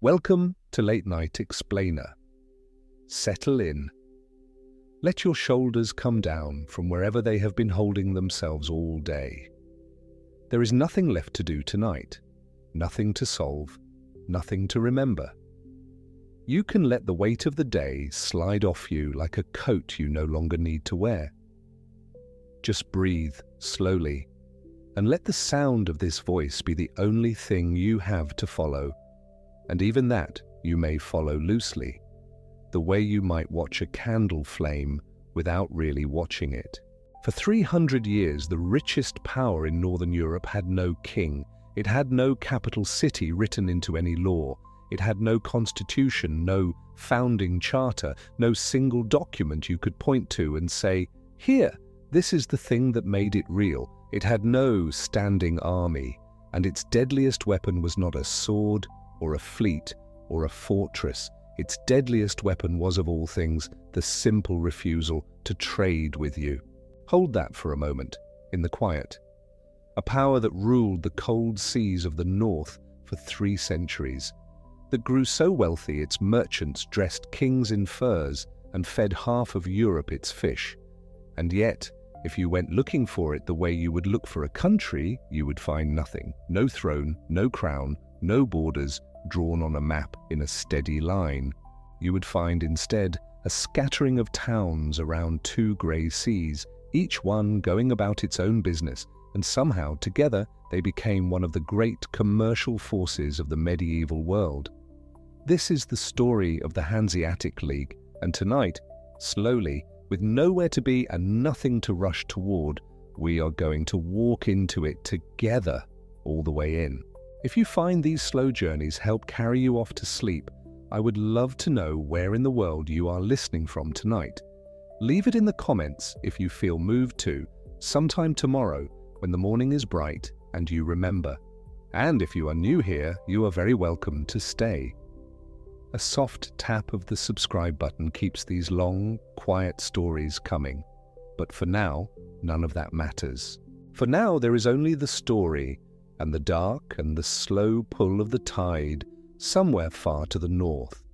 Welcome to Late Night Explainer. Settle in. Let your shoulders come down from wherever they have been holding themselves all day. There is nothing left to do tonight, nothing to solve, nothing to remember. You can let the weight of the day slide off you like a coat you no longer need to wear. Just breathe slowly and let the sound of this voice be the only thing you have to follow. And even that you may follow loosely, the way you might watch a candle flame without really watching it. For 300 years, the richest power in Northern Europe had no king. It had no capital city written into any law. It had no constitution, no founding charter, no single document you could point to and say, "Here, this is the thing that made it real." It had no standing army, and its deadliest weapon was not a sword, or a fleet, or a fortress. Its deadliest weapon was, of all things, the simple refusal to trade with you. Hold that for a moment, in the quiet. A power that ruled the cold seas of the north for 3 centuries, that grew so wealthy its merchants dressed kings in furs and fed half of Europe its fish. And yet, if you went looking for it the way you would look for a country, you would find nothing. No throne, no crown, no borders drawn on a map in a steady line. You would find instead a scattering of towns around 2 grey seas, each one going about its own business, and somehow together they became one of the great commercial forces of the medieval world. This is the story of the Hanseatic League, and tonight, slowly, with nowhere to be and nothing to rush toward, we are going to walk into it together all the way in. If you find these slow journeys help carry you off to sleep, I would love to know where in the world you are listening from tonight. Leave it in the comments if you feel moved to, sometime tomorrow when the morning is bright and you remember. And if you are new here, you are very welcome to stay. A soft tap of the subscribe button keeps these long, quiet stories coming. But for now, none of that matters. For now, there is only the story and the dark and the slow pull of the tide somewhere far to the north.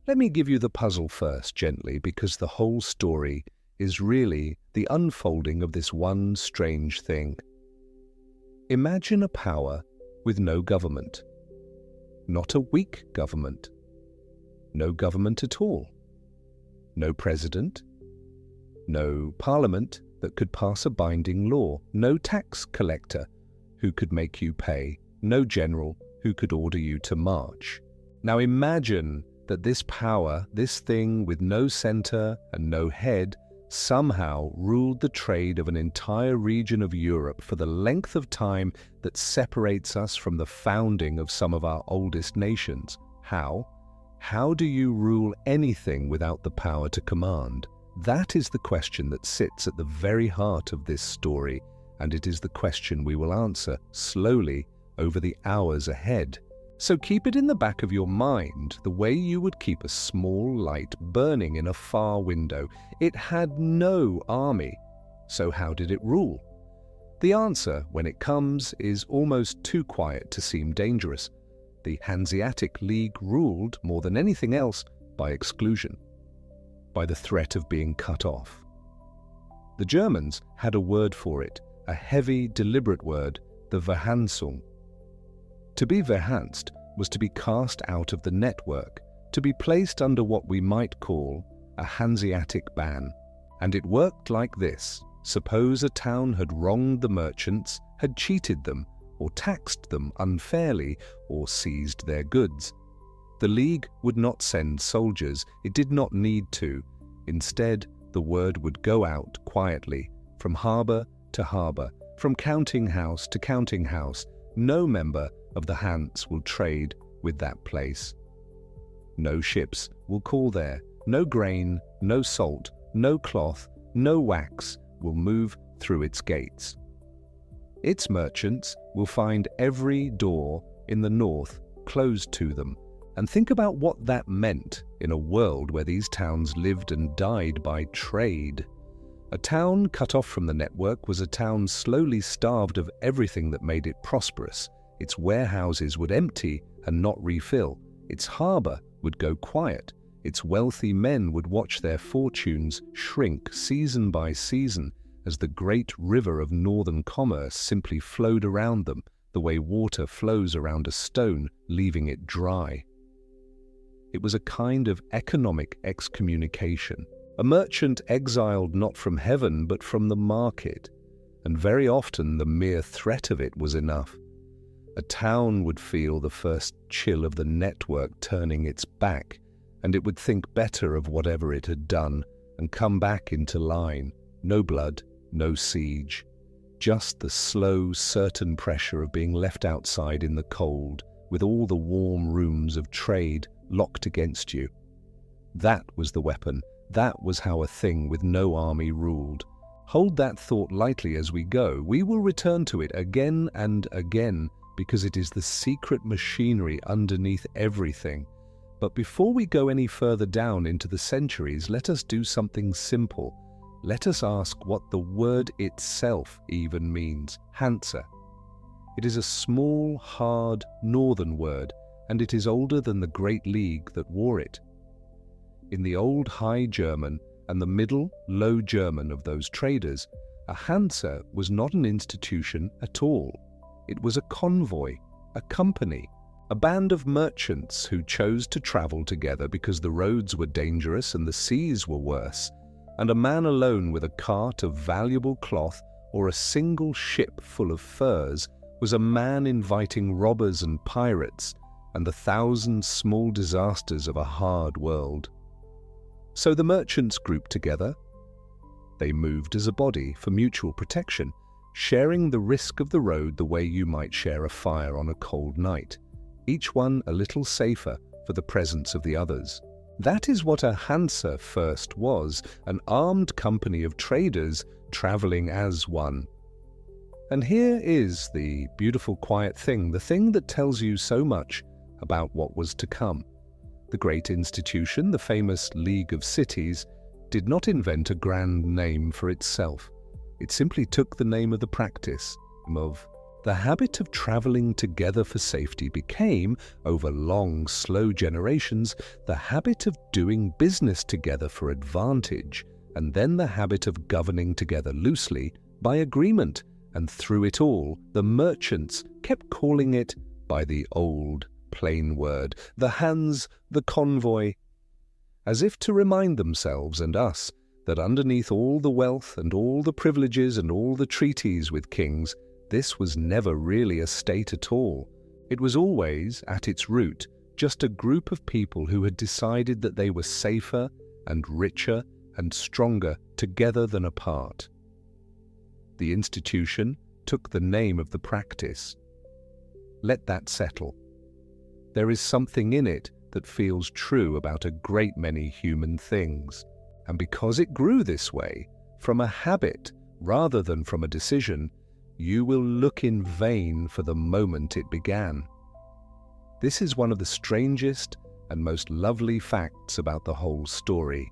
Let me give you the puzzle first, gently, because the whole story is really the unfolding of this one strange thing. Imagine a power with no government. Not a weak government. No government at all. No president. No parliament that could pass a binding law. No tax collector who could make you pay. No general who could order you to march. Now imagine that this power, this thing with no center and no head, somehow ruled the trade of an entire region of Europe for the length of time that separates us from the founding of some of our oldest nations. How? How do you rule anything without the power to command? That is the question that sits at the very heart of this story, and it is the question we will answer slowly over the hours ahead. So keep it in the back of your mind, the way you would keep a small light burning in a far window. It had no army, so how did it rule? The answer, when it comes, is almost too quiet to seem dangerous. The Hanseatic League ruled, more than anything else, by exclusion, by the threat of being cut off. The Germans had a word for it, a heavy, deliberate word, the Verhansung. To be verhansed was to be cast out of the network, to be placed under what we might call a Hanseatic ban. And it worked like this. Suppose a town had wronged the merchants, had cheated them, or taxed them unfairly, or seized their goods. The League would not send soldiers, it did not need to. Instead, the word would go out quietly, from harbour to harbour, from counting house to counting house. No member of the Hanse will trade with that place. No ships will call there. No grain, no salt, no cloth, no wax will move through its gates. Its merchants will find every door in the north closed to them. And think about what that meant in a world where these towns lived and died by trade. A town cut off from the network was a town slowly starved of everything that made it prosperous. Its warehouses would empty, and not refill. Its harbour would go quiet. Its wealthy men would watch their fortunes shrink season by season as the great river of northern commerce simply flowed around them, the way water flows around a stone, leaving it dry. It was a kind of economic excommunication, a merchant exiled not from heaven but from the market, and very often the mere threat of it was enough. A town would feel the first chill of the network turning its back, and it would think better of whatever it had done and come back into line. No blood, no siege, just the slow, certain pressure of being left outside in the cold, with all the warm rooms of trade locked against you. That was the weapon. That was how a thing with no army ruled. Hold that thought lightly as we go. We will return to it again and again, because it is the secret machinery underneath everything. But before we go any further down into the centuries, let us do something simple. Let us ask what the word itself even means. Hansa. It is a small, hard, northern word, and it is older than the Great League that wore it. In the old High German and the Middle Low German of those traders, a Hansa was not an institution at all. It was a convoy, a company, a band of merchants who chose to travel together because the roads were dangerous and the seas were worse, and a man alone with a cart of valuable cloth or a single ship full of furs was a man inviting robbers and pirates and the thousand small disasters of a hard world. So the merchants grouped together. They moved as a body for mutual protection, sharing the risk of the road the way you might share a fire on a cold night, each one a little safer for the presence of the others. That is what a Hansa first was, an armed company of traders traveling as one. And here is the beautiful quiet thing, the thing that tells you so much about what was to come. The great institution, the famous League of Cities, did not invent a grand name for itself. It simply took the name of the practice, of the habit of traveling together for safety became, over long, slow generations, the habit of doing business together for advantage, and then the habit of governing together loosely by agreement, and through it all, the merchants kept calling it by the old, plain word, the Hans, the convoy, as if to remind themselves and us that underneath all the wealth and all the privileges and all the treaties with kings, this was never really a state at all. It was always, at its root, just a group of people who had decided that they were safer and richer and stronger together than apart. The institution took the name of the practice. Let that settle. There is something in it that feels true about a great many human things, and because it grew this way, from a habit rather than from a decision, you will look in vain for the moment it began. This is one of the strangest and most lovely facts about the whole story,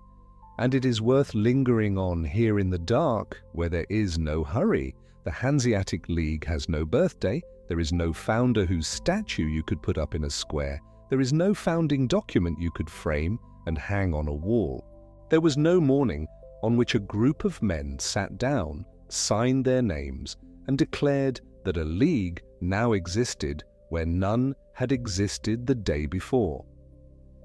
and it is worth lingering on here in the dark where there is no hurry. The Hanseatic League has no birthday, there is no founder whose statue you could put up in a square, there is no founding document you could frame and hang on a wall. There was no morning on which a group of men sat down, signed their names, and declared that a league now existed where none had existed the day before.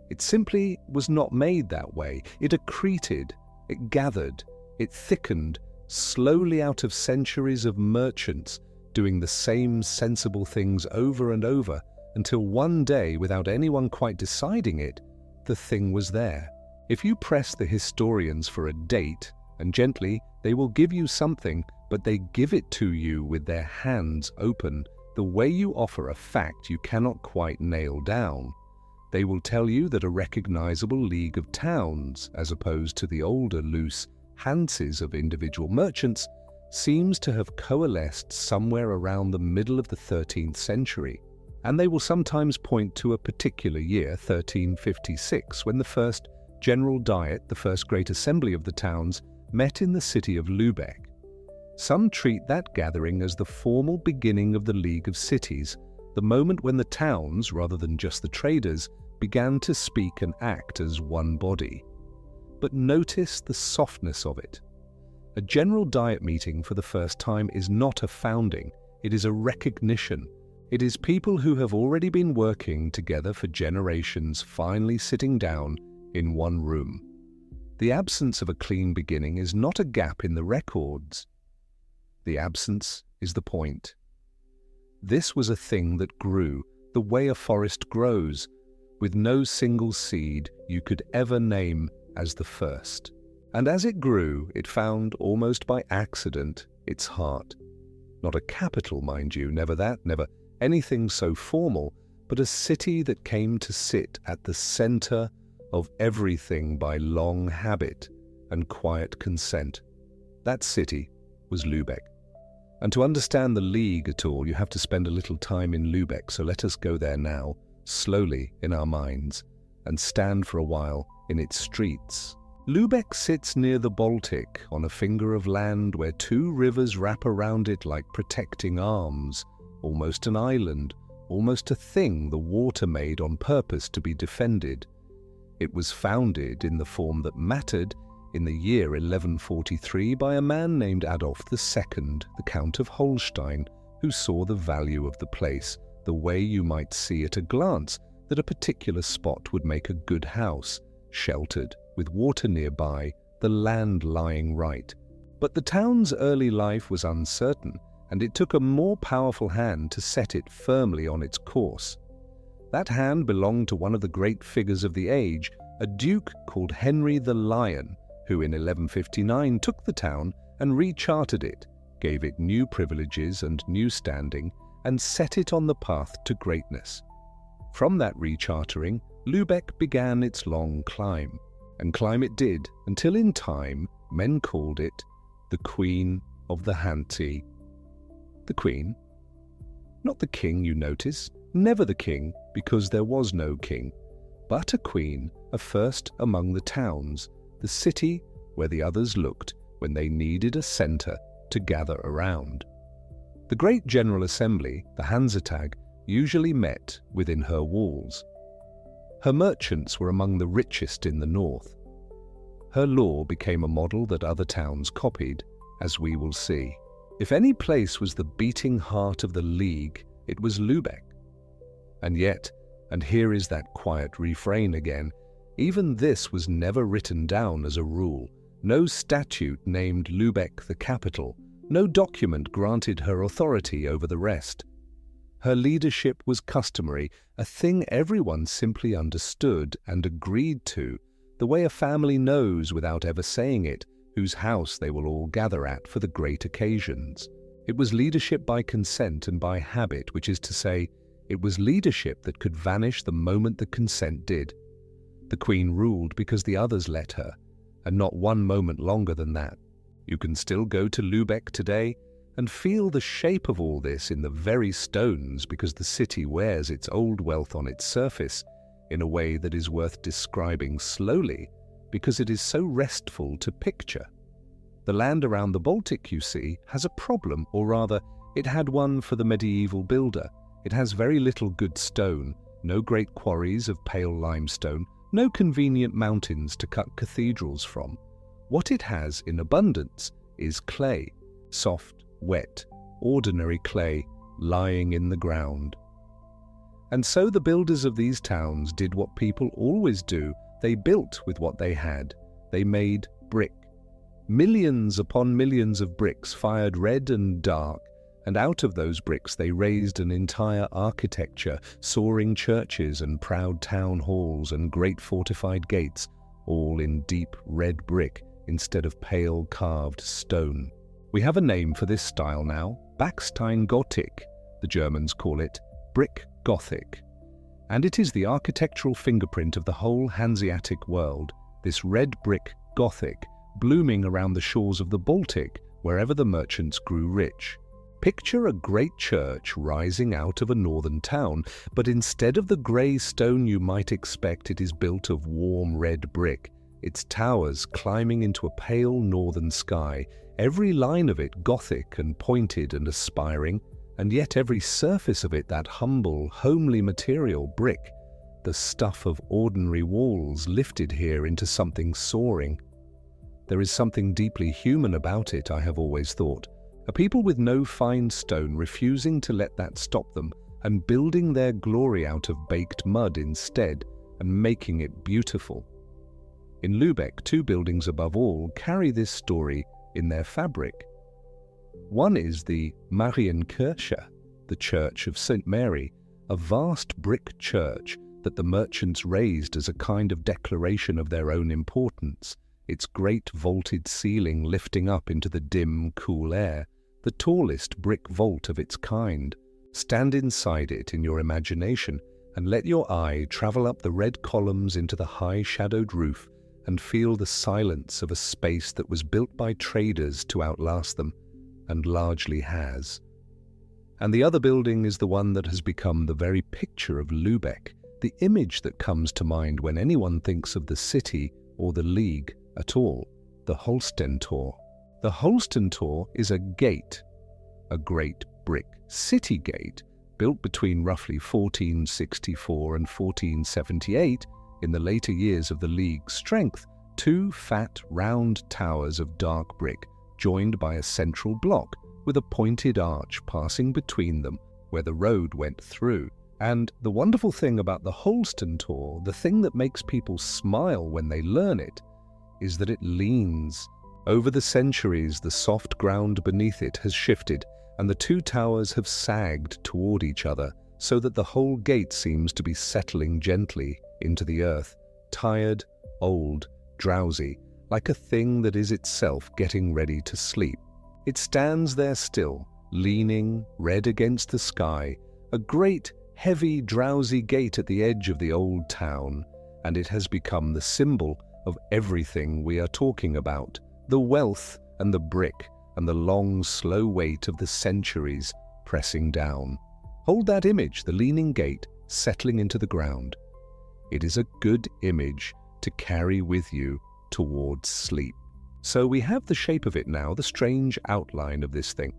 It simply was not made that way. It accreted, it gathered, it thickened, slowly out of centuries of merchants doing the same sensible things over and over, until one day, without anyone quite deciding it, the thing was there. If you press the historians for a date, and gently, they will give you something, but they give it to you with their hands open, the way you offer a fact you cannot quite nail down. They will tell you that a recognizable league of towns, as opposed to the older loose Hanses of individual merchants, seems to have coalesced somewhere around the middle of the 13th century. And they will sometimes point to a particular year, 1356, when the first General Diet, the first great assembly of the towns, met in the city of Lüneburg. Some treat that gathering as the formal beginning of the League of Cities, the moment when the towns, rather than just the traders, began to speak and act as one body. But notice the softness of it. A general diet meeting for the first time is not a founding, it is a recognition. It is people who have already been working together for generations finally sitting down in one room. The absence of a clean beginning is not a gap in the records. The absence is the point. This was a thing that grew, the way a forest grows, with no single seed you could ever name as the first. And as it grew, it found, almost by accident, its heart. Not a capital, mind you, never that, never anything so formal, but a city that came to sit at the center of everything by long habit and quiet consent. That city was Lübeck. And to understand the league at all, you have to spend a little time in Lübeck, so let us go there now, slowly in our minds, and stand for a while in its streets. Lübeck sits near the Baltic, on a finger of land where two rivers wrap around it like protecting arms, almost an island, almost a thing the water made on purpose to be defended. It was founded in the form that mattered in the year 1143 by a man named Adolf II, the Count of Holstein, who saw the value of the place, the way you might see at a glance that a particular spot would make a good house, sheltered, with water nearby, the land lying right. But the town's early life was uncertain, and it took a more powerful hand to set it firmly on its course. That hand belonged to one of the great figures of the age, a duke called Henry the Lion, who in 1159 took the town and rechartered it, gave it new privileges and new standing, and set it on the path to greatness. From that rechartering, Lübeck began its long climb. And climb it did, until in time men called it the Queen of the Hanse. The Queen? Not the king, you notice, never the king, because there was no king, but a queen, a first among the towns, the city where the others looked when they needed a centre to gather around. The great General Assembly, the Hanseatic, usually met within her walls. Her merchants were among the richest in the north. Her law became a model that other towns copied, as we will see. If any place was the beating heart of the League, it was Lübeck. And yet, and here is that quiet refrain again, even this was never written down as a rule. No statute named Lübeck the capital, no document granted her authority over the rest. Her leadership was customary, a thing everyone simply understood and agreed to, the way a family knows without ever saying it, whose house they will all gather at for the great occasions. It was leadership by consent and by habit, which is to say, it was leadership that could vanish the moment the consent did. The Queen ruled because the others let her, and not one moment longer than that. You can still go to Lübeck today and feel the shape of all this in the very stones, because the city wears its old wealth on its surface in a way that is worth describing slowly, because it is so restful to picture. The land around the Baltic, you see, has a problem, or rather, it had one for the medieval builder. It has very little good stone, no great quarries of pale limestone, no convenient mountains to cut cathedrals from. What it has in abundance is clay, soft, wet, ordinary clay lying in the ground. And so the builders of these towns did what people always do. They built with what they had. They made brick. Millions upon millions of bricks fired red and dark, and out of those bricks they raised an entire architecture, soaring churches and proud town halls and great fortified gates, all in deep red brick instead of pale carved stone. We have a name for this style now, Backstein Gothic. The Germans call it brick Gothic. And it is the architectural fingerprint of the whole Hanseatic world, this red brick Gothic, blooming around the shores of the Baltic, wherever the merchants grew rich. Picture a great church rising out of a northern town, but instead of the grey stone you might expect, it is built of warm red brick, its towers climbing into a pale northern sky, every line of it Gothic and pointed and aspiring, and yet every surface of it that humble, homely material, brick, the stuff of ordinary walls lifted here into something soaring. There is something deeply human about it, I have always thought. A people with no fine stone refusing to let that stop them and building their glory out of baked mud instead and making it beautiful. In Lübeck, two buildings above all carry this story in their fabric. One is the Marienkirche, the Church of St. Mary, a vast brick church that the merchants raised as a kind of declaration of their own importance, its great vaulted ceiling lifting up into the dim, cool air, the tallest brick vault of its kind. Stand inside it in your imagination and let your eye travel up the red columns into the high-shadowed roof and feel the silence of a space that was built by traders to outlast them, and largely has. And the other building is the one that has become the very picture of Lübeck, the image that comes to mind when anyone thinks of the city or the League at all, the Holstentor. The Holstentor is a gate, a great brick city gate, built between roughly 1464 and 1478, in the later years of the League's strength, two fat, round towers of dark brick, joined by a central block with a pointed arch passing between them where the road went through. And the wonderful thing about the Holstentor, the thing that makes people smile when they learn it, is that it leans. Over the centuries, the soft ground beneath it has shifted, and the two towers have sagged toward each other, so that the whole gate seems to be settling gently into the earth, tired, old, drowsy, like a thing that is itself getting ready to sleep. It stands there still, leaning, red against the sky, a great, heavy, drowsy gate at the edge of the old town, and it has become the symbol of everything we are talking about, the wealth and the brick and the long, slow weight of the centuries pressing down. Hold that image, the leaning gate settling into the ground. It is a good image to carry with you towards sleep. So we have the shape of it now, the strange outline of this thing.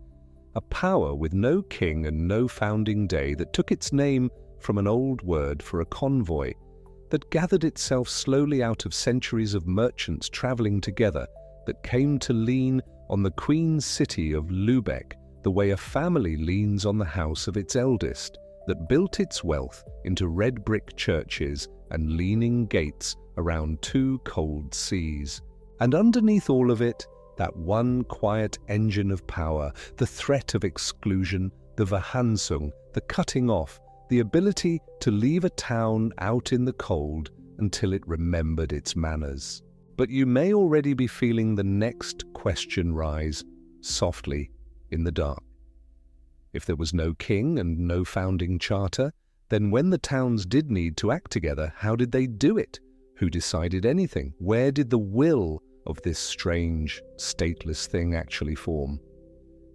A power with no king and no founding day that took its name from an old word for a convoy, that gathered itself slowly out of centuries of merchants traveling together, that came to lean on the queen city of Lübeck the way a family leans on the house of its eldest, that built its wealth into red brick churches and leaning gates around two cold seas. And underneath all of it, that one quiet engine of power, the threat of exclusion, the Verhansung, the cutting off, the ability to leave a town out in the cold until it remembered its manners. But you may already be feeling the next question rise, softly, in the dark. If there was no king and no founding charter, then when the towns did need to act together, how did they do it? Who decided anything? Where did the will of this strange, stateless thing actually form?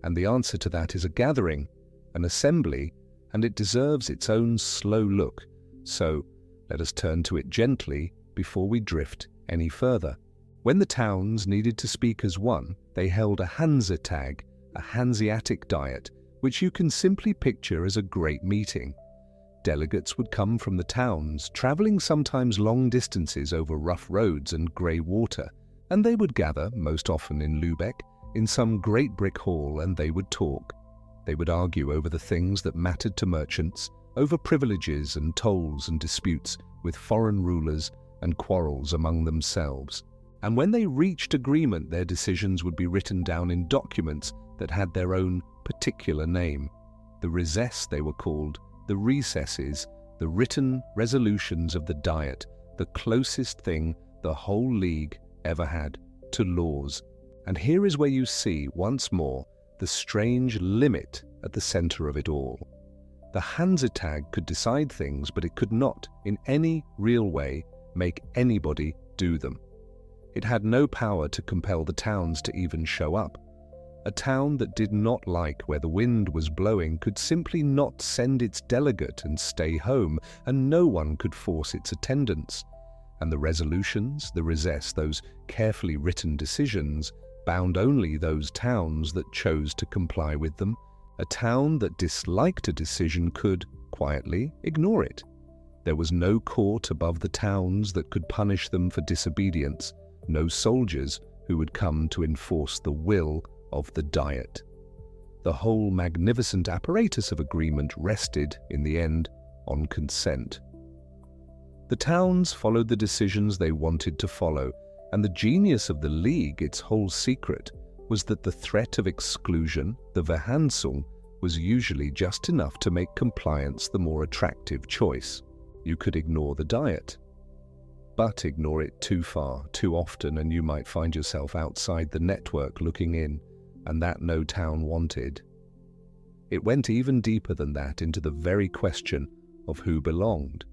And the answer to that is a gathering, an assembly, and it deserves its own slow look. So let us turn to it gently before we drift any further. When the towns needed to speak as one, they held a Hanseatic, a Hanseatic diet, which you can simply picture as a great meeting. Delegates would come from the towns, traveling sometimes long distances over rough roads and grey water, and they would gather, most often in Lübeck, in some great brick hall, and they would talk. They would argue over the things that mattered to merchants, over privileges and tolls and disputes with foreign rulers and quarrels among themselves. And when they reached agreement, their decisions would be written down in documents that had their own particular name. The recess they were called, the recesses, the written resolutions of the Diet, the closest thing the whole League ever had to laws. And here is where you see, once more, the strange limit at the center of it all. The Hanseatic could decide things, but it could not, in any real way, make anybody do them. It had no power to compel the towns to even show up. A town that did not like where the wind was blowing could simply not send its delegate and stay home, and no one could force its attendance. And the resolutions, the recess, those carefully written decisions, bound only those towns that chose to comply with them, A town that disliked a decision could, quietly, ignore it. There was no court above the towns that could punish them for disobedience, no soldiers who would come to enforce the will of the Diet. The whole magnificent apparatus of agreement rested, in the end, on consent. The towns followed the decisions they wanted to follow, and the genius of the League, its whole secret, was that the threat of exclusion, the Verhansung, was usually just enough to make compliance the more attractive choice. You could ignore the Diet, but ignore it too far, too often, and you might find yourself outside the network looking in, and that no town wanted. It went even deeper than that, into the very question of who belonged.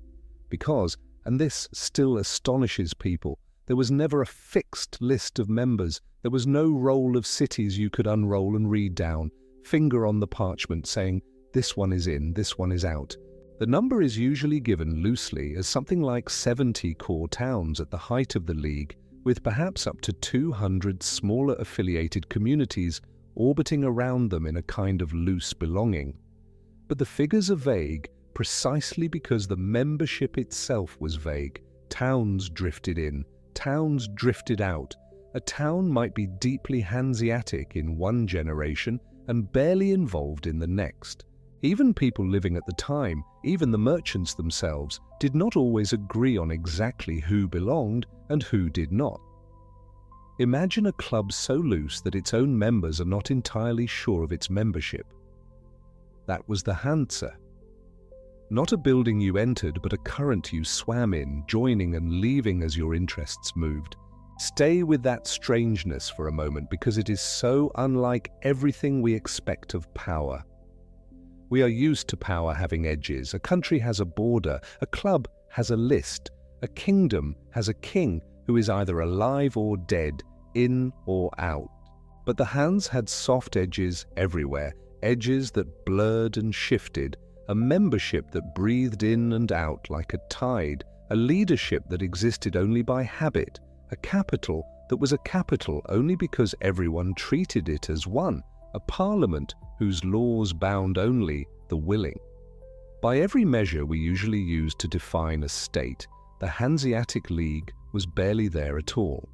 Because, and this still astonishes people, there was never a fixed list of members. There was no roll of cities you could unroll and read down, finger on the parchment saying, this one is in, this one is out. The number is usually given loosely as something like 70 core towns at the height of the League, with perhaps up to 200 smaller affiliated communities orbiting around them in a kind of loose belonging. But the figures are vague precisely because the membership itself was vague. Towns drifted in, towns drifted out. A town might be deeply Hanseatic in one generation and barely involved in the next. Even people living at the time, even the merchants themselves, did not always agree on exactly who belonged and who did not. Imagine a club so loose that its own members are not entirely sure of its membership. That was the Hansa. Not a building you entered, but a current you swam in, joining and leaving as your interests moved. Stay with that strangeness for a moment, because it is so unlike everything we expect of power. We are used to power having edges. A country has a border, a club has a list, a kingdom has a king who is either alive or dead, in or out. But the Hans had soft edges everywhere, edges that blurred and shifted, a membership that breathed in and out like a tide, a leadership that existed only by habit, a capital that was a capital only because everyone treated it as one, a parliament whose laws bound only the willing. By every measure we usually use to define a state, the Hanseatic League was barely there at all.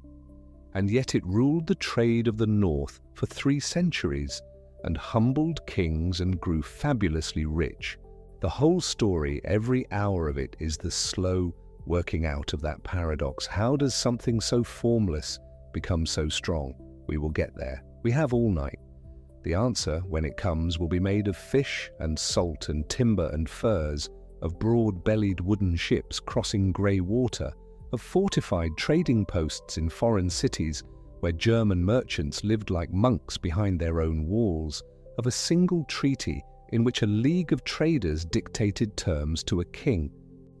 And yet it ruled the trade of the North for 3 centuries, and humbled kings and grew fabulously rich. The whole story, every hour of it, is the slow working out of that paradox. How does something so formless become so strong? We will get there. We have all night. The answer, when it comes, will be made of fish and salt and timber and furs, of broad-bellied wooden ships crossing grey water, of fortified trading posts in foreign cities where German merchants lived like monks behind their own walls, of a single treaty in which a league of traders dictated terms to a king.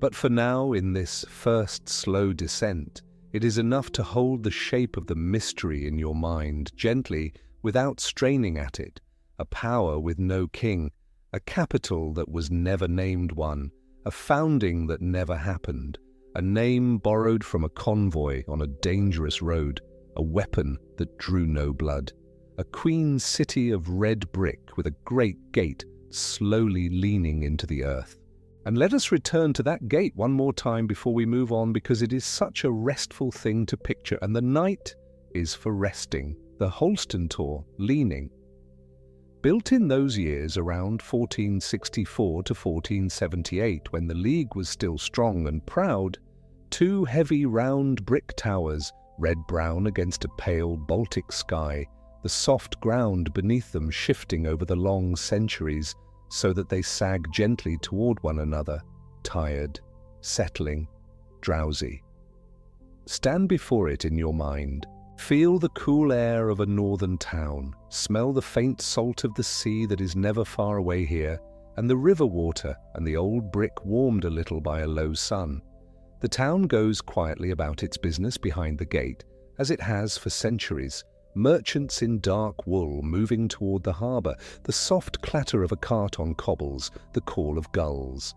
But for now, in this first slow descent, it is enough to hold the shape of the mystery in your mind, gently, without straining at it, a power with no king, a capital that was never named one, a founding that never happened, a name borrowed from a convoy on a dangerous road, a weapon that drew no blood, a queen city of red brick with a great gate slowly leaning into the earth. And let us return to that gate one more time before we move on, because it is such a restful thing to picture, and the night is for resting. The Holstentor, leaning. Built in those years around 1464 to 1478, when the League was still strong and proud, 2 heavy round brick towers, red-brown against a pale Baltic sky, the soft ground beneath them shifting over the long centuries so that they sag gently toward one another, tired, settling, drowsy. Stand before it in your mind. Feel the cool air of a northern town, smell the faint salt of the sea that is never far away here, and the river water and the old brick warmed a little by a low sun. The town goes quietly about its business behind the gate, as it has for centuries, merchants in dark wool moving toward the harbour, the soft clatter of a cart on cobbles, the call of gulls.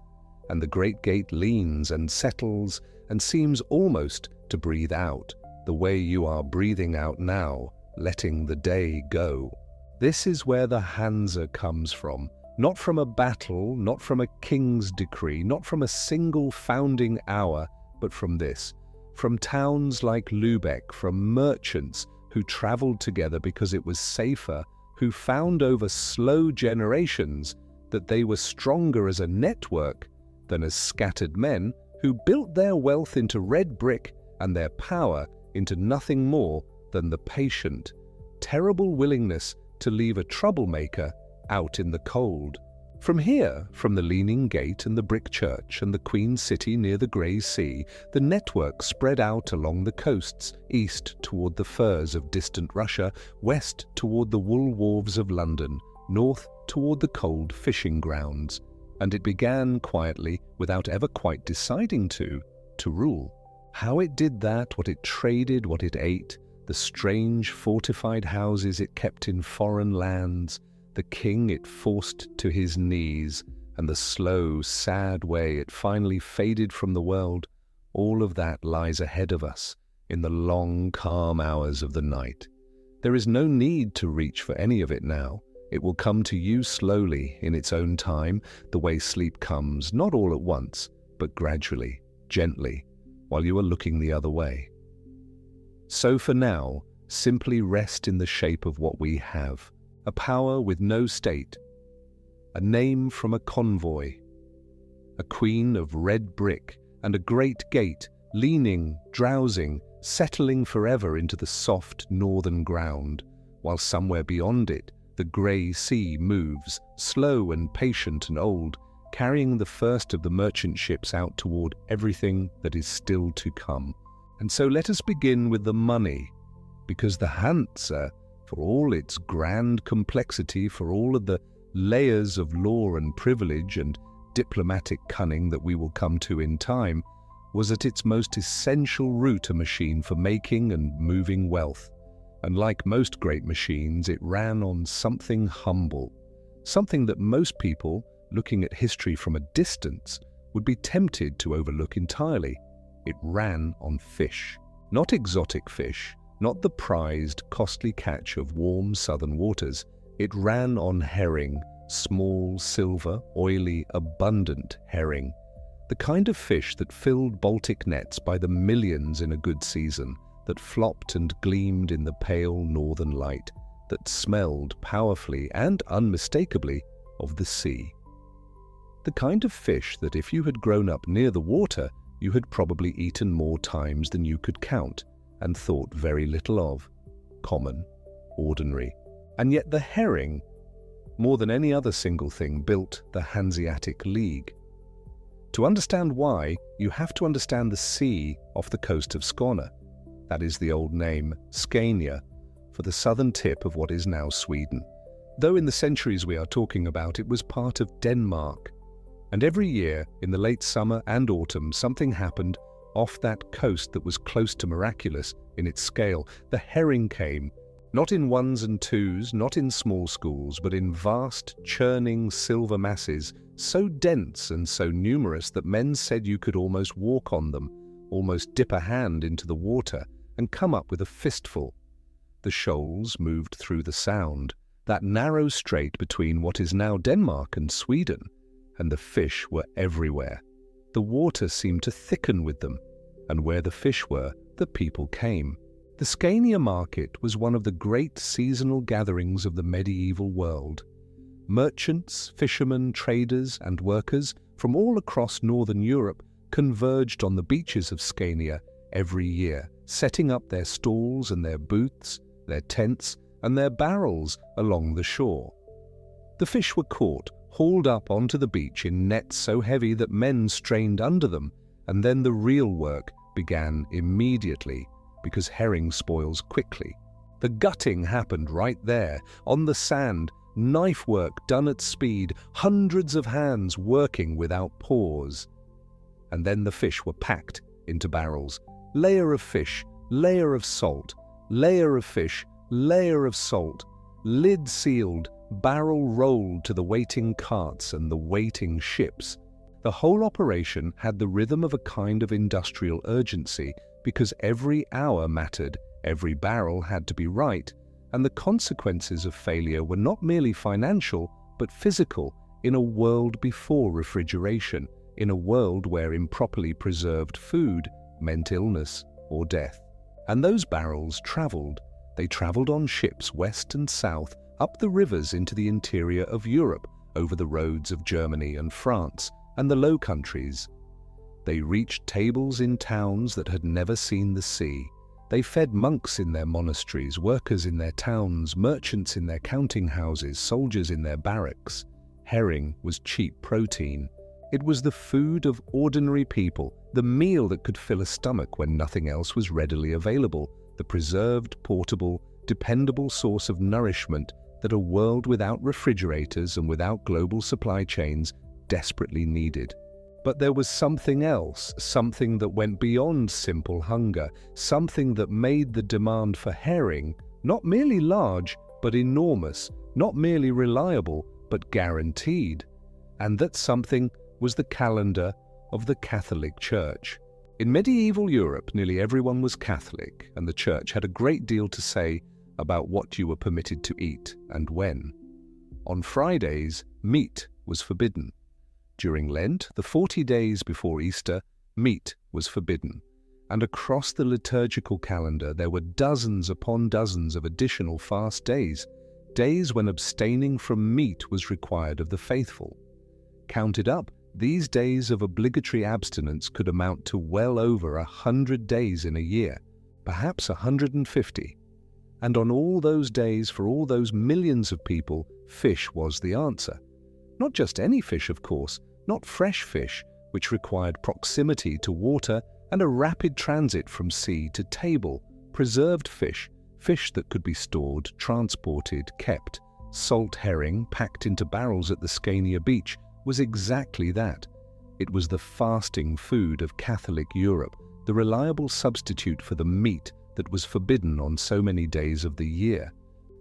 And the great gate leans and settles and seems almost to breathe out, the way you are breathing out now, letting the day go. This is where the Hansa comes from, not from a battle, not from a king's decree, not from a single founding hour, but from this, from towns like Lübeck, from merchants who traveled together because it was safer, who found over slow generations that they were stronger as a network than as scattered men, who built their wealth into red brick and their power into nothing more than the patient, terrible willingness to leave a troublemaker out in the cold. From here, from the Leaning Gate and the Brick Church and the Queen City near the Grey Sea, the network spread out along the coasts, east toward the firs of distant Russia, west toward the wool wharves of London, north toward the cold fishing grounds. And it began quietly, without ever quite deciding to rule. How it did that, what it traded, what it ate, the strange fortified houses it kept in foreign lands, the king it forced to his knees, and the slow, sad way it finally faded from the world, all of that lies ahead of us in the long, calm hours of the night. There is no need to reach for any of it now. It will come to you slowly, in its own time, the way sleep comes, not all at once, but gradually, gently, while you are looking the other way. So for now, simply rest in the shape of what we have, a power with no state, a name from a convoy, a queen of red brick and a great gate, leaning, drowsing, settling forever into the soft northern ground, while somewhere beyond it, the grey sea moves, slow and patient and old, carrying the first of the merchant ships out toward everything that is still to come. And so let us begin with the money, because the Hansa, for all its grand complexity, for all of the layers of law and privilege and diplomatic cunning that we will come to in time, was at its most essential root a machine for making and moving wealth. And like most great machines, it ran on something humble, something that most people, looking at history from a distance, would be tempted to overlook entirely. It ran on fish. Not exotic fish, not the prized, costly catch of warm southern waters. It ran on herring, small, silver, oily, abundant herring. The kind of fish that filled Baltic nets by the millions in a good season, that flopped and gleamed in the pale northern light, that smelled powerfully and unmistakably of the sea. The kind of fish that if you had grown up near the water, you had probably eaten more times than you could count, and thought very little of. Common, ordinary. And yet the herring, more than any other single thing, built the Hanseatic League. To understand why, you have to understand the sea off the coast of Skåne. That is the old name, Scania, for the southern tip of what is now Sweden. Though in the centuries we are talking about, it was part of Denmark. And every year, in the late summer and autumn, something happened off that coast that was close to miraculous in its scale. The herring came, not in ones and twos, not in small schools, but in vast, churning silver masses, so dense and so numerous that men said you could almost walk on them, almost dip a hand into the water and come up with a fistful. The shoals moved through the Sound, that narrow strait between what is now Denmark and Sweden, and the fish were everywhere. The water seemed to thicken with them, and where the fish were, the people came. The Scania market was one of the great seasonal gatherings of the medieval world. Merchants, fishermen, traders, and workers from all across northern Europe converged on the beaches of Scania every year, setting up their stalls and their booths, their tents, and their barrels along the shore. The fish were caught, hauled up onto the beach in nets so heavy that men strained under them, and then the real work began immediately, because herring spoils quickly. The gutting happened right there, on the sand, knife work done at speed, hundreds of hands working without pause. And then the fish were packed into barrels. Layer of fish, layer of salt, layer of fish, layer of salt, lid sealed, barrel rolled to the waiting carts and the waiting ships. The whole operation had the rhythm of a kind of industrial urgency, because every hour mattered, every barrel had to be right, and the consequences of failure were not merely financial, but physical, in a world before refrigeration, in a world where improperly preserved food meant illness or death. And those barrels travelled. They travelled on ships west and south, up the rivers into the interior of Europe, over the roads of Germany and France, and the Low Countries. They reached tables in towns that had never seen the sea. They fed monks in their monasteries, workers in their towns, merchants in their counting houses, soldiers in their barracks. Herring was cheap protein. It was the food of ordinary people, the meal that could fill a stomach when nothing else was readily available, the preserved, portable, dependable source of nourishment that a world without refrigerators and without global supply chains desperately needed. But there was something else, something that went beyond simple hunger, something that made the demand for herring not merely large, but enormous, not merely reliable, but guaranteed. And that something was the calendar of the Catholic Church. In medieval Europe, nearly everyone was Catholic, and the Church had a great deal to say about what you were permitted to eat and when. On Fridays, meat was forbidden. During Lent, the 40 days before Easter, meat was forbidden. And across the liturgical calendar there were dozens upon dozens of additional fast days, days when abstaining from meat was required of the faithful. Counted up, these days of obligatory abstinence could amount to well over 100 days in a year, perhaps 150. And on all those days, for all those millions of people, fish was the answer. Not just any fish, of course, not fresh fish, which required proximity to water and a rapid transit from sea to table, preserved fish, fish that could be stored, transported, kept. Salt herring, packed into barrels at the Scania beach, was exactly that. It was the fasting food of Catholic Europe, the reliable substitute for the meat that was forbidden on so many days of the year.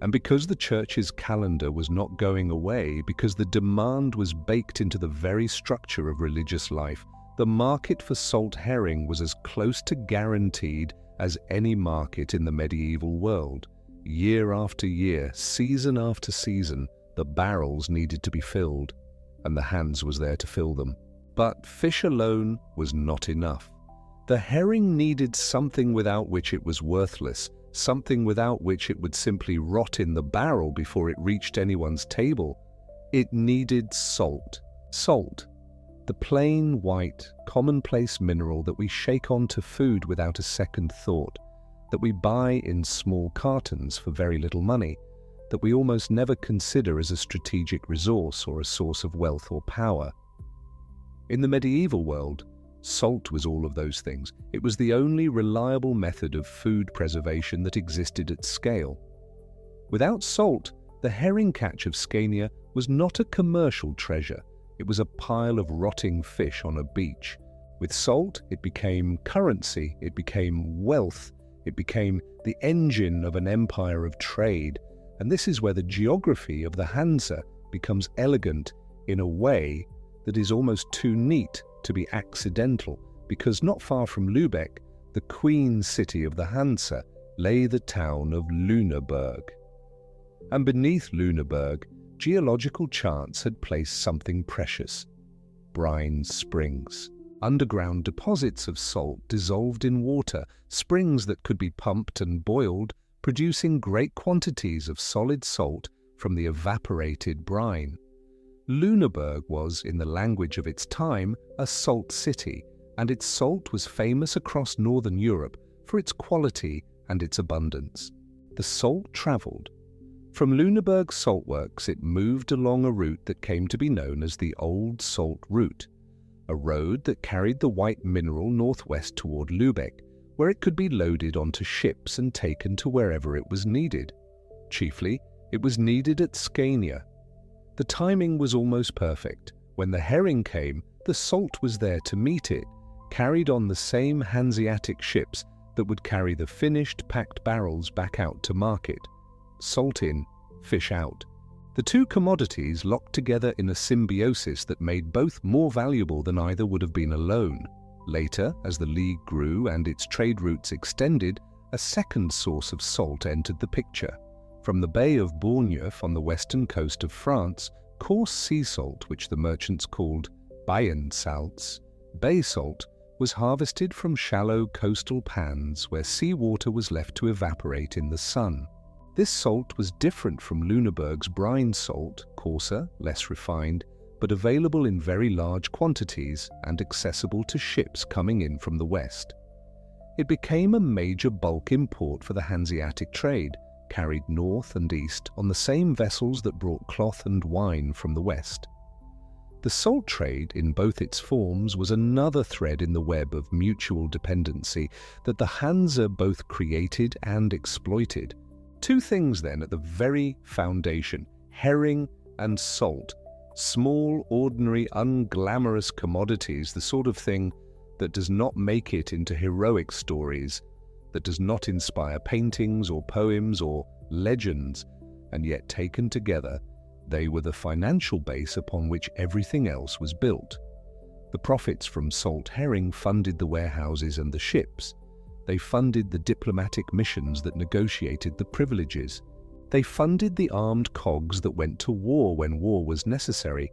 And because the Church's calendar was not going away, because the demand was baked into the very structure of religious life, the market for salt herring was as close to guaranteed as any market in the medieval world. Year after year, season after season, the barrels needed to be filled, and the Hands was there to fill them. But fish alone was not enough. The herring needed something without which it was worthless, something without which it would simply rot in the barrel before it reached anyone's table. It needed salt. Salt, the plain, white, commonplace mineral that we shake onto food without a second thought, that we buy in small cartons for very little money, that we almost never consider as a strategic resource or a source of wealth or power. In the medieval world, salt was all of those things. It was the only reliable method of food preservation that existed at scale. Without salt, the herring catch of Scania was not a commercial treasure. It was a pile of rotting fish on a beach. With salt, it became currency, it became wealth, it became the engine of an empire of trade. And this is where the geography of the Hansa becomes elegant in a way that is almost too neat to be accidental, because not far from Lübeck, the queen city of the Hansa, lay the town of Lüneburg. And beneath Lüneburg, geological chance had placed something precious: brine springs. Underground deposits of salt dissolved in water, springs that could be pumped and boiled, producing great quantities of solid salt from the evaporated brine. Lüneburg was, in the language of its time, a salt city, and its salt was famous across northern Europe for its quality and its abundance. The salt travelled. From Lüneburg saltworks it moved along a route that came to be known as the Old Salt Route, a road that carried the white mineral northwest toward Lübeck, where it could be loaded onto ships and taken to wherever it was needed. Chiefly, it was needed at Scania. The timing was almost perfect. When the herring came, the salt was there to meet it, carried on the same Hanseatic ships that would carry the finished packed barrels back out to market. Salt in, fish out. The two commodities locked together in a symbiosis that made both more valuable than either would have been alone. Later, as the league grew and its trade routes extended, a second source of salt entered the picture. From the Bay of Bourgneuf on the western coast of France, coarse sea salt, which the merchants called Biensalz, bay salt, was harvested from shallow coastal pans where seawater was left to evaporate in the sun. This salt was different from Lüneburg's brine salt, coarser, less refined, but available in very large quantities and accessible to ships coming in from the west. It became a major bulk import for the Hanseatic trade, carried north and east on the same vessels that brought cloth and wine from the west. The salt trade, in both its forms, was another thread in the web of mutual dependency that the Hansa both created and exploited. Two things then at the very foundation: herring and salt. Small, ordinary, unglamorous commodities, the sort of thing that does not make it into heroic stories, that does not inspire paintings or poems or legends, and yet taken together, they were the financial base upon which everything else was built. The profits from salt herring funded the warehouses and the ships. They funded the diplomatic missions that negotiated the privileges. They funded the armed cogs that went to war when war was necessary.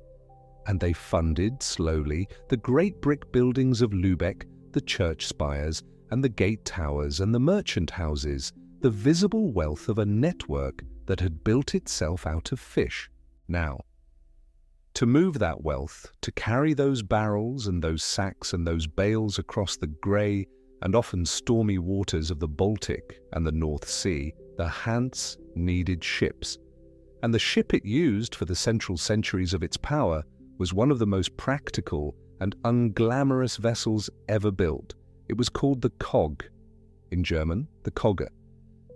And they funded, slowly, the great brick buildings of Lübeck, the church spires, and the gate towers and the merchant houses, the visible wealth of a network that had built itself out of fish. Now, to move that wealth, to carry those barrels and those sacks and those bales across the grey and often stormy waters of the Baltic and the North Sea, the Hanse needed ships. And the ship it used for the central centuries of its power was one of the most practical and unglamorous vessels ever built. It was called the Cog, in German, the Kogge,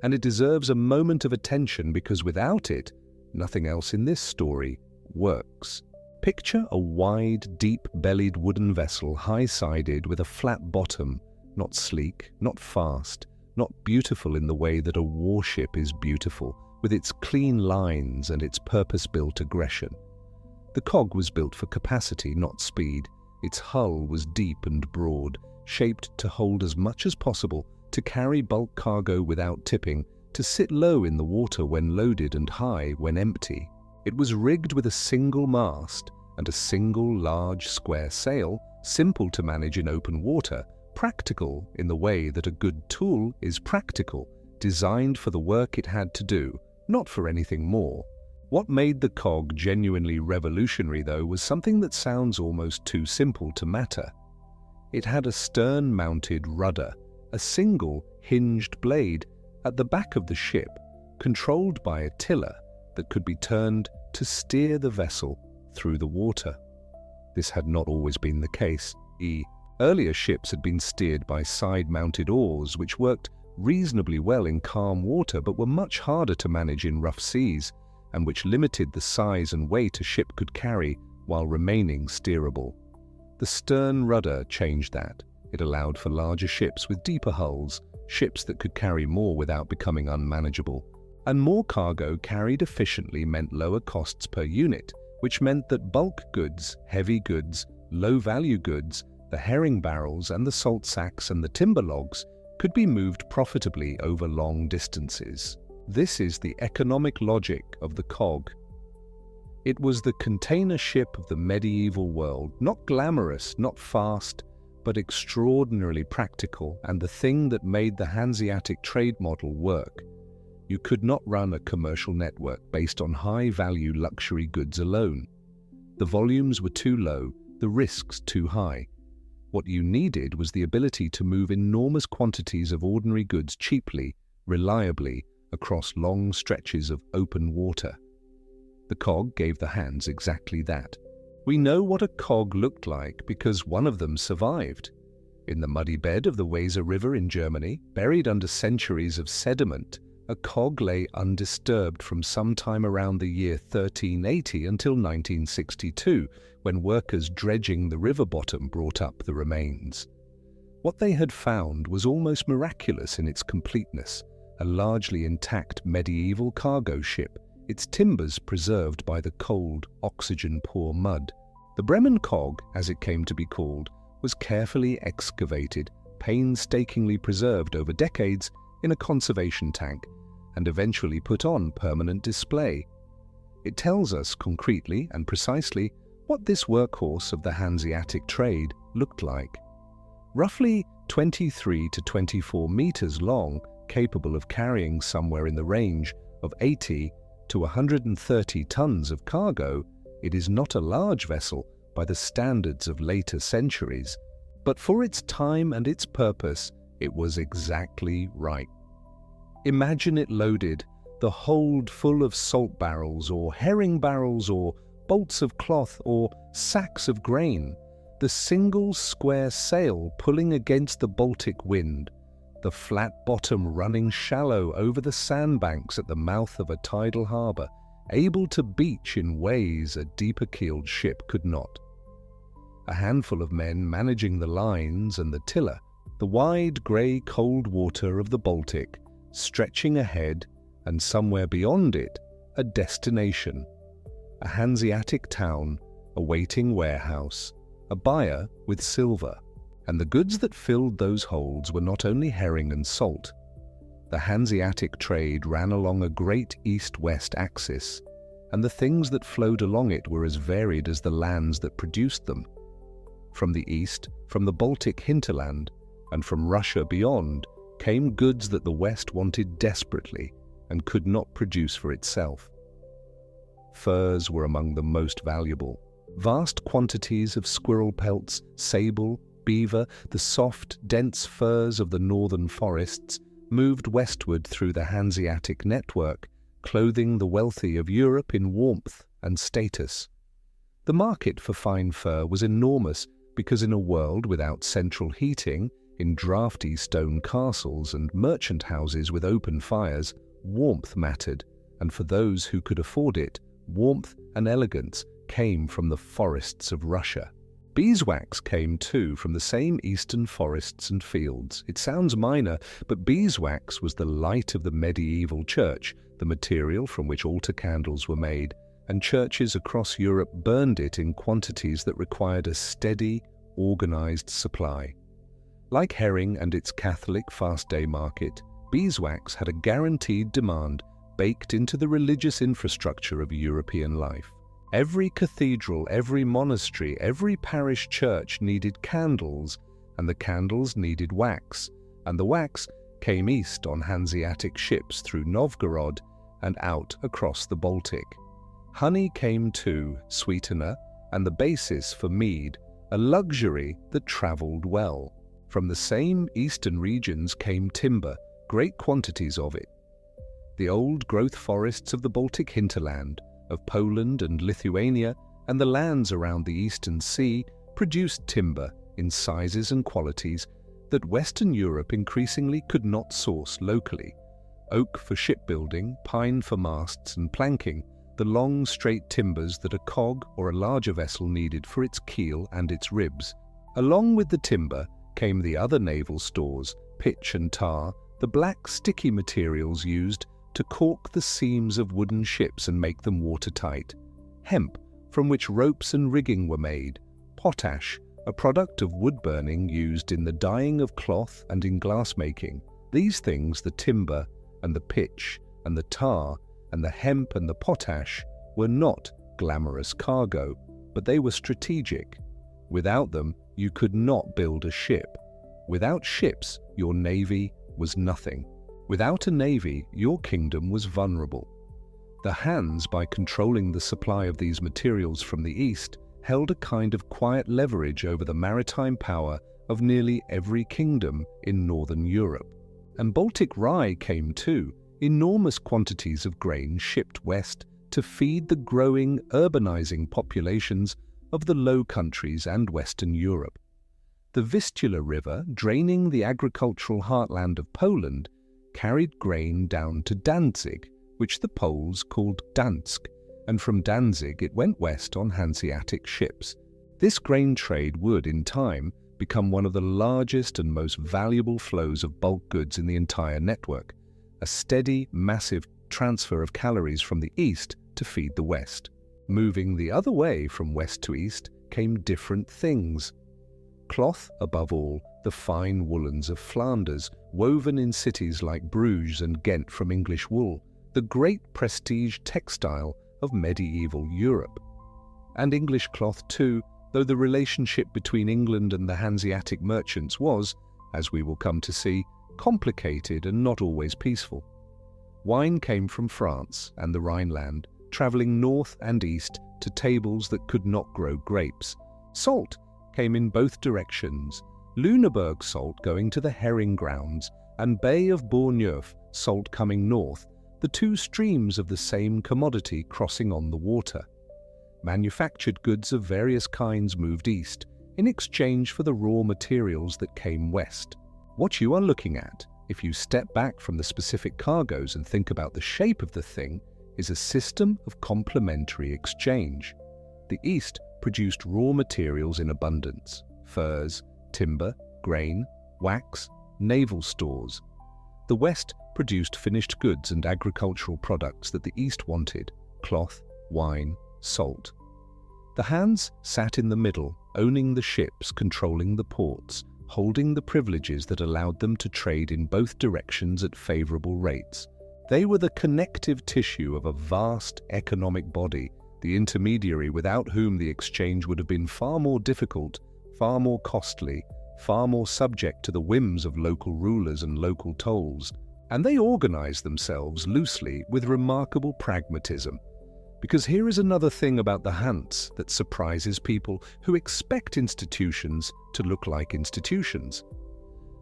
and it deserves a moment of attention because without it, nothing else in this story works. Picture a wide, deep-bellied wooden vessel, high-sided with a flat bottom, not sleek, not fast, not beautiful in the way that a warship is beautiful, with its clean lines and its purpose-built aggression. The Cog was built for capacity, not speed. Its hull was deep and broad, shaped to hold as much as possible, to carry bulk cargo without tipping, to sit low in the water when loaded and high when empty. It was rigged with a single mast and a single large square sail, simple to manage in open water, practical in the way that a good tool is practical, designed for the work it had to do, not for anything more. What made the Cog genuinely revolutionary, though, was something that sounds almost too simple to matter. It had a stern-mounted rudder, a single hinged blade at the back of the ship, controlled by a tiller that could be turned to steer the vessel through the water. This had not always been the case. Earlier ships had been steered by side-mounted oars, which worked reasonably well in calm water but were much harder to manage in rough seas, and which limited the size and weight a ship could carry while remaining steerable. The stern rudder changed that. It allowed for larger ships with deeper hulls, ships that could carry more without becoming unmanageable. And more cargo carried efficiently meant lower costs per unit, which meant that bulk goods, heavy goods, low-value goods, the herring barrels and the salt sacks and the timber logs could be moved profitably over long distances. This is the economic logic of the Cog. It was the container ship of the medieval world, not glamorous, not fast, but extraordinarily practical, and the thing that made the Hanseatic trade model work. You could not run a commercial network based on high-value luxury goods alone. The volumes were too low, the risks too high. What you needed was the ability to move enormous quantities of ordinary goods cheaply, reliably, across long stretches of open water. The Cog gave the Hands exactly that. We know what a Cog looked like because one of them survived. In the muddy bed of the Weser River in Germany, buried under centuries of sediment, a Cog lay undisturbed from sometime around the year 1380 until 1962, when workers dredging the river bottom brought up the remains. What they had found was almost miraculous in its completeness, a largely intact medieval cargo ship, its timbers preserved by the cold, oxygen-poor mud. The Bremen Cog, as it came to be called, was carefully excavated, painstakingly preserved over decades in a conservation tank, and eventually put on permanent display. It tells us concretely and precisely what this workhorse of the Hanseatic trade looked like. Roughly 23 to 24 meters long, capable of carrying somewhere in the range of 80 to 130 tons of cargo, it is not a large vessel by the standards of later centuries, but for its time and its purpose, it was exactly right. Imagine it loaded, the hold full of salt barrels or herring barrels or bolts of cloth or sacks of grain, the single square sail pulling against the Baltic wind, the flat bottom running shallow over the sandbanks at the mouth of a tidal harbour, able to beach in ways a deeper-keeled ship could not. A handful of men managing the lines and the tiller, the wide grey cold water of the Baltic, stretching ahead, and somewhere beyond it, a destination, a Hanseatic town, a waiting warehouse, a buyer with silver. And the goods that filled those holds were not only herring and salt. The Hanseatic trade ran along a great east-west axis, and the things that flowed along it were as varied as the lands that produced them. From the east, from the Baltic hinterland, and from Russia beyond, came goods that the West wanted desperately and could not produce for itself. Furs were among the most valuable. Vast quantities of squirrel pelts, sable, beaver, the soft, dense furs of the northern forests, moved westward through the Hanseatic network, clothing the wealthy of Europe in warmth and status. The market for fine fur was enormous because in a world without central heating, in draughty stone castles and merchant houses with open fires, warmth mattered, and for those who could afford it, warmth and elegance came from the forests of Russia. Beeswax came too from the same eastern forests and fields. It sounds minor, but beeswax was the light of the medieval church, the material from which altar candles were made, and churches across Europe burned it in quantities that required a steady, organized supply. Like herring and its Catholic fast-day market, beeswax had a guaranteed demand baked into the religious infrastructure of European life. Every cathedral, every monastery, every parish church needed candles, and the candles needed wax, and the wax came east on Hanseatic ships through Novgorod and out across the Baltic. Honey came too, sweetener, and the basis for mead, a luxury that travelled well. From the same eastern regions came timber, great quantities of it. The old-growth forests of the Baltic hinterland, of Poland and Lithuania, and the lands around the Eastern Sea produced timber in sizes and qualities that Western Europe increasingly could not source locally. Oak for shipbuilding, pine for masts and planking, the long straight timbers that a cog or a larger vessel needed for its keel and its ribs. Along with the timber came the other naval stores, pitch and tar, the black sticky materials used to caulk the seams of wooden ships and make them watertight, hemp, from which ropes and rigging were made, potash, a product of wood burning used in the dyeing of cloth and in glassmaking. These things, the timber and the pitch and the tar and the hemp and the potash, were not glamorous cargo, but they were strategic. Without them, you could not build a ship. Without ships, your navy was nothing. Without a navy, your kingdom was vulnerable. The Hans, by controlling the supply of these materials from the east, held a kind of quiet leverage over the maritime power of nearly every kingdom in northern Europe. And Baltic rye came too, enormous quantities of grain shipped west to feed the growing, urbanizing populations of the Low Countries and Western Europe. The Weser River, draining the agricultural heartland of Poland, carried grain down to Danzig, which the Poles called Dansk, and from Danzig it went west on Hanseatic ships. This grain trade would, in time, become one of the largest and most valuable flows of bulk goods in the entire network, a steady, massive transfer of calories from the east to feed the west. Moving the other way from west to east came different things. Cloth, above all, the fine woolens of Flanders, woven in cities like Bruges and Ghent from English wool, the great prestige textile of medieval Europe. And English cloth too, though the relationship between England and the Hanseatic merchants was, as we will come to see, complicated and not always peaceful. Wine came from France and the Rhineland, travelling north and east to tables that could not grow grapes. Salt came in both directions, Lüneburg salt going to the herring grounds, and Bay of Bourgneuf salt coming north, the two streams of the same commodity crossing on the water. Manufactured goods of various kinds moved east, in exchange for the raw materials that came west. What you are looking at, if you step back from the specific cargoes and think about the shape of the thing, is a system of complementary exchange. The East produced raw materials in abundance: furs, timber, grain, wax, naval stores. The West produced finished goods and agricultural products that the East wanted: cloth, wine, salt. The Hanse sat in the middle, owning the ships, controlling the ports, holding the privileges that allowed them to trade in both directions at favorable rates. They were the connective tissue of a vast economic body, the intermediary without whom the exchange would have been far more difficult, far more costly, far more subject to the whims of local rulers and local tolls. And they organized themselves loosely with remarkable pragmatism. Because here is another thing about the Hanse that surprises people who expect institutions to look like institutions.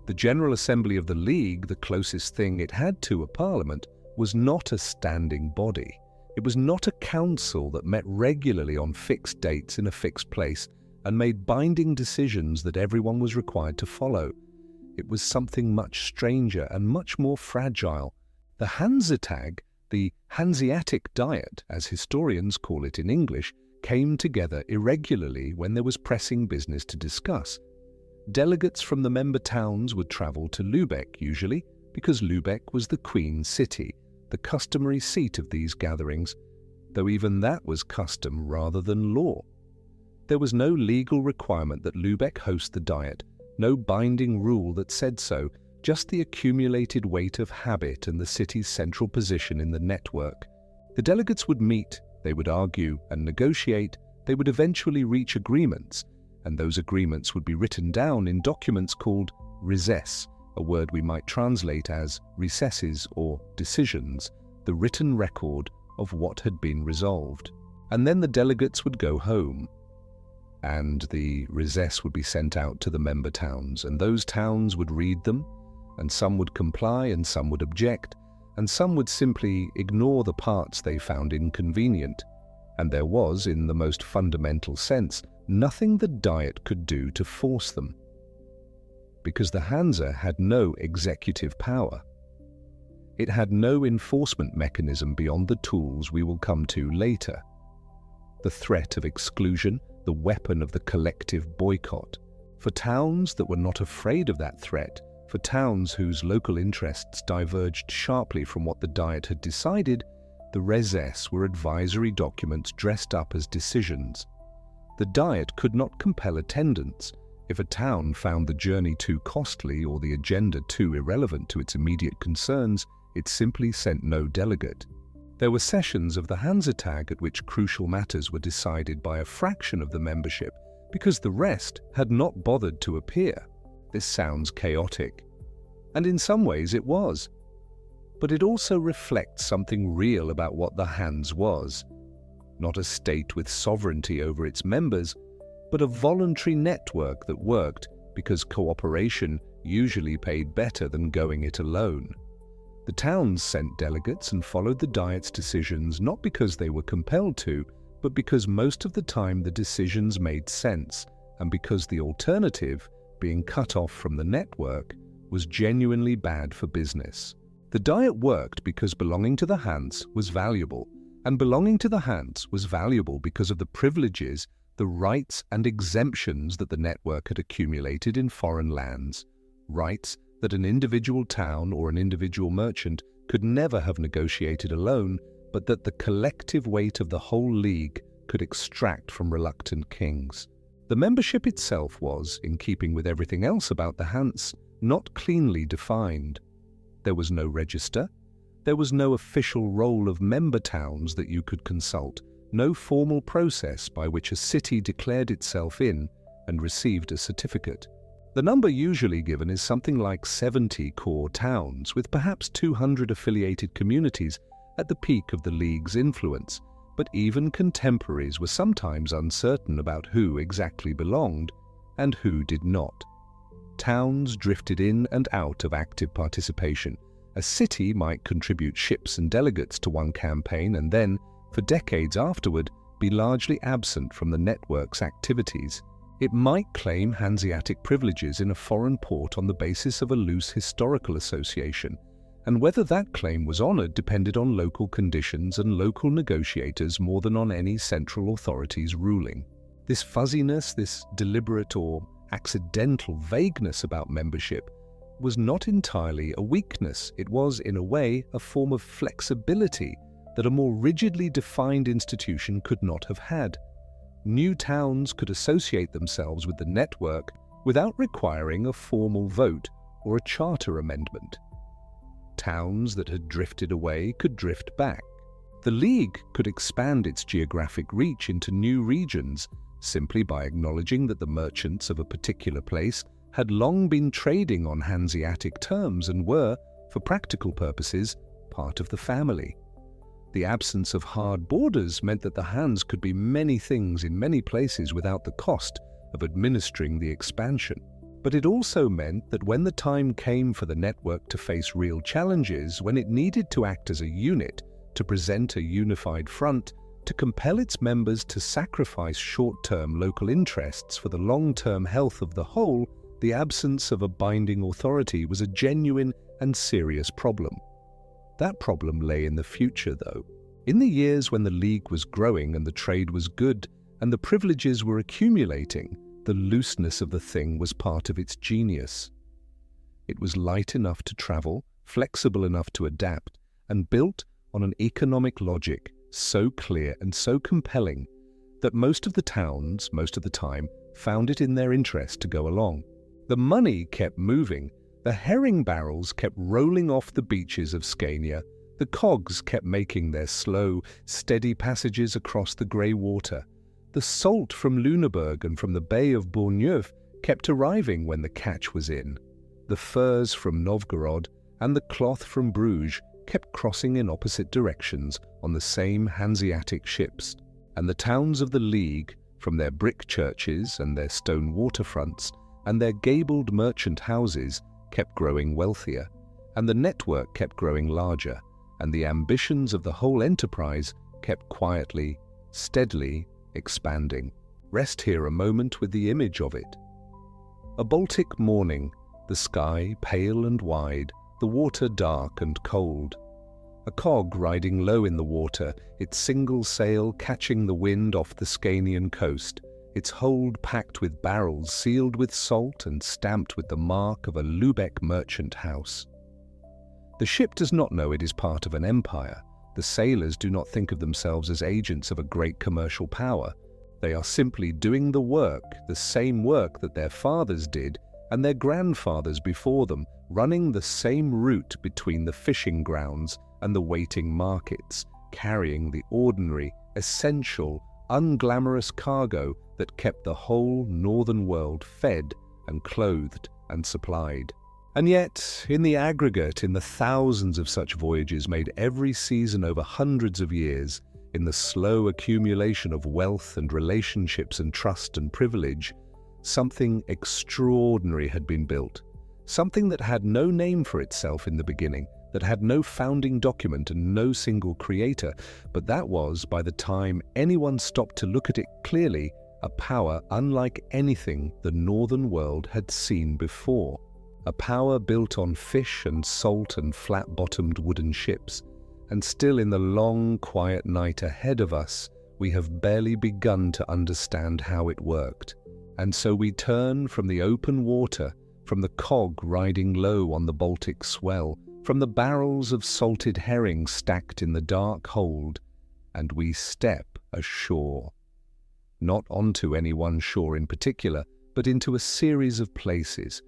The General Assembly of the League, the closest thing it had to a parliament, was not a standing body. It was not a council that met regularly on fixed dates in a fixed place and made binding decisions that everyone was required to follow. It was something much stranger and much more fragile. The Hanseatic, the Hanseatic Diet, as historians call it in English, came together irregularly when there was pressing business to discuss. Delegates from the member towns would travel to Lübeck usually, because Lübeck was the Queen City, the customary seat of these gatherings, though even that was custom rather than law. There was no legal requirement that Lübeck host the Diet, no binding rule that said so, just the accumulated weight of habit and the city's central position in the network. The delegates would meet, they would argue and negotiate, they would eventually reach agreements, and those agreements would be written down in documents called recess, a word we might translate as recesses or decisions, the written record of what had been resolved. And then the delegates would go home, and the recess would be sent out to the member towns, and those towns would read them, and some would comply and some would object, and some would simply ignore the parts they found inconvenient. And there was, in the most fundamental sense, nothing the Diet could do to force them, because the Hansa had no executive power. It had no enforcement mechanism beyond the tools we will come to later. The threat of exclusion, the weapon of the collective boycott. For towns that were not afraid of that threat, for towns whose local interests diverged sharply from what the Diet had decided, the recess were advisory documents dressed up as decisions. The Diet could not compel attendance. If a town found the journey too costly or the agenda too irrelevant to its immediate concerns, it simply sent no delegate. There were sessions of the Hanseatic at which crucial matters were decided by a fraction of the membership because the rest had not bothered to appear. This sounds chaotic, and in some ways it was. But it also reflects something real about what the Hanse was. Not a state with sovereignty over its members, but a voluntary network that worked because cooperation usually paid better than going it alone. The towns sent delegates and followed the Diet's decisions not because they were compelled to, but because most of the time the decisions made sense, and because the alternative, being cut off from the network, was genuinely bad for business. The Diet worked because belonging to the Hanse was valuable, and belonging to the Hanse was valuable because of the privileges, the rights and exemptions that the network had accumulated in foreign lands, rights that an individual town or an individual merchant could never have negotiated alone, but that the collective weight of the whole league could extract from reluctant kings. The membership itself was, in keeping with everything else about the Hanse, not cleanly defined. There was no register. There was no official roll of member towns that you could consult, no formal process by which a city declared itself in and received a certificate. The number usually given is something like 70 core towns, with perhaps 200 affiliated communities at the peak of the League's influence, but even contemporaries were sometimes uncertain about who exactly belonged and who did not. Towns drifted in and out of active participation. A city might contribute ships and delegates to one campaign and then, for decades afterward, be largely absent from the network's activities. It might claim Hanseatic privileges in a foreign port on the basis of a loose historical association, and whether that claim was honoured depended on local conditions and local negotiators more than on any central authority's ruling. This fuzziness, this deliberate or accidental vagueness about membership was not entirely a weakness. It was, in a way, a form of flexibility that a more rigidly defined institution could not have had. New towns could associate themselves with the network without requiring a formal vote or a charter amendment. Towns that had drifted away could drift back. The League could expand its geographic reach into new regions simply by acknowledging that the merchants of a particular place had long been trading on Hanseatic terms and were, for practical purposes, part of the family. The absence of hard borders meant that the Hanse could be many things in many places without the cost of administering the expansion. But it also meant that when the time came for the network to face real challenges, when it needed to act as a unit, to present a unified front, to compel its members to sacrifice short-term local interests for the long-term health of the whole, the absence of a binding authority was a genuine and serious problem. That problem lay in the future, though. In the years when the League was growing and the trade was good and the privileges were accumulating, the looseness of the thing was part of its genius. It was light enough to travel, flexible enough to adapt, and built on an economic logic so clear and so compelling that most of the towns, most of the time, found it in their interest to go along. The money kept moving. The herring barrels kept rolling off the beaches of Scania. The cogs kept making their slow, steady passages across the grey water. The salt from Lüneburg and from the Bay of Bourgneuf kept arriving when the catch was in. The furs from Novgorod and the cloth from Bruges kept crossing in opposite directions on the same Hanseatic ships. And the towns of the League, from their brick churches and their stone waterfronts and their gabled merchant houses, kept growing wealthier, and the network kept growing larger, and the ambitions of the whole enterprise kept quietly, steadily expanding. Rest here a moment with the image of it. A Baltic morning, the sky pale and wide, the water dark and cold. A cog riding low in the water, its single sail catching the wind off the Scanian coast, its hold packed with barrels sealed with salt and stamped with the mark of a Lübeck merchant house. The ship does not know it is part of an empire. The sailors do not think of themselves as agents of a great commercial power. They are simply doing the work, the same work that their fathers did and their grandfathers before them, running the same route between the fishing grounds and the waiting markets, carrying the ordinary, essential, unglamorous cargo that kept the whole northern world fed and clothed and supplied. And yet, in the aggregate, in the thousands of such voyages made every season over hundreds of years, in the slow accumulation of wealth and relationships and trust and privilege, something extraordinary had been built, something that had no name for itself in the beginning, that had no founding document and no single creator, but that was, by the time anyone stopped to look at it clearly, a power unlike anything the northern world had seen before. A power built on fish and salt and flat-bottomed wooden ships. And still in the long, quiet night ahead of us, we have barely begun to understand how it worked. And so we turn from the open water, from the cog riding low on the Baltic swell, from the barrels of salted herring stacked in the dark hold, and we step ashore. Not onto any one shore in particular, but into a series of places,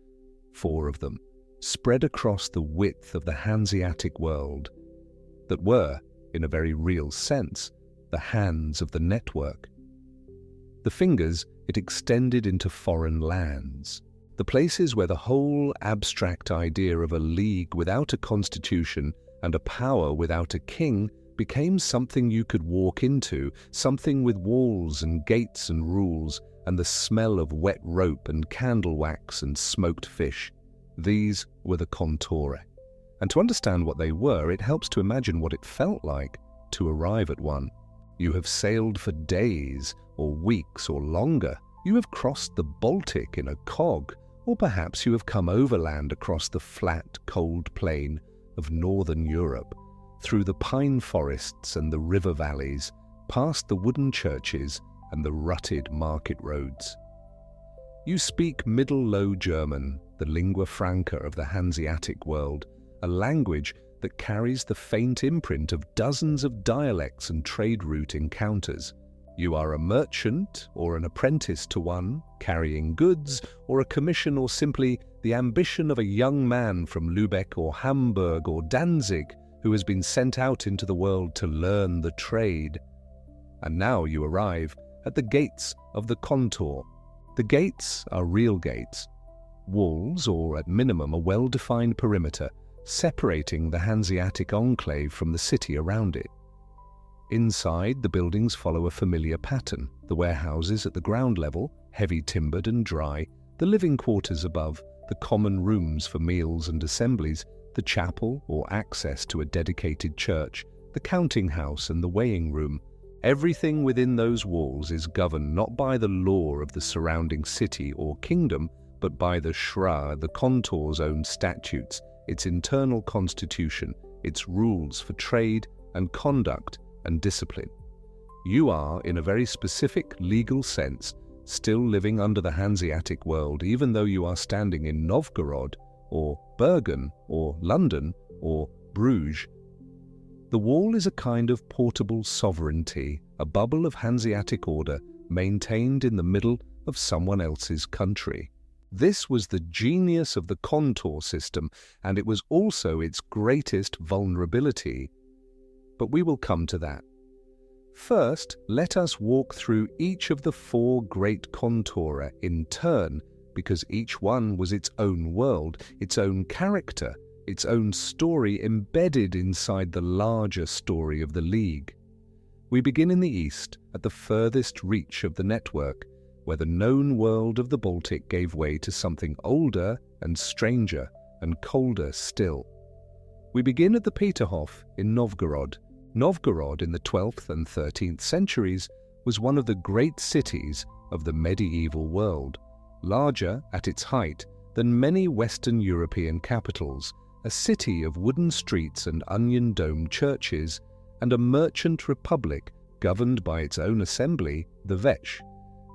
4 of them, spread across the width of the Hanseatic world, that were, in a very real sense, the hands of the network. The fingers it extended into foreign lands, the places where the whole abstract idea of a league without a constitution and a power without a king became something you could walk into, something with walls and gates and rules, and the smell of wet rope and candle wax and smoked fish. These were the kontore. And to understand what they were, it helps to imagine what it felt like to arrive at one. You have sailed for days, or weeks, or longer. You have crossed the Baltic in a cog, or perhaps you have come overland across the flat, cold plain of northern Europe, through the pine forests and the river valleys, past the wooden churches and the rutted market roads. You speak Middle Low German, the lingua franca of the Hanseatic world, a language that carries the faint imprint of dozens of dialects and trade route encounters. You are a merchant or an apprentice to one, carrying goods, or a commission, or simply the ambition of a young man from Lübeck or Hamburg or Danzig who has been sent out into the world to learn the trade. And now you arrive at the gates of the kontore. The gates are real gates, walls, or at minimum a well-defined perimeter, separating the Hanseatic enclave from the city around it. Inside, the buildings follow a familiar pattern: the warehouses at the ground level, heavy timbered and dry, the living quarters above, the common rooms for meals and assemblies, the chapel or access to a dedicated church, the counting house and the weighing room. Everything within those walls is governed not by the law of the surrounding city or kingdom, but by the shra, the kontore's own statutes, its internal constitution, its rules for trade and conduct and discipline. You are, in a very specific legal sense, still living under the Hanseatic world, even though you are standing in Novgorod, or Bergen, or London, or Bruges. The wall is a kind of portable sovereignty, a bubble of Hanseatic order maintained in the middle of someone else's country. This was the genius of the kontore system, and it was also its greatest vulnerability. But we will come to that. First, let us walk through each of the 4 great kontore in turn, because each one was its own world, its own character, its own story embedded inside the larger story of the League. We begin in the east, at the furthest reach of the network, where the known world of the Baltic gave way to something older and stranger and colder still. We begin at the Peterhof in Novgorod. Novgorod in the 12th and 13th centuries was one of the great cities of the medieval world, larger at its height than many Western European capitals, a city of wooden streets and onion-domed churches, and a merchant republic governed by its own assembly, the Vetch,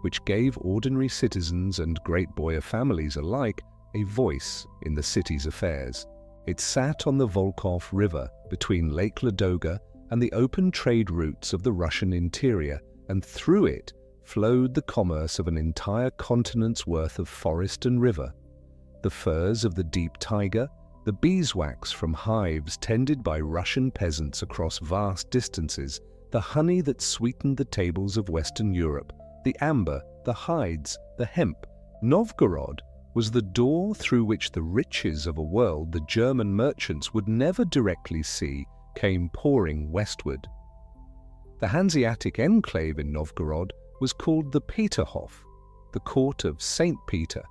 which gave ordinary citizens and great boyar families alike a voice in the city's affairs. It sat on the Weser River between Lake Ladoga and the open trade routes of the Russian interior, and through it flowed the commerce of an entire continent's worth of forest and river. The furs of the deep taiga, the beeswax from hives tended by Russian peasants across vast distances, the honey that sweetened the tables of Western Europe, the amber, the hides, the hemp. Novgorod was the door through which the riches of a world the German merchants would never directly see came pouring westward. The Hanseatic enclave in Novgorod was called the Peterhof, the court of St. Peter,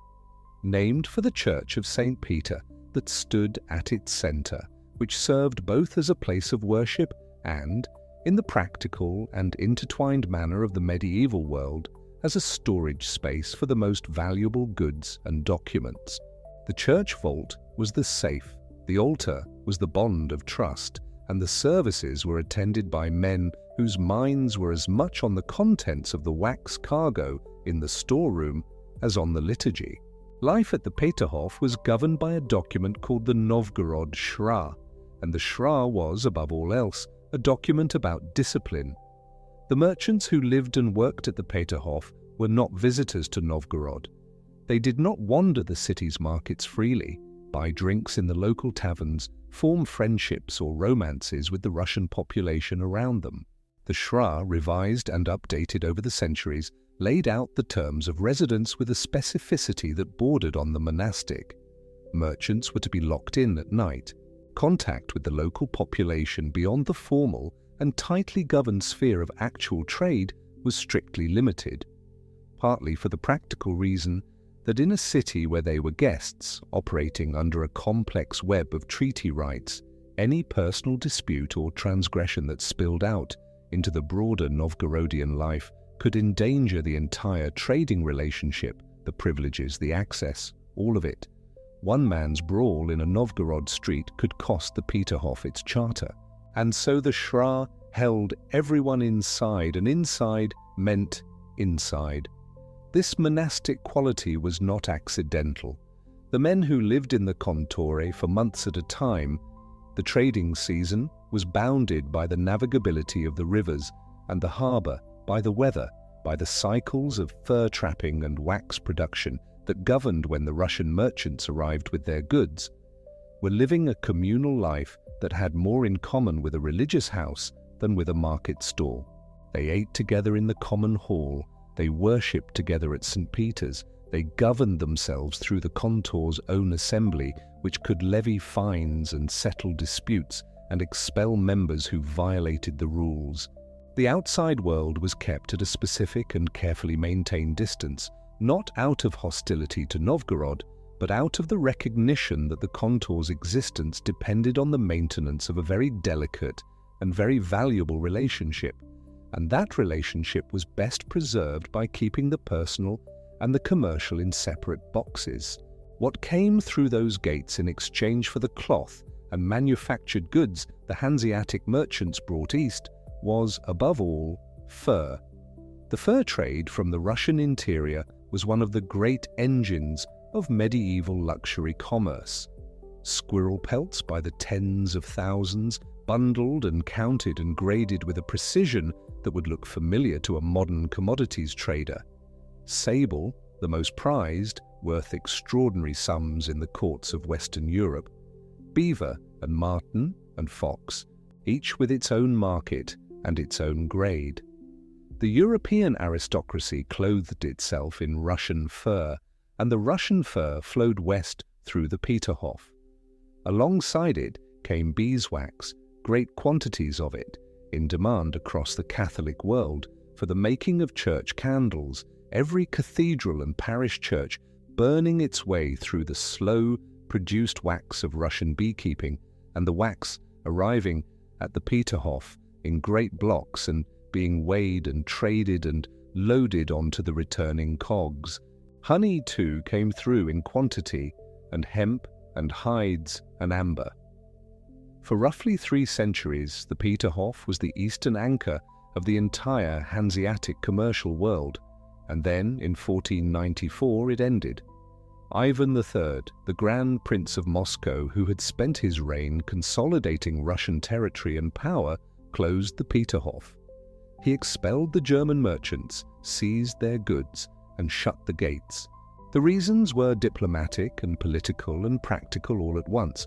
named for the church of St. Peter that stood at its centre, which served both as a place of worship and, in the practical and intertwined manner of the medieval world, as a storage space for the most valuable goods and documents. The church vault was the safe, the altar was the bond of trust, and the services were attended by men whose minds were as much on the contents of the wax cargo in the storeroom as on the liturgy. Life at the Peterhof was governed by a document called the Novgorod Shra, and the Shra was, above all else, a document about discipline. The merchants who lived and worked at the Peterhof were not visitors to Novgorod. They did not wander the city's markets freely, buy drinks in the local taverns, form friendships or romances with the Russian population around them. The Shra, revised and updated over the centuries, laid out the terms of residence with a specificity that bordered on the monastic. Merchants were to be locked in at night. Contact with the local population beyond the formal and tightly governed sphere of actual trade was strictly limited, partly for the practical reason that in a city where they were guests, operating under a complex web of treaty rights, any personal dispute or transgression that spilled out into the broader Novgorodian life could endanger the entire trading relationship, the privileges, the access, all of it. One man's brawl in a Novgorod street could cost the Peterhof its charter. And so the Shra held everyone inside, and inside meant inside. This monastic quality was not accidental. The men who lived in the kontore for months at a time, the trading season was bounded by the navigability of the rivers and the harbour, by the weather, by the cycles of fur trapping and wax production that governed when the Russian merchants arrived with their goods, were living a communal life that had more in common with a religious house than with a market stall. They ate together in the common hall, they worshipped together at St. Peter's, they governed themselves through the kontor's own assembly, which could levy fines and settle disputes and expel members who violated the rules. The outside world was kept at a specific and carefully maintained distance, not out of hostility to Novgorod, but out of the recognition that the kontor's existence depended on the maintenance of a very delicate and very valuable relationship, and that relationship was best preserved by keeping the personal and the commercial in separate boxes. What came through those gates in exchange for the cloth and manufactured goods the Hanseatic merchants brought east was, above all, fur. The fur trade from the Russian interior was one of the great engines of medieval luxury commerce. Squirrel pelts by the tens of thousands, bundled and counted and graded with a precision that would look familiar to a modern commodities trader. Sable, the most prized, worth extraordinary sums in the courts of Western Europe. Beaver and marten and fox, each with its own market and its own grade. The European aristocracy clothed itself in Russian fur, and the Russian fur flowed west through the Peterhof. Alongside it came beeswax, great quantities of it, in demand across the Catholic world for the making of church candles, every cathedral and parish church burning its way through the slow produced wax of Russian beekeeping, and the wax arriving at the Peterhof in great blocks and being weighed and traded and loaded onto the returning cogs. Honey, too, came through in quantity, and hemp and hides and amber. For roughly 3 centuries, the Peterhof was the eastern anchor of the entire Hanseatic commercial world, and then, in 1494, it ended. Ivan III, the Grand Prince of Moscow, who had spent his reign consolidating Russian territory and power, closed the Peterhof. He expelled the German merchants, seized their goods, and shut the gates. The reasons were diplomatic and political and practical all at once,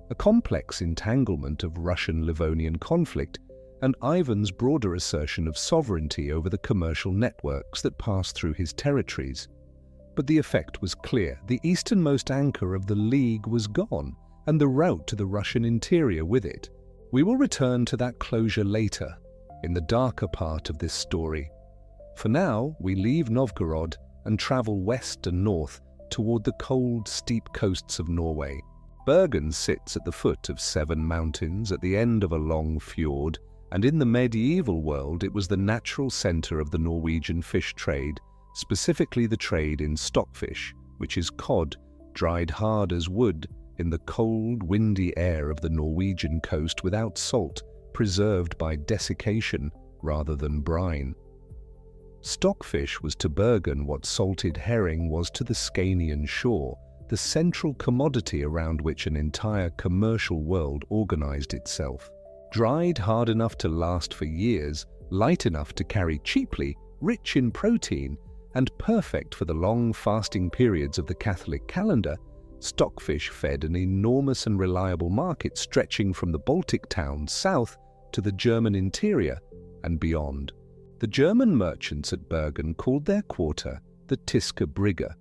a complex entanglement of Russian-Livonian conflict, and Ivan's broader assertion of sovereignty over the commercial networks that passed through his territories. But the effect was clear. The easternmost anchor of the League was gone, and the route to the Russian interior with it. We will return to that closure later, in the darker part of this story. For now, we leave Novgorod and travel west and north toward the cold, steep coasts of Norway. Bergen sits at the foot of 7 mountains at the end of a long fjord, and in the medieval world it was the natural centre of the Norwegian fish trade, specifically the trade in stockfish, which is cod, dried hard as wood in the cold, windy air of the Norwegian coast without salt, preserved by desiccation rather than brine. Stockfish was to Bergen what salted herring was to the Scanian shore, the central commodity around which an entire commercial world organized itself. Dried hard enough to last for years, light enough to carry cheaply, rich in protein, and perfect for the long fasting periods of the Catholic calendar, stockfish fed an enormous and reliable market stretching from the Baltic towns south to the German interior and beyond. The German merchants at Bergen called their quarter the Tyske Brygge,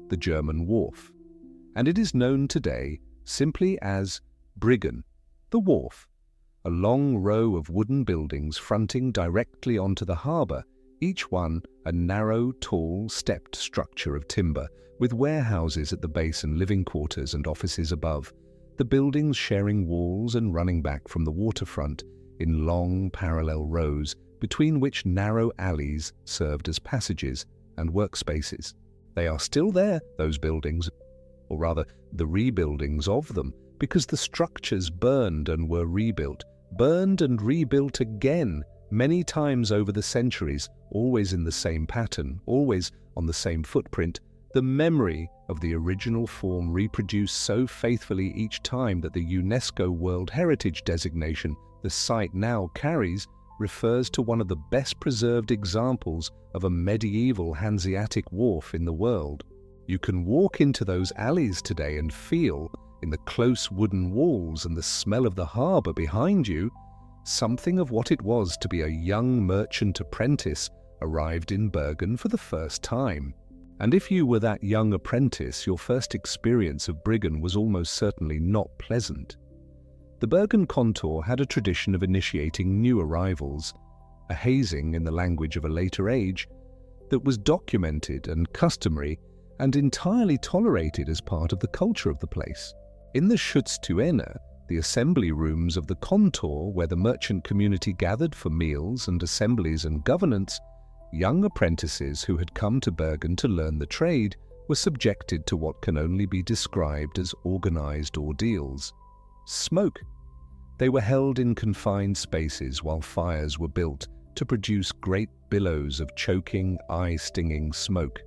the German wharf, and it is known today simply as Bryggen, the wharf, a long row of wooden buildings fronting directly onto the harbour, each one a narrow, tall, stepped structure of timber, with warehouses at the base and living quarters and offices above, the buildings sharing walls and running back from the waterfront in long parallel rows, between which narrow alleys served as passages and workspaces. They are still there, those buildings, or rather the rebuildings of them, because the structures burned and were rebuilt, burned and rebuilt again many times over the centuries, always in the same pattern, always on the same footprint, the memory of the original form reproduced so faithfully each time that the UNESCO World Heritage designation the site now carries refers to one of the best preserved examples of a medieval Hanseatic wharf in the world. You can walk into those alleys today and feel, in the close wooden walls and the smell of the harbour behind you, something of what it was to be a young merchant apprentice arrived in Bergen for the first time. And if you were that young apprentice, your first experience of Bryggen was almost certainly not pleasant. The Bergen kontor had a tradition of initiating new arrivals, a hazing in the language of a later age, that was documented and customary and entirely tolerated as part of the culture of the place. In the Schutztüene, the assembly rooms of the kontor, where the merchant community gathered for meals and assemblies and governance, young apprentices who had come to Bergen to learn the trade were subjected to what can only be described as organized ordeals. Smoke. They were held in confined spaces while fires were built to produce great billows of choking, eye-stinging smoke.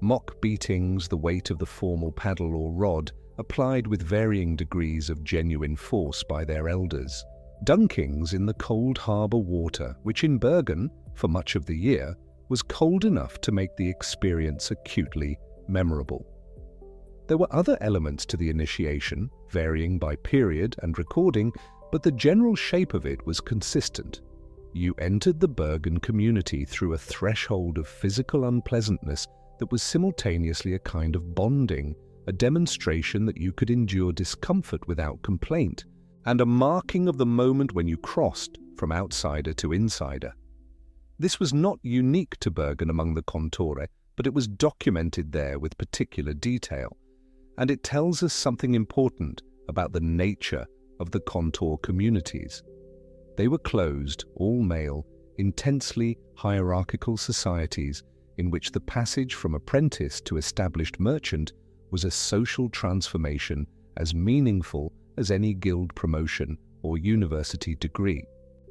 Mock beatings, the weight of the formal paddle or rod, applied with varying degrees of genuine force by their elders. Dunkings in the cold harbour water, which in Bergen, for much of the year, was cold enough to make the experience acutely memorable. There were other elements to the initiation, varying by period and recording, but the general shape of it was consistent. You entered the Bergen community through a threshold of physical unpleasantness that was simultaneously a kind of bonding, a demonstration that you could endure discomfort without complaint, and a marking of the moment when you crossed from outsider to insider. This was not unique to Bergen among the kontore, but it was documented there with particular detail, and it tells us something important about the nature of the kontor communities. They were closed, all-male, intensely hierarchical societies in which the passage from apprentice to established merchant was a social transformation as meaningful as any guild promotion or university degree.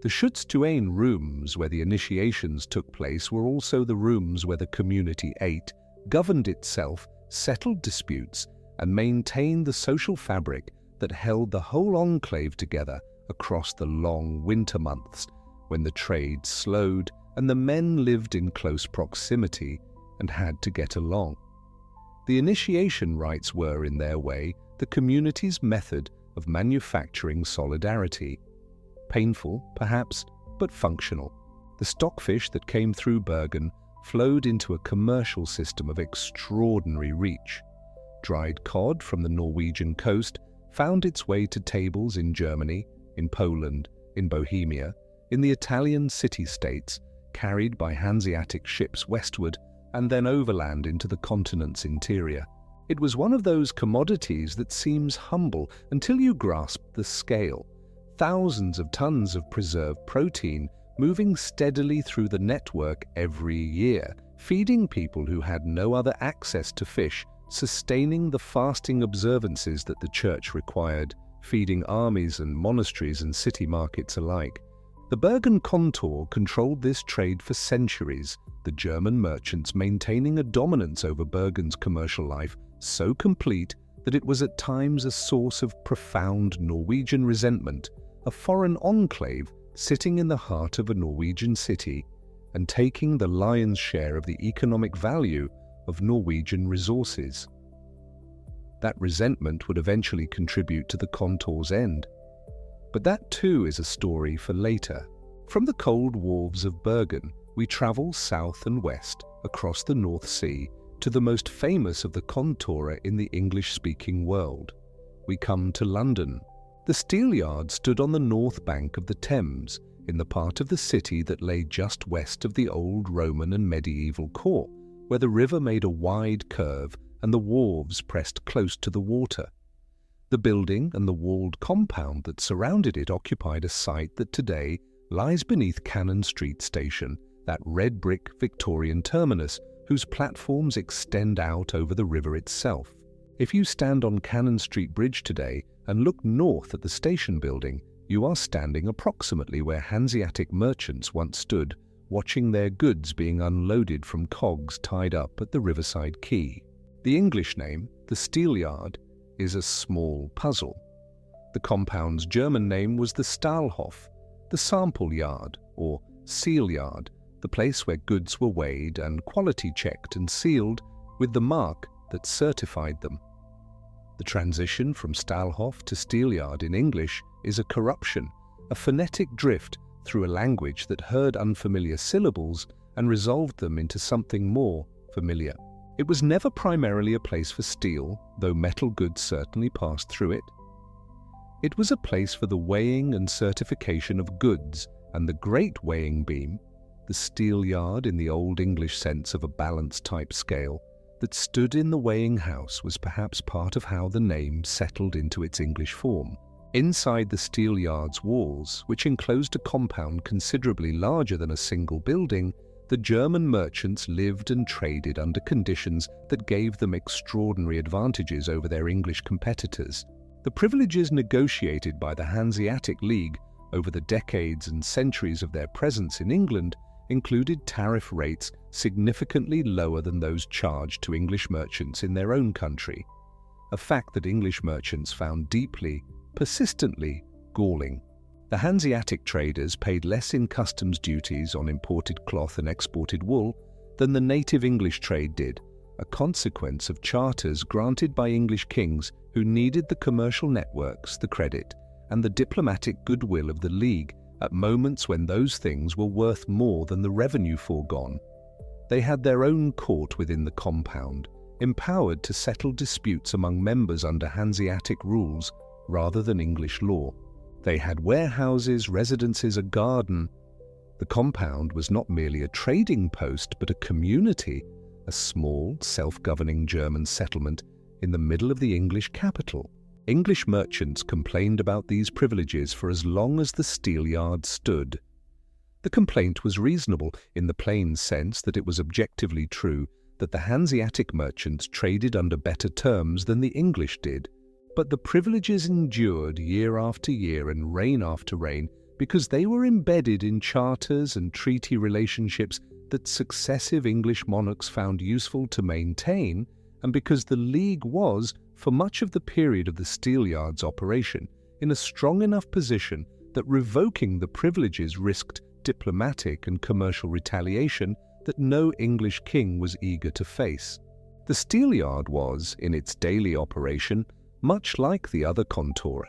The Schutztüene rooms where the initiations took place were also the rooms where the community ate, governed itself, settled disputes, and maintained the social fabric that held the whole enclave together across the long winter months when the trade slowed and the men lived in close proximity and had to get along. The initiation rites were, in their way, the community's method of manufacturing solidarity. Painful, perhaps, but functional. The stockfish that came through Bergen flowed into a commercial system of extraordinary reach. Dried cod from the Norwegian coast found its way to tables in Germany, in Poland, in Bohemia, in the Italian city-states, carried by Hanseatic ships westward and then overland into the continent's interior. It was one of those commodities that seems humble until you grasp the scale. Thousands of tons of preserved protein moving steadily through the network every year, feeding people who had no other access to fish, sustaining the fasting observances that the church required, feeding armies and monasteries and city markets alike. The Bergen kontor controlled this trade for centuries, the German merchants maintaining a dominance over Bergen's commercial life so complete that it was at times a source of profound Norwegian resentment, a foreign enclave sitting in the heart of a Norwegian city, and taking the lion's share of the economic value of Norwegian resources. That resentment would eventually contribute to the kontore's end. But that too is a story for later. From the cold wharves of Bergen, we travel south and west across the North Sea to the most famous of the kontore in the English-speaking world. We come to London. The Steelyard stood on the north bank of the Thames, in the part of the city that lay just west of the old Roman and medieval core, where the river made a wide curve and the wharves pressed close to the water. The building and the walled compound that surrounded it occupied a site that today lies beneath Cannon Street Station, that red brick Victorian terminus whose platforms extend out over the river itself. If you stand on Cannon Street Bridge today and look north at the station building, you are standing approximately where Hanseatic merchants once stood, watching their goods being unloaded from cogs tied up at the riverside quay. The English name, the Steelyard, is a small puzzle. The compound's German name was the Stahlhof, the sample yard, or seal yard, the place where goods were weighed and quality checked and sealed with the mark that certified them. The transition from Stahlhof to Steelyard in English is a corruption, a phonetic drift through a language that heard unfamiliar syllables and resolved them into something more familiar. It was never primarily a place for steel, though metal goods certainly passed through it. It was a place for the weighing and certification of goods, and the great weighing beam, the steel yard in the Old English sense of a balance-type scale, that stood in the weighing house was perhaps part of how the name settled into its English form. Inside the steel yard's walls, which enclosed a compound considerably larger than a single building, the German merchants lived and traded under conditions that gave them extraordinary advantages over their English competitors. The privileges negotiated by the Hanseatic League over the decades and centuries of their presence in England included tariff rates significantly lower than those charged to English merchants in their own country, a fact that English merchants found deeply, persistently galling. The Hanseatic traders paid less in customs duties on imported cloth and exported wool than the native English trade did, a consequence of charters granted by English kings who needed the commercial networks, the credit, and the diplomatic goodwill of the League at moments when those things were worth more than the revenue foregone. They had their own court within the compound, empowered to settle disputes among members under Hanseatic rules rather than English law. They had warehouses, residences, a garden. The compound was not merely a trading post, but a community, a small, self-governing German settlement in the middle of the English capital. English merchants complained about these privileges for as long as the Steelyard stood. The complaint was reasonable in the plain sense that it was objectively true that the Hanseatic merchants traded under better terms than the English did. But the privileges endured year after year and reign after reign because they were embedded in charters and treaty relationships that successive English monarchs found useful to maintain, and because the League was, for much of the period of the Steelyard's operation, in a strong enough position that revoking the privileges risked diplomatic and commercial retaliation that no English king was eager to face. The Steelyard was, in its daily operation, much like the other kontore,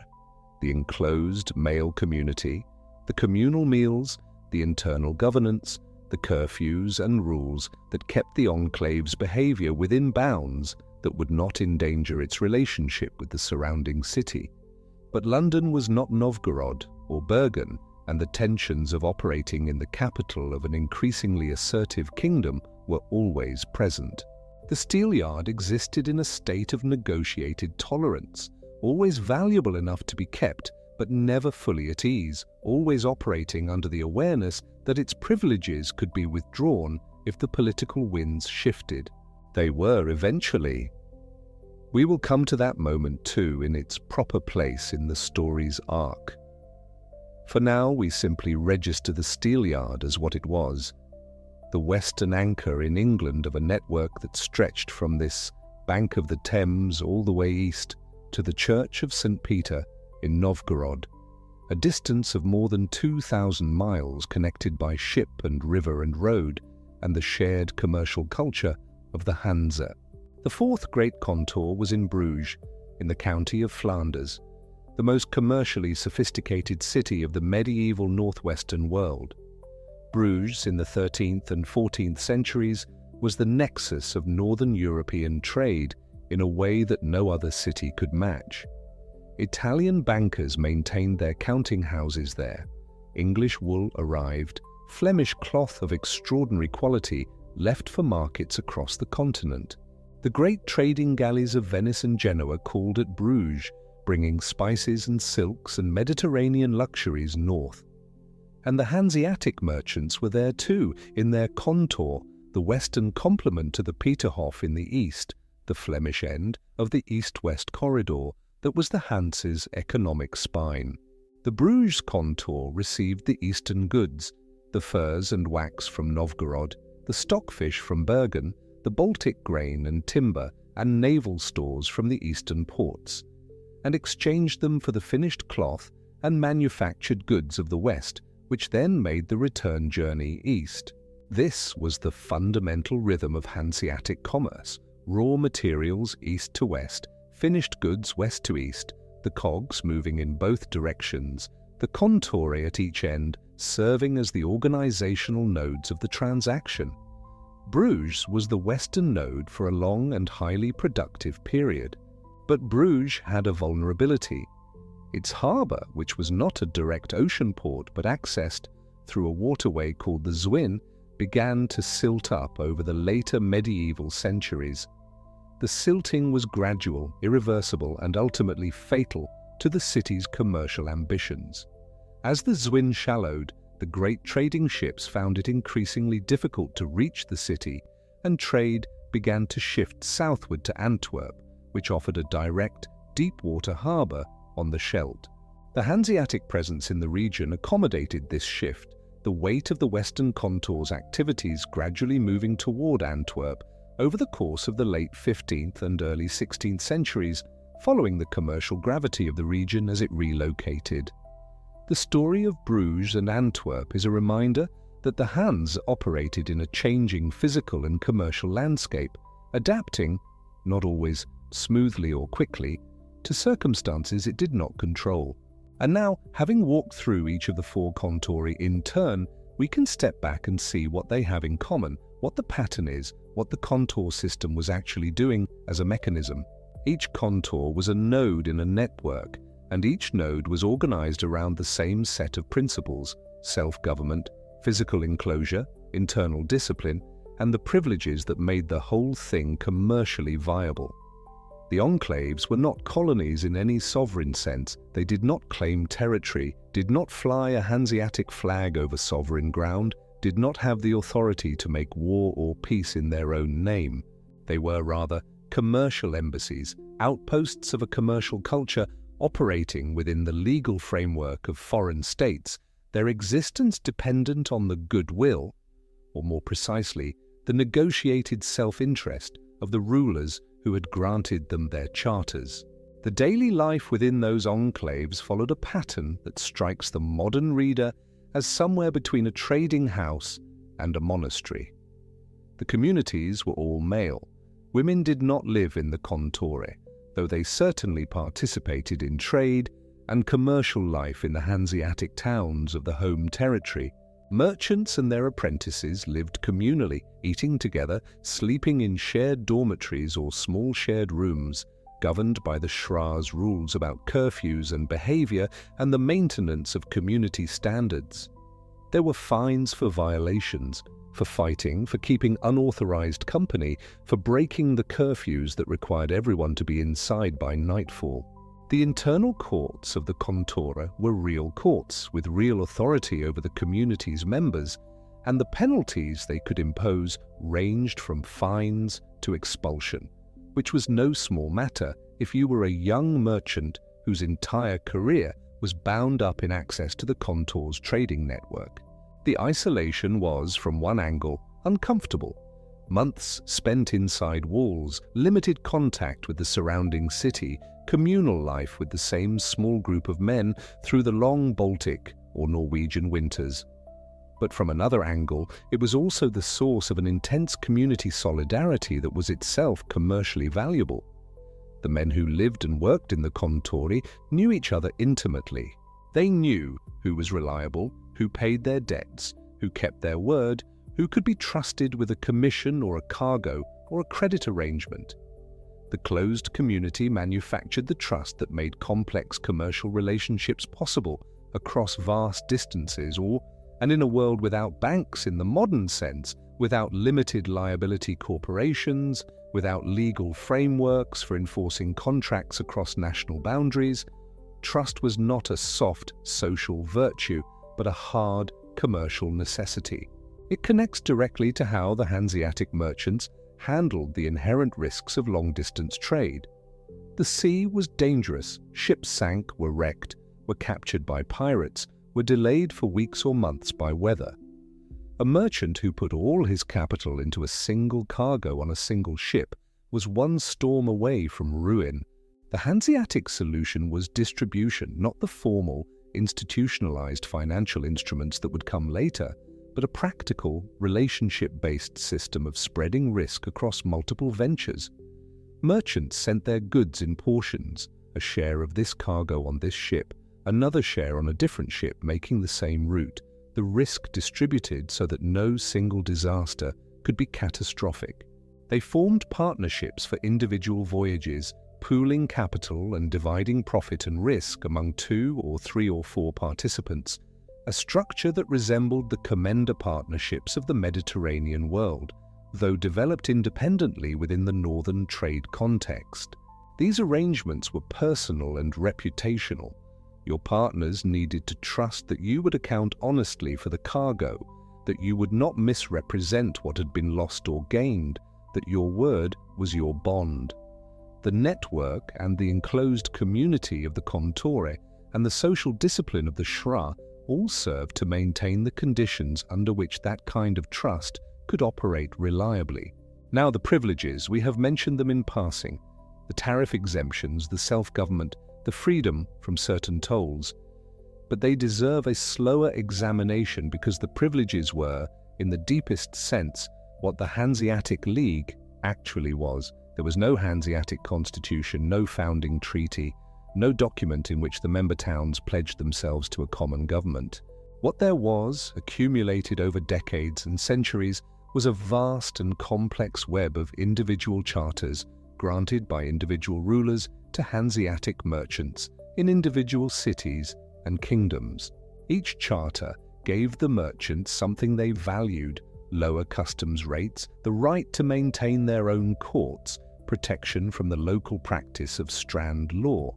the enclosed male community, the communal meals, the internal governance, the curfews and rules that kept the enclave's behavior within bounds that would not endanger its relationship with the surrounding city. But London was not Novgorod or Bergen, and the tensions of operating in the capital of an increasingly assertive kingdom were always present. The Steelyard existed in a state of negotiated tolerance, always valuable enough to be kept, but never fully at ease, always operating under the awareness that its privileges could be withdrawn if the political winds shifted. They were eventually. We will come to that moment too in its proper place in the story's arc. For now, we simply register the Steelyard as what it was, the western anchor in England of a network that stretched from this bank of the Thames all the way east to the Church of St. Peter in Novgorod, a distance of more than 2,000 miles connected by ship and river and road, and the shared commercial culture of the Hansa. The fourth great kontor was in Bruges, in the county of Flanders, the most commercially sophisticated city of the medieval northwestern world. Bruges, in the 13th and 14th centuries, was the nexus of northern European trade in a way that no other city could match. Italian bankers maintained their counting houses there. English wool arrived, Flemish cloth of extraordinary quality left for markets across the continent. The great trading galleys of Venice and Genoa called at Bruges, bringing spices and silks and Mediterranean luxuries north. And the Hanseatic merchants were there too, in their kontor, the western complement to the Peterhof in the east, the Flemish end of the east-west corridor that was the Hanse's economic spine. The Bruges kontor received the eastern goods, the furs and wax from Novgorod, the stockfish from Bergen, the Baltic grain and timber and naval stores from the eastern ports, and exchanged them for the finished cloth and manufactured goods of the west, which then made the return journey east. This was the fundamental rhythm of Hanseatic commerce: raw materials east to west, finished goods west to east, the cogs moving in both directions, the kontore at each end serving as the organizational nodes of the transaction. Bruges was the western node for a long and highly productive period. But Bruges had a vulnerability. Its harbour, which was not a direct ocean port but accessed through a waterway called the Zwin, began to silt up over the later medieval centuries. The silting was gradual, irreversible, and ultimately fatal to the city's commercial ambitions. As the Zwin shallowed, the great trading ships found it increasingly difficult to reach the city, and trade began to shift southward to Antwerp, which offered a direct, deep-water harbour on the Scheldt. The Hanseatic presence in the region accommodated this shift, the weight of the western kontor's activities gradually moving toward Antwerp over the course of the late 15th and early 16th centuries, following the commercial gravity of the region as it relocated. The story of Bruges and Antwerp is a reminder that the Hanse operated in a changing physical and commercial landscape, adapting, not always smoothly or quickly, to circumstances it did not control. And now, having walked through each of the four kontori in turn, we can step back and see what they have in common, what the pattern is, what the kontor system was actually doing as a mechanism. Each kontor was a node in a network, and each node was organized around the same set of principles: self-government, physical enclosure, internal discipline, and the privileges that made the whole thing commercially viable. The enclaves were not colonies in any sovereign sense. They did not claim territory, did not fly a Hanseatic flag over sovereign ground, did not have the authority to make war or peace in their own name. They were rather commercial embassies, outposts of a commercial culture operating within the legal framework of foreign states, their existence dependent on the goodwill, or more precisely, the negotiated self-interest of the rulers who had granted them their charters. The daily life within those enclaves followed a pattern that strikes the modern reader as somewhere between a trading house and a monastery. The communities were all male. Women did not live in the kontore, though they certainly participated in trade and commercial life in the Hanseatic towns of the home territory. Merchants and their apprentices lived communally, eating together, sleeping in shared dormitories or small shared rooms, governed by the Schra's rules about curfews and behavior and the maintenance of community standards. There were fines for violations, for fighting, for keeping unauthorized company, for breaking the curfews that required everyone to be inside by nightfall. The internal courts of the kontore were real courts with real authority over the community's members, and the penalties they could impose ranged from fines to expulsion, which was no small matter if you were a young merchant whose entire career was bound up in access to the kontor's trading network. The isolation was, from one angle, uncomfortable. Months spent inside walls, limited contact with the surrounding city, communal life with the same small group of men through the long Baltic or Norwegian winters. But from another angle, it was also the source of an intense community solidarity that was itself commercially valuable. The men who lived and worked in the kontore knew each other intimately. They knew who was reliable, who paid their debts, who kept their word, who could be trusted with a commission or a cargo or a credit arrangement. The closed community manufactured the trust that made complex commercial relationships possible across vast distances, and in a world without banks in the modern sense, without limited liability corporations, without legal frameworks for enforcing contracts across national boundaries, trust was not a soft social virtue, but a hard commercial necessity. It connects directly to how the Hanseatic merchants handled the inherent risks of long-distance trade. The sea was dangerous, ships sank, were wrecked, were captured by pirates, were delayed for weeks or months by weather. A merchant who put all his capital into a single cargo on a single ship was one storm away from ruin. The Hanseatic solution was distribution, not the formal, institutionalized financial instruments that would come later, but a practical, relationship-based system of spreading risk across multiple ventures. Merchants sent their goods in portions, a share of this cargo on this ship, another share on a different ship making the same route, the risk distributed so that no single disaster could be catastrophic. They formed partnerships for individual voyages, pooling capital and dividing profit and risk among 2 or 3 or 4 participants, a structure that resembled the commander partnerships of the Mediterranean world, though developed independently within the northern trade context. These arrangements were personal and reputational. Your partners needed to trust that you would account honestly for the cargo, that you would not misrepresent what had been lost or gained, that your word was your bond. The network and the enclosed community of the kontore and the social discipline of the shra all served to maintain the conditions under which that kind of trust could operate reliably. Now the privileges, we have mentioned them in passing. The tariff exemptions, the self-government, the freedom from certain tolls. But they deserve a slower examination because the privileges were, in the deepest sense, what the Hanseatic League actually was. There was no Hanseatic constitution, no founding treaty, no document in which the member towns pledged themselves to a common government. What there was, accumulated over decades and centuries, was a vast and complex web of individual charters granted by individual rulers to Hanseatic merchants in individual cities and kingdoms. Each charter gave the merchants something they valued: lower customs rates, the right to maintain their own courts, protection from the local practice of strand law,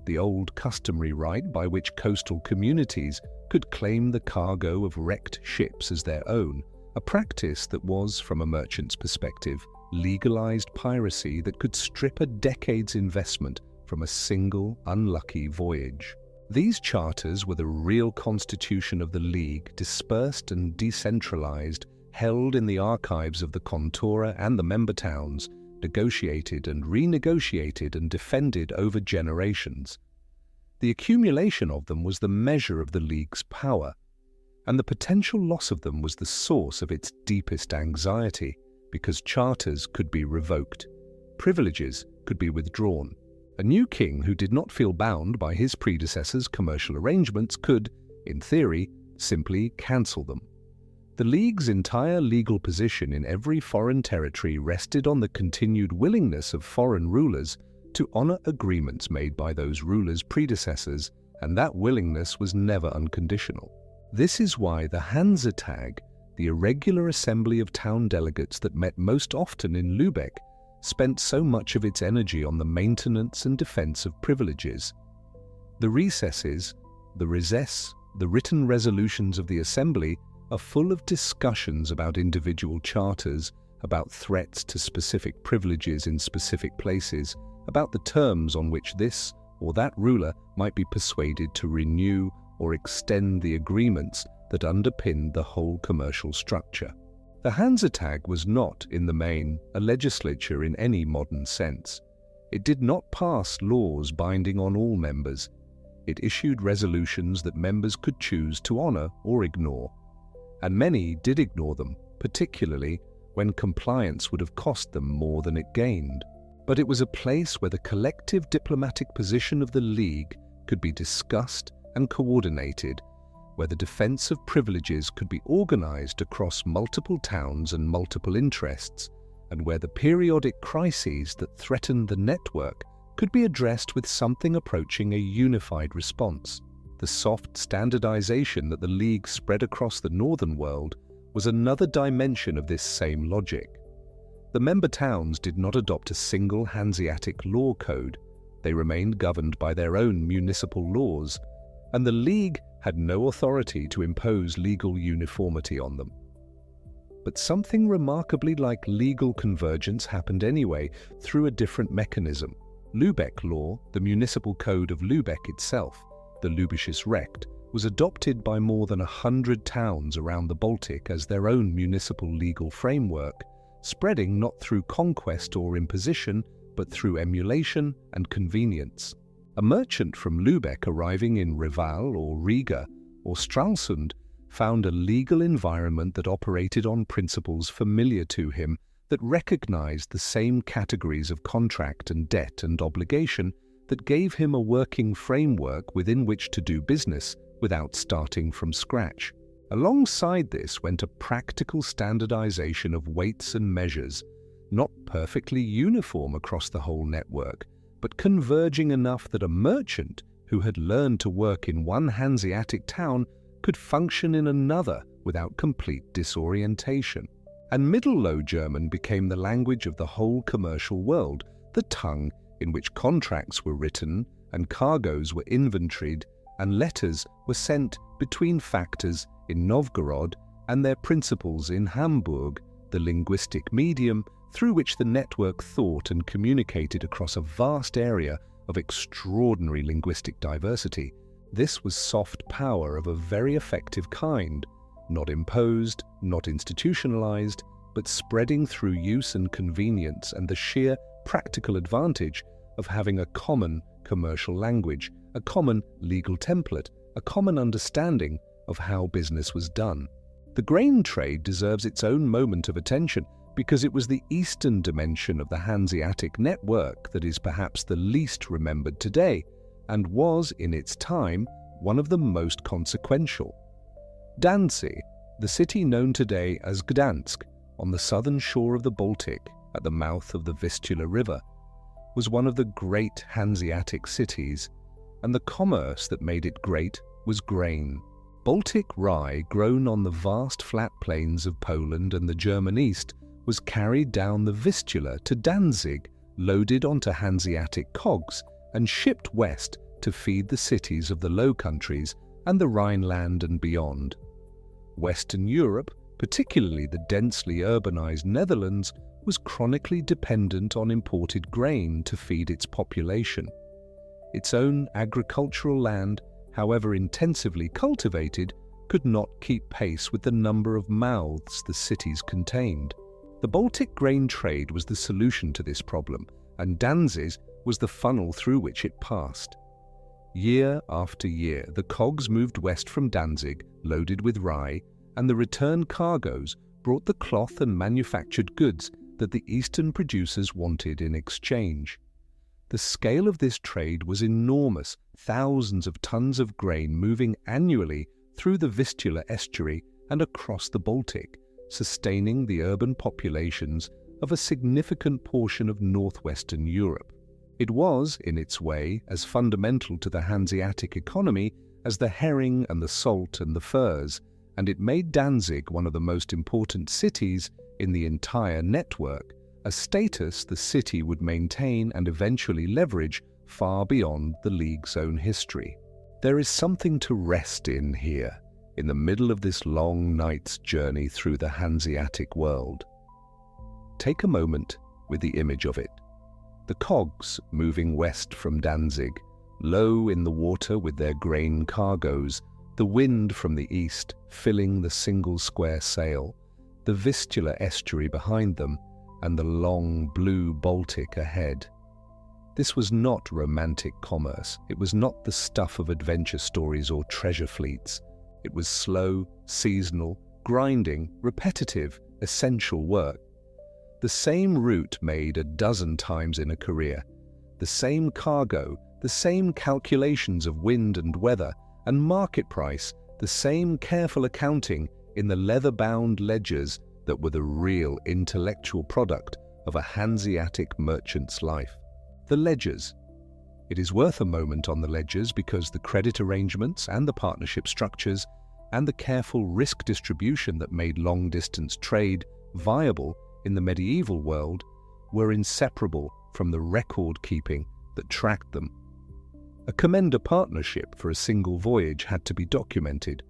the old customary right by which coastal communities could claim the cargo of wrecked ships as their own, a practice that was, from a merchant's perspective, legalized piracy that could strip a decade's investment from a single, unlucky voyage. These charters were the real constitution of the League, dispersed and decentralized, held in the archives of the kontore and the member towns, negotiated and renegotiated and defended over generations. The accumulation of them was the measure of the League's power, and the potential loss of them was the source of its deepest anxiety, because charters could be revoked, privileges could be withdrawn. A new king who did not feel bound by his predecessors' commercial arrangements could, in theory, simply cancel them. The League's entire legal position in every foreign territory rested on the continued willingness of foreign rulers to honor agreements made by those rulers' predecessors, and that willingness was never unconditional. This is why the Hanseatic, the irregular assembly of town delegates that met most often in Lübeck, spent so much of its energy on the maintenance and defense of privileges. The recesses, the recess, the written resolutions of the assembly are full of discussions about individual charters, about threats to specific privileges in specific places, about the terms on which this or that ruler might be persuaded to renew or extend the agreements that underpinned the whole commercial structure. The Hanseatic was not, in the main, a legislature in any modern sense. It did not pass laws binding on all members. It issued resolutions that members could choose to honor or ignore. And many did ignore them, particularly when compliance would have cost them more than it gained. But it was a place where the collective diplomatic position of the League could be discussed and coordinated, where the defense of privileges could be organized across multiple towns and multiple interests, and where the periodic crises that threatened the network could be addressed with something approaching a unified response. The soft standardization that the League spread across the northern world was another dimension of this same logic. The member towns did not adopt a single Hanseatic law code. They remained governed by their own municipal laws, and the League had no authority to impose legal uniformity on them. But something remarkably like legal convergence happened anyway, through a different mechanism. Lübeck law, the municipal code of Lübeck itself, the Lübisches Recht, was adopted by more than 100 towns around the Baltic as their own municipal legal framework, spreading not through conquest or imposition, but through emulation and convenience. A merchant from Lübeck arriving in Reval or Riga or Stralsund found a legal environment that operated on principles familiar to him, that recognized the same categories of contract and debt and obligation, that gave him a working framework within which to do business without starting from scratch. Alongside this went a practical standardization of weights and measures, not perfectly uniform across the whole network, but converging enough that a merchant who had learned to work in one Hanseatic town could function in another without complete disorientation. And Middle Low German became the language of the whole commercial world, the tongue in which contracts were written and cargoes were inventoried and letters were sent between factors in Novgorod and their principals in Hamburg, the linguistic medium through which the network thought and communicated across a vast area of extraordinary linguistic diversity. This was soft power of a very effective kind, not imposed, not institutionalized, but spreading through use and convenience and the sheer practical advantage of having a common commercial language, a common legal template, a common understanding of how business was done. The grain trade deserves its own moment of attention because it was the eastern dimension of the Hanseatic network that is perhaps the least remembered today, and was, in its time, one of the most consequential. Danzig, the city known today as Gdansk, on the southern shore of the Baltic, at the mouth of the Vistula River, was one of the great Hanseatic cities, and the commerce that made it great was grain. Baltic rye, grown on the vast flat plains of Poland and the German East, was carried down the Vistula to Danzig, loaded onto Hanseatic cogs, and shipped west to feed the cities of the Low Countries and the Rhineland and beyond. Western Europe, particularly the densely urbanized Netherlands, was chronically dependent on imported grain to feed its population. Its own agricultural land, however intensively cultivated, could not keep pace with the number of mouths the cities contained. The Baltic grain trade was the solution to this problem, and Danzig was the funnel through which it passed. Year after year, the cogs moved west from Danzig, loaded with rye, and the return cargoes brought the cloth and manufactured goods that the eastern producers wanted in exchange. The scale of this trade was enormous, thousands of tons of grain moving annually through the Vistula estuary and across the Baltic, sustaining the urban populations of a significant portion of northwestern Europe. It was, in its way, as fundamental to the Hanseatic economy as the herring and the salt and the furs, and it made Danzig one of the most important cities in the entire network, a status the city would maintain and eventually leverage far beyond the League's own history. There is something to rest in here, in the middle of this long night's journey through the Hanseatic world. Take a moment with the image of it. The cogs moving west from Danzig, low in the water with their grain cargoes, the wind from the east filling the single square sail, the Vistula estuary behind them, and the long blue Baltic ahead. This was not romantic commerce. It was not the stuff of adventure stories or treasure fleets. It was slow, seasonal, grinding, repetitive, essential work. The same route made a dozen times in a career. The same cargo, the same calculations of wind and weather and market price, the same careful accounting in the leather-bound ledgers that were the real intellectual product of a Hanseatic merchant's life. The ledgers. It is worth a moment on the ledgers because the credit arrangements and the partnership structures and the careful risk distribution that made long-distance trade viable in the medieval world were inseparable from the record-keeping that tracked them. A commender partnership for a single voyage had to be documented.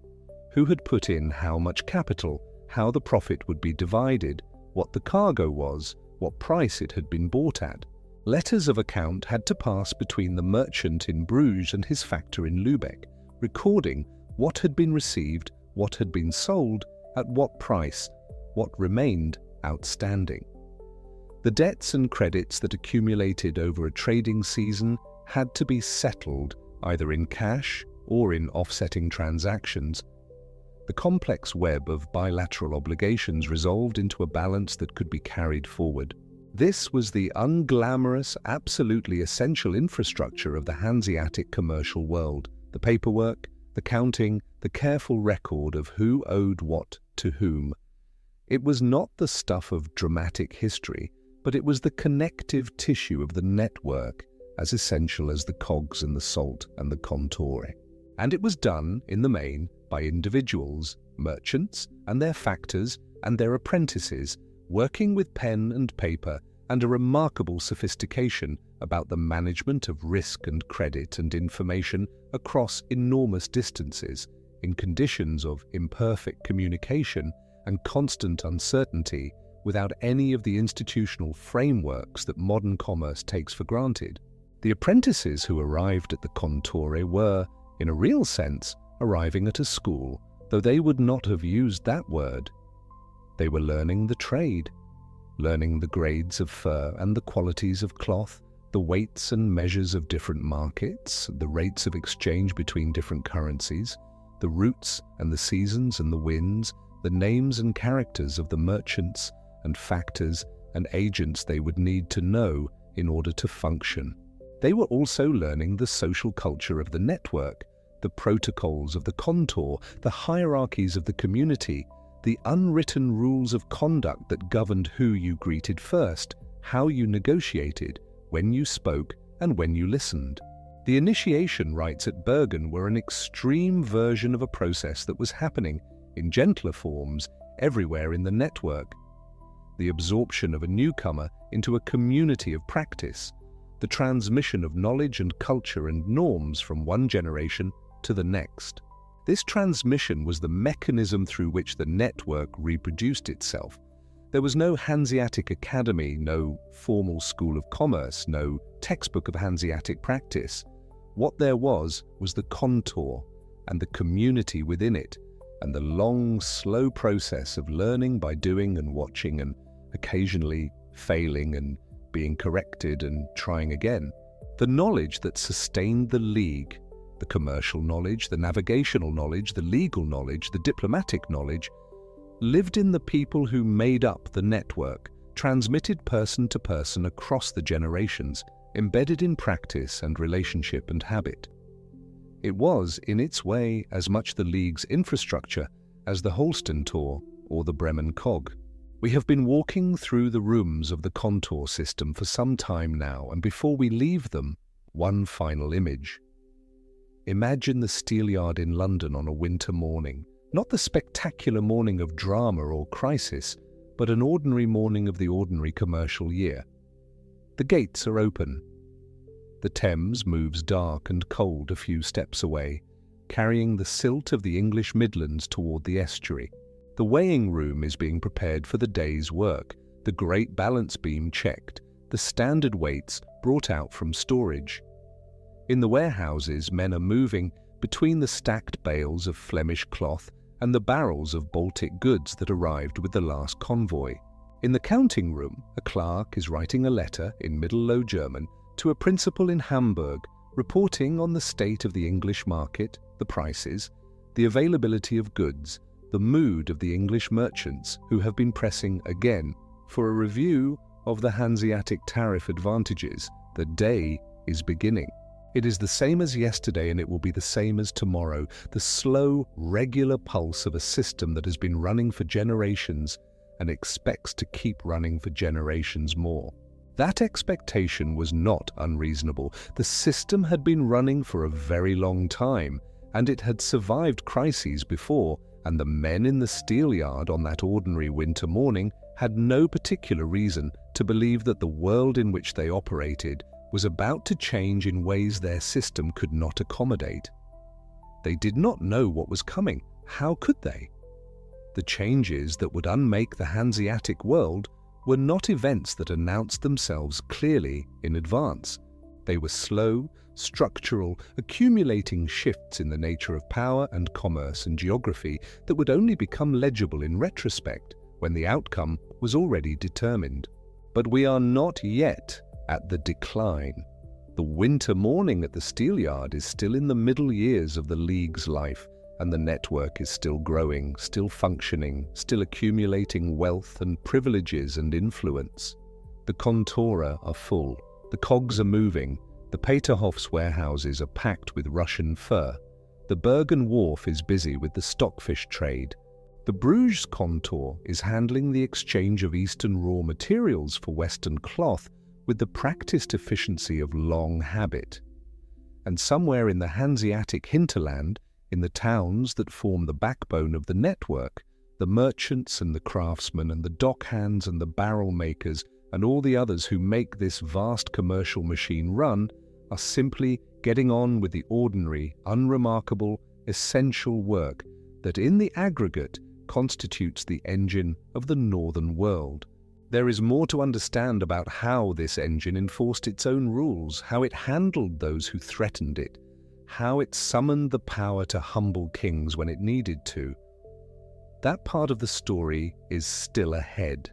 Who had put in how much capital, how the profit would be divided, what the cargo was, what price it had been bought at. Letters of account had to pass between the merchant in Bruges and his factor in Lübeck, recording what had been received, what had been sold, at what price, what remained outstanding. The debts and credits that accumulated over a trading season had to be settled either in cash or in offsetting transactions. The complex web of bilateral obligations resolved into a balance that could be carried forward. This was the unglamorous, absolutely essential infrastructure of the Hanseatic commercial world. The paperwork, the counting, the careful record of who owed what to whom. It was not the stuff of dramatic history, but it was the connective tissue of the network, as essential as the cogs and the salt and the kontore. And it was done, in the main, by individuals, merchants and their factors and their apprentices, working with pen and paper and a remarkable sophistication about the management of risk and credit and information across enormous distances, in conditions of imperfect communication and constant uncertainty, without any of the institutional frameworks that modern commerce takes for granted. The apprentices who arrived at the kontore were, in a real sense, arriving at a school, though they would not have used that word. They were learning the trade, learning the grades of fur and the qualities of cloth, the weights and measures of different markets, the rates of exchange between different currencies, the routes and the seasons and the winds, the names and characters of the merchants and factors and agents they would need to know in order to function. They were also learning the social culture of the network, the protocols of the kontor, the hierarchies of the community, the unwritten rules of conduct that governed who you greeted first, how you negotiated, when you spoke, and when you listened. The initiation rites at Bergen were an extreme version of a process that was happening, in gentler forms, everywhere in the network. The absorption of a newcomer into a community of practice, the transmission of knowledge and culture and norms from one generation to the next. This transmission was the mechanism through which the network reproduced itself. There was no Hanseatic academy, no formal school of commerce, no textbook of Hanseatic practice. What there was the kontor and the community within it, and the long, slow process of learning by doing and watching and occasionally failing and being corrected and trying again. The knowledge that sustained the league, the commercial knowledge, the navigational knowledge, the legal knowledge, the diplomatic knowledge, lived in the people who made up the network, transmitted person to person across the generations, embedded in practice and relationship and habit. It was, in its way, as much the League's infrastructure as the Holstentor or the Bremen Cog. We have been walking through the rooms of the kontor system for some time now, and before we leave them, one final image. Imagine the Steelyard in London on a winter morning, not the spectacular morning of drama or crisis, but an ordinary morning of the ordinary commercial year. The gates are open. The Thames moves dark and cold a few steps away, carrying the silt of the English Midlands toward the estuary. The weighing room is being prepared for the day's work, the great balance beam checked, the standard weights brought out from storage. In the warehouses, men are moving between the stacked bales of Flemish cloth and the barrels of Baltic goods that arrived with the last convoy. In the counting room, a clerk is writing a letter in Middle Low German to a principal in Hamburg reporting on the state of the English market, the prices, the availability of goods, the mood of the English merchants who have been pressing again for a review of the Hanseatic tariff advantages. The day is beginning. It is the same as yesterday and it will be the same as tomorrow, the slow, regular pulse of a system that has been running for generations and expects to keep running for generations more. That expectation was not unreasonable. The system had been running for a very long time, and it had survived crises before, and the men in the steelyard on that ordinary winter morning had no particular reason to believe that the world in which they operated was about to change in ways their system could not accommodate. They did not know what was coming. How could they? The changes that would unmake the Hanseatic world were not events that announced themselves clearly in advance. They were slow, structural, accumulating shifts in the nature of power and commerce and geography that would only become legible in retrospect when the outcome was already determined. But we are not yet at the decline. The winter morning at the steelyard is still in the middle years of the League's life, and the network is still growing, still functioning, still accumulating wealth and privileges and influence. The kontore are full, the cogs are moving, the Peterhof's warehouses are packed with Russian fur, the Bergen wharf is busy with the stockfish trade, the Bruges kontore is handling the exchange of Eastern raw materials for Western cloth with the practiced efficiency of long habit. And somewhere in the Hanseatic hinterland, in the towns that form the backbone of the network, the merchants and the craftsmen and the dockhands and the barrel makers and all the others who make this vast commercial machine run are simply getting on with the ordinary, unremarkable, essential work that in the aggregate constitutes the engine of the northern world. There is more to understand about how this engine enforced its own rules, how it handled those who threatened it, how it summoned the power to humble kings when it needed to. That part of the story is still ahead.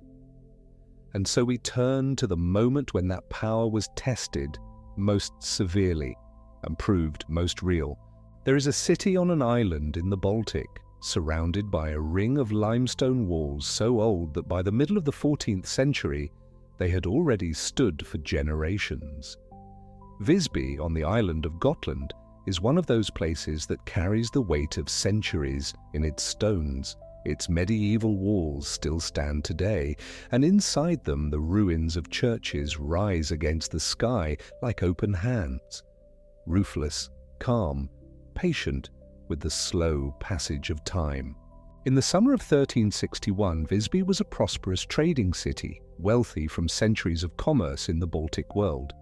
And so we turn to the moment when that power was tested most severely and proved most real. There is a city on an island in the Baltic, surrounded by a ring of limestone walls so old that by the middle of the 14th century they had already stood for generations. Visby, on the island of Gotland, is one of those places that carries the weight of centuries in its stones. Its medieval walls still stand today, and inside them the ruins of churches rise against the sky like open hands, roofless, calm, patient with the slow passage of time. In the summer of 1361, Visby was a prosperous trading city, wealthy from centuries of commerce in the Baltic world.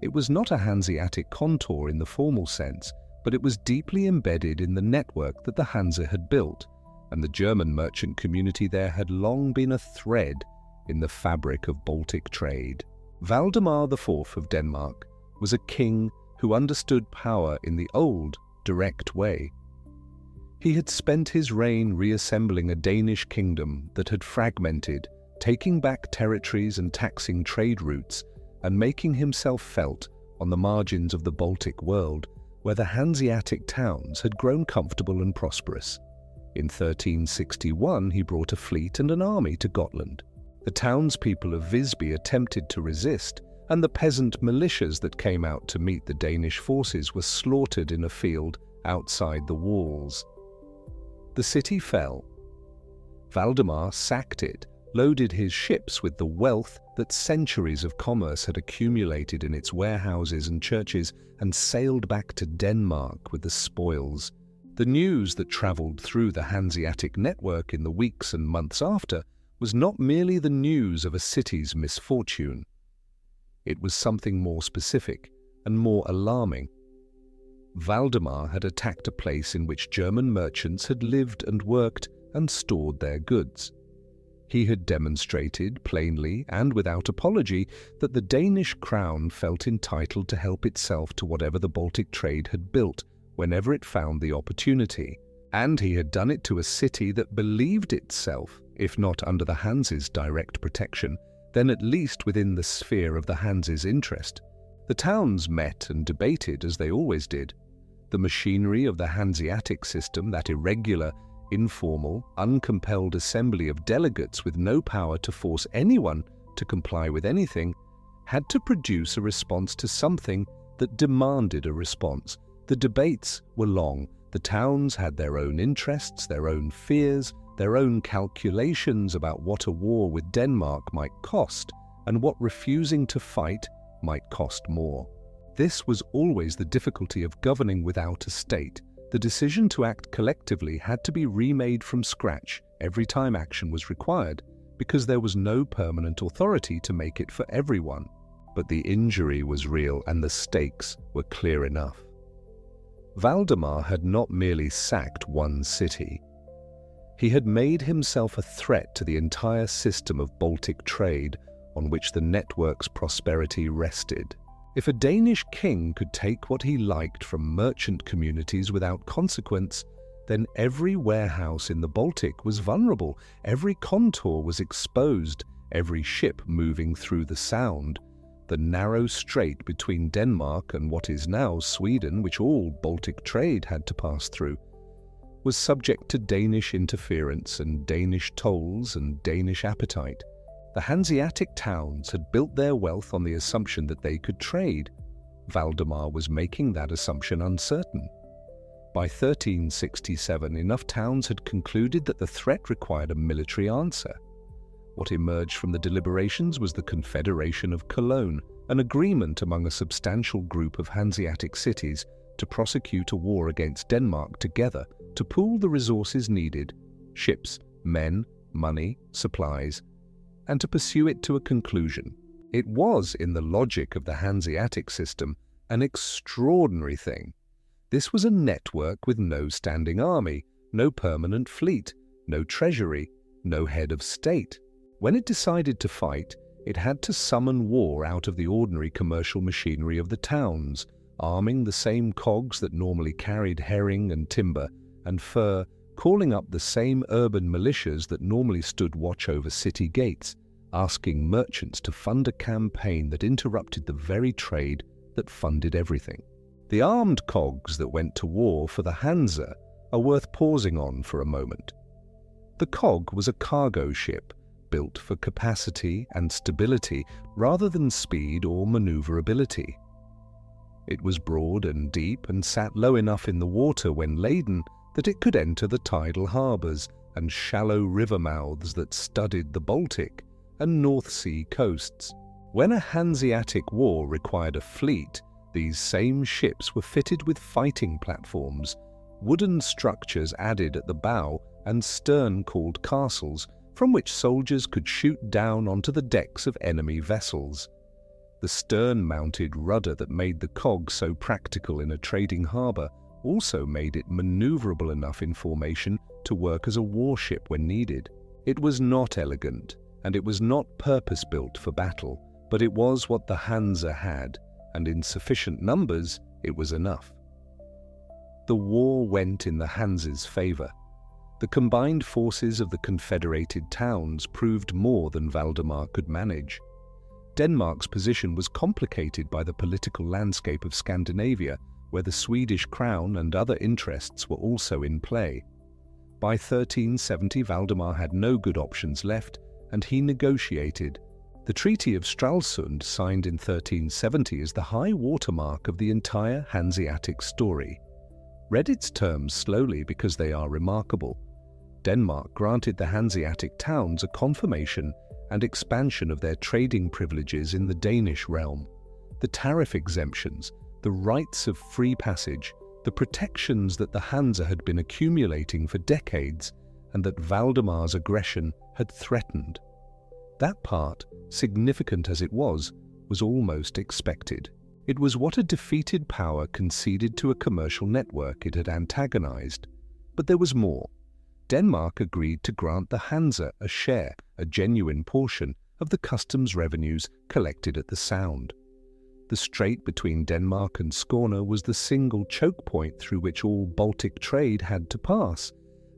It was not a Hanseatic kontore in the formal sense, but it was deeply embedded in the network that the Hansa had built, and the German merchant community there had long been a thread in the fabric of Baltic trade. Valdemar IV of Denmark was a king who understood power in the old, direct way. He had spent his reign reassembling a Danish kingdom that had fragmented, taking back territories and taxing trade routes, and making himself felt on the margins of the Baltic world, where the Hanseatic towns had grown comfortable and prosperous. In 1361 he brought a fleet and an army to Gotland. The townspeople of Visby attempted to resist, and the peasant militias that came out to meet the Danish forces were slaughtered in a field outside the walls. The city fell. Valdemar sacked it, loaded his ships with the wealth that centuries of commerce had accumulated in its warehouses and churches, and sailed back to Denmark with the spoils. The news that travelled through the Hanseatic network in the weeks and months after was not merely the news of a city's misfortune. It was something more specific and more alarming. Valdemar had attacked a place in which German merchants had lived and worked and stored their goods. He had demonstrated plainly and without apology that the Danish crown felt entitled to help itself to whatever the Baltic trade had built whenever it found the opportunity, and he had done it to a city that believed itself, if not under the Hanse's direct protection, then at least within the sphere of the Hanse's interest. The towns met and debated as they always did. The machinery of the Hanseatic system, that irregular, informal, uncompelled assembly of delegates with no power to force anyone to comply with anything, had to produce a response to something that demanded a response. The debates were long. The towns had their own interests, their own fears, their own calculations about what a war with Denmark might cost and what refusing to fight might cost more. This was always the difficulty of governing without a state. The decision to act collectively had to be remade from scratch every time action was required, because there was no permanent authority to make it for everyone. But the injury was real and the stakes were clear enough. Valdemar had not merely sacked one city. He had made himself a threat to the entire system of Baltic trade on which the network's prosperity rested. If a Danish king could take what he liked from merchant communities without consequence, then every warehouse in the Baltic was vulnerable, every kontor was exposed, every ship moving through the Sound, the narrow strait between Denmark and what is now Sweden, which all Baltic trade had to pass through, was subject to Danish interference and Danish tolls and Danish appetite. The Hanseatic towns had built their wealth on the assumption that they could trade. Valdemar was making that assumption uncertain. By 1367, enough towns had concluded that the threat required a military answer. What emerged from the deliberations was the Confederation of Cologne, an agreement among a substantial group of Hanseatic cities to prosecute a war against Denmark together, to pool the resources needed, ships, men, money, supplies, and to pursue it to a conclusion. It was, in the logic of the Hanseatic system, an extraordinary thing. This was a network with no standing army, no permanent fleet, no treasury, no head of state. When it decided to fight, it had to summon war out of the ordinary commercial machinery of the towns, arming the same cogs that normally carried herring and timber and fur, calling up the same urban militias that normally stood watch over city gates, asking merchants to fund a campaign that interrupted the very trade that funded everything. The armed cogs that went to war for the Hansa are worth pausing on for a moment. The cog was a cargo ship built for capacity and stability rather than speed or maneuverability. It was broad and deep and sat low enough in the water when laden that it could enter the tidal harbours and shallow river mouths that studded the Baltic and North Sea coasts. When a Hanseatic war required a fleet, these same ships were fitted with fighting platforms, wooden structures added at the bow and stern called castles, from which soldiers could shoot down onto the decks of enemy vessels. The stern-mounted rudder that made the cog so practical in a trading harbour also made it manoeuvrable enough in formation to work as a warship when needed. It was not elegant, and it was not purpose-built for battle, but it was what the Hansa had, and in sufficient numbers it was enough. The war went in the Hanse's favour. The combined forces of the confederated towns proved more than Valdemar could manage. Denmark's position was complicated by the political landscape of Scandinavia, where the Swedish crown and other interests were also in play. By 1370, Valdemar had no good options left, and he negotiated. The Treaty of Stralsund, signed in 1370, is the high watermark of the entire Hanseatic story. Read its terms slowly because they are remarkable. Denmark granted the Hanseatic towns a confirmation and expansion of their trading privileges in the Danish realm. The tariff exemptions, the rights of free passage, the protections that the Hansa had been accumulating for decades and that Valdemar's aggression had threatened. That part, significant as it was almost expected. It was what a defeated power conceded to a commercial network it had antagonized. But there was more. Denmark agreed to grant the Hansa a share, a genuine portion, of the customs revenues collected at the Sound. The strait between Denmark and Skåne was the single choke point through which all Baltic trade had to pass,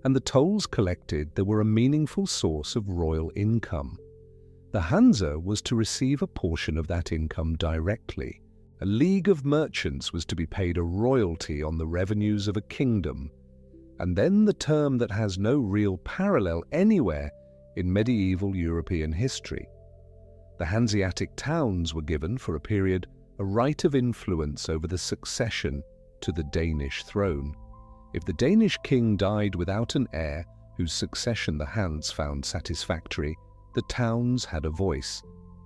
and the tolls collected there were a meaningful source of royal income. The Hansa was to receive a portion of that income directly. A league of merchants was to be paid a royalty on the revenues of a kingdom, and then the term that has no real parallel anywhere in medieval European history. The Hanseatic towns were given, for a period, a right of influence over the succession to the Danish throne. If the Danish king died without an heir whose succession the Hans found satisfactory, the towns had a voice,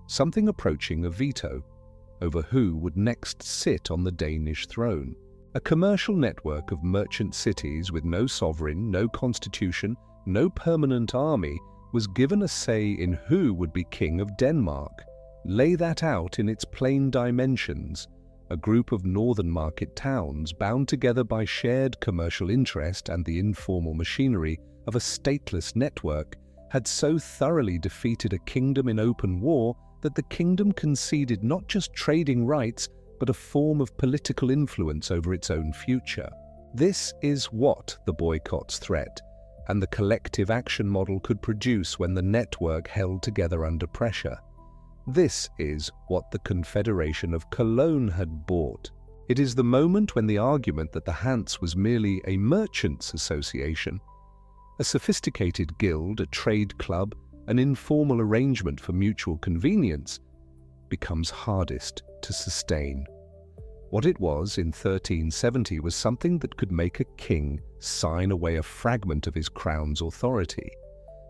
something approaching a veto, over who would next sit on the Danish throne. A commercial network of merchant cities with no sovereign, no constitution, no permanent army was given a say in who would be king of Denmark. Lay that out in its plain dimensions. A group of northern market towns bound together by shared commercial interest and the informal machinery of a stateless network had so thoroughly defeated a kingdom in open war that the kingdom conceded not just trading rights, but a form of political influence over its own future. This is what the boycott's threat and the collective action model could produce when the network held together under pressure. This is what the Confederation of Cologne had bought. It is the moment when the argument that the Hanse was merely a merchants' association, a sophisticated guild, a trade club, an informal arrangement for mutual convenience, becomes hardest to sustain. What it was in 1370 was something that could make a king sign away a fragment of his crown's authority.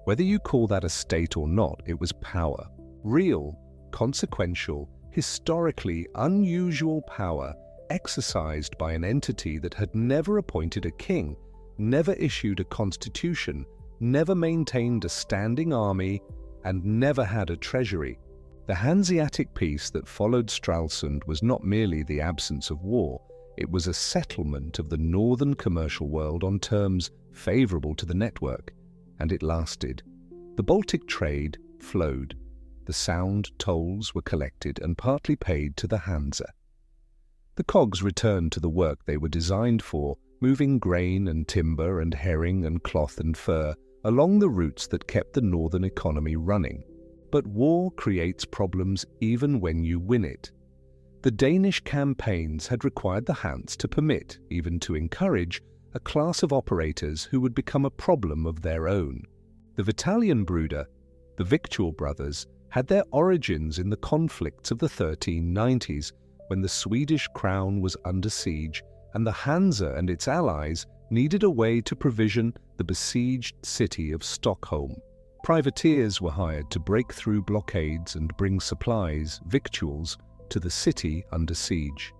Whether you call that a state or not, it was power. Real, consequential, historically unusual power exercised by an entity that had never appointed a king, never issued a constitution, never maintained a standing army, and never had a treasury. The Hanseatic peace that followed Stralsund was not merely the absence of war, it was a settlement of the northern commercial world on terms favourable to the network, and it lasted. The Baltic trade flowed. The sound tolls were collected and partly paid to the Hansa. The cogs returned to the work they were designed for, moving grain and timber and herring and cloth and fur along the routes that kept the northern economy running. But war creates problems even when you win it. The Danish campaigns had required the Hanse to permit, even to encourage, a class of operators who would become a problem of their own. The Vitalienbrüder, the Victual brothers, had their origins in the conflicts of the 1390s, when the Swedish crown was under siege and the Hansa and its allies needed a way to provision the besieged city of Stockholm. Privateers were hired to break through blockades and bring supplies, victuals, to the city under siege.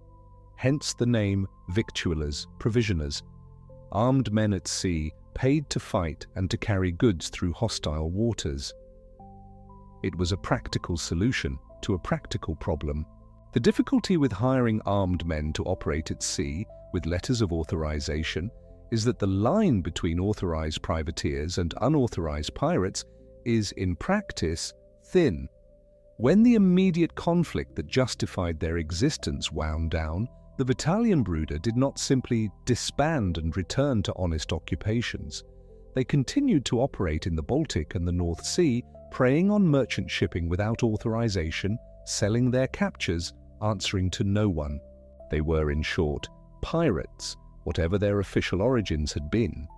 Hence the name victuallers, provisioners, armed men at sea paid to fight and to carry goods through hostile waters. It was a practical solution to a practical problem. The difficulty with hiring armed men to operate at sea with letters of authorization is that the line between authorized privateers and unauthorized pirates is, in practice, thin. When the immediate conflict that justified their existence wound down, the Vitalienbrüder did not simply disband and return to honest occupations. They continued to operate in the Baltic and the North Sea, preying on merchant shipping without authorization, selling their captures, answering to no one. They were, in short, pirates, whatever their official origins had been.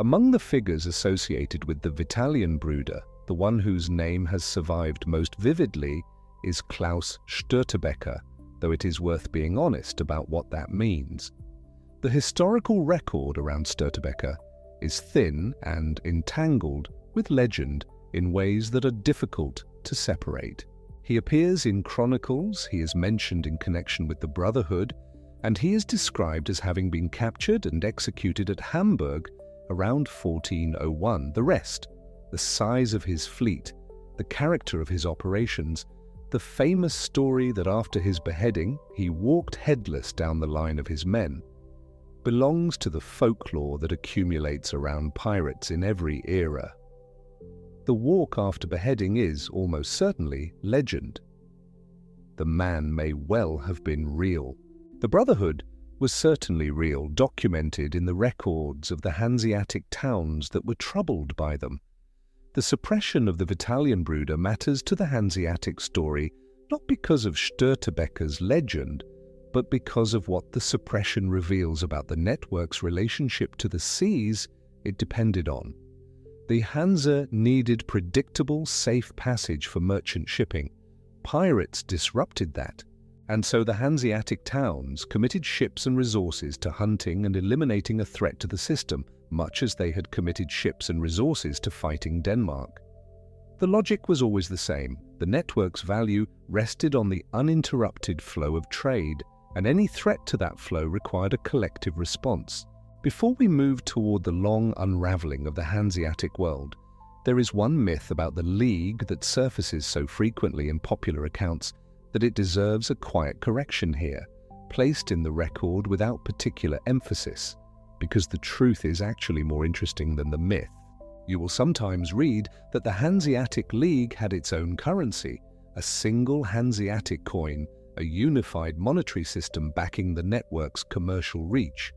Among the figures associated with the Vitalienbrüder, the one whose name has survived most vividly is Klaus Störtebeker, though it is worth being honest about what that means. The historical record around Störtebeker is thin and entangled with legend in ways that are difficult to separate. He appears in chronicles, he is mentioned in connection with the Brotherhood, and he is described as having been captured and executed at Hamburg around 1401. The rest, the size of his fleet, the character of his operations, the famous story that after his beheading he walked headless down the line of his men, belongs to the folklore that accumulates around pirates in every era. The walk after beheading is, almost certainly, legend. The man may well have been real. The Brotherhood was certainly real, documented in the records of the Hanseatic towns that were troubled by them. The suppression of the Vitalienbrüder matters to the Hanseatic story not because of Störtebecker's legend, but because of what the suppression reveals about the network's relationship to the seas it depended on. The Hansa needed predictable, safe passage for merchant shipping. Pirates disrupted that, and so the Hanseatic towns committed ships and resources to hunting and eliminating a threat to the system, much as they had committed ships and resources to fighting Denmark. The logic was always the same. The network's value rested on the uninterrupted flow of trade, and any threat to that flow required a collective response. Before we move toward the long unraveling of the Hanseatic world, there is one myth about the League that surfaces so frequently in popular accounts that it deserves a quiet correction here, placed in the record without particular emphasis, because the truth is actually more interesting than the myth. You will sometimes read that the Hanseatic League had its own currency, a single Hanseatic coin, a unified monetary system backing the network's commercial reach.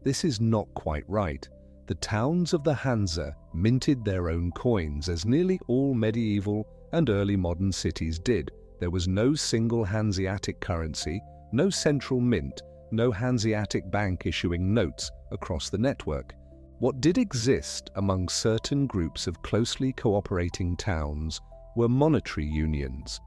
This is not quite right. The towns of the Hansa minted their own coins, as nearly all medieval and early modern cities did. There was no single Hanseatic currency, no central mint, no Hanseatic bank issuing notes across the network. What did exist among certain groups of closely cooperating towns were monetary unions,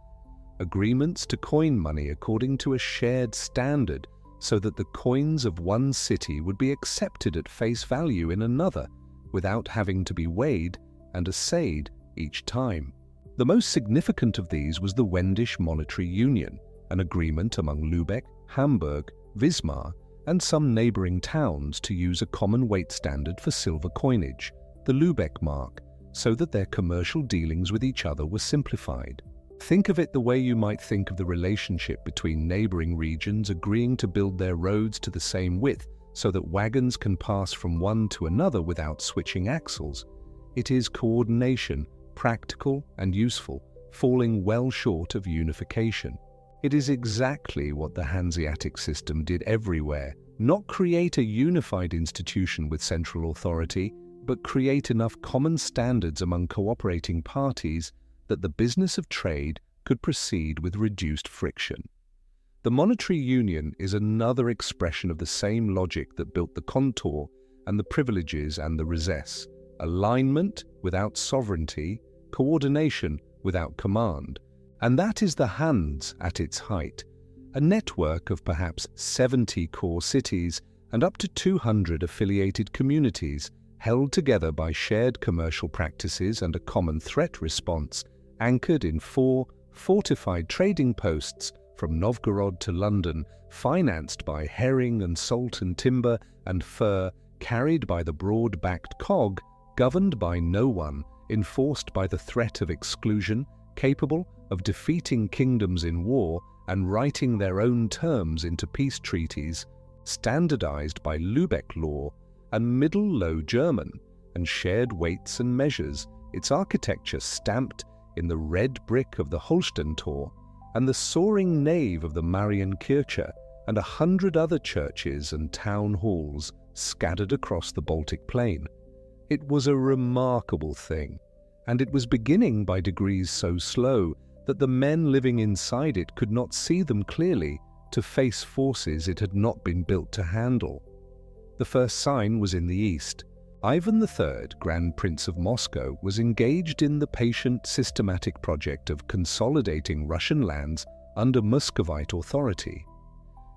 agreements to coin money according to a shared standard, so that the coins of one city would be accepted at face value in another, without having to be weighed and assayed each time. The most significant of these was the Wendish Monetary Union, an agreement among Lübeck, Hamburg, Wismar, and some neighbouring towns to use a common weight standard for silver coinage, the Lübeck mark, so that their commercial dealings with each other were simplified. Think of it the way you might think of the relationship between neighbouring regions agreeing to build their roads to the same width so that wagons can pass from one to another without switching axles. It is coordination, practical and useful, falling well short of unification. It is exactly what the Hanseatic system did everywhere, not create a unified institution with central authority, but create enough common standards among cooperating parties that the business of trade could proceed with reduced friction. The monetary union is another expression of the same logic that built the kontor and the privileges and the recess: alignment without sovereignty, coordination without command. And that is the Hanse at its height, a network of perhaps 70 core cities and up to 200 affiliated communities, held together by shared commercial practices and a common threat response, anchored in 4 fortified trading posts from Novgorod to London, financed by herring and salt and timber and fur, carried by the broad-backed cog, governed by no one, enforced by the threat of exclusion, capable of defeating kingdoms in war and writing their own terms into peace treaties, standardized by Lübeck law and Middle Low German, and shared weights and measures, its architecture stamped in the red brick of the Holstentor and the soaring nave of the Marienkirche, and 100 other churches and town halls scattered across the Baltic plain. It was a remarkable thing, and it was beginning by degrees so slow that the men living inside it could not see them clearly, to face forces it had not been built to handle. The first sign was in the east. Ivan III, Grand Prince of Moscow, was engaged in the patient, systematic project of consolidating Russian lands under Muscovite authority.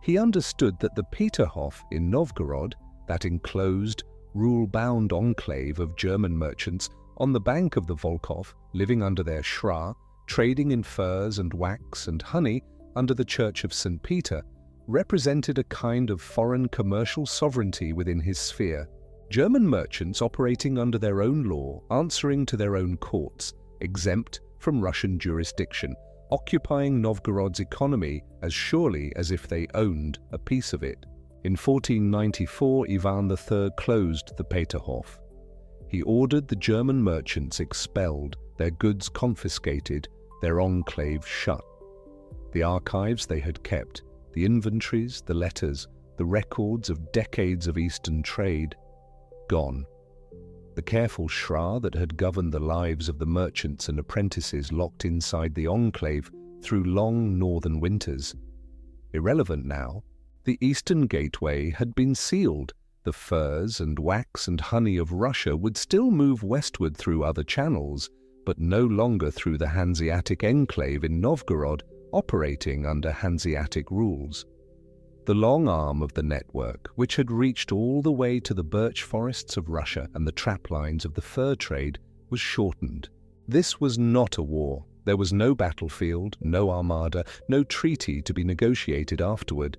He understood that the Peterhof in Novgorod, that enclosed, rule-bound enclave of German merchants on the bank of the Volkhov, living under their Schra, trading in furs and wax and honey under the Church of St. Peter, represented a kind of foreign commercial sovereignty within his sphere. German merchants operating under their own law, answering to their own courts, exempt from Russian jurisdiction, occupying Novgorod's economy as surely as if they owned a piece of it. In 1494, Ivan III closed the Peterhof. He ordered the German merchants expelled, their goods confiscated, their enclave shut. The archives they had kept, the inventories, the letters, the records of decades of Eastern trade, gone. The careful Schra that had governed the lives of the merchants and apprentices locked inside the enclave through long northern winters. Irrelevant now, the eastern gateway had been sealed. The furs and wax and honey of Russia would still move westward through other channels, but no longer through the Hanseatic enclave in Novgorod, operating under Hanseatic rules. The long arm of the network, which had reached all the way to the birch forests of Russia and the trap lines of the fur trade, was shortened. This was not a war. There was no battlefield, no armada, no treaty to be negotiated afterward.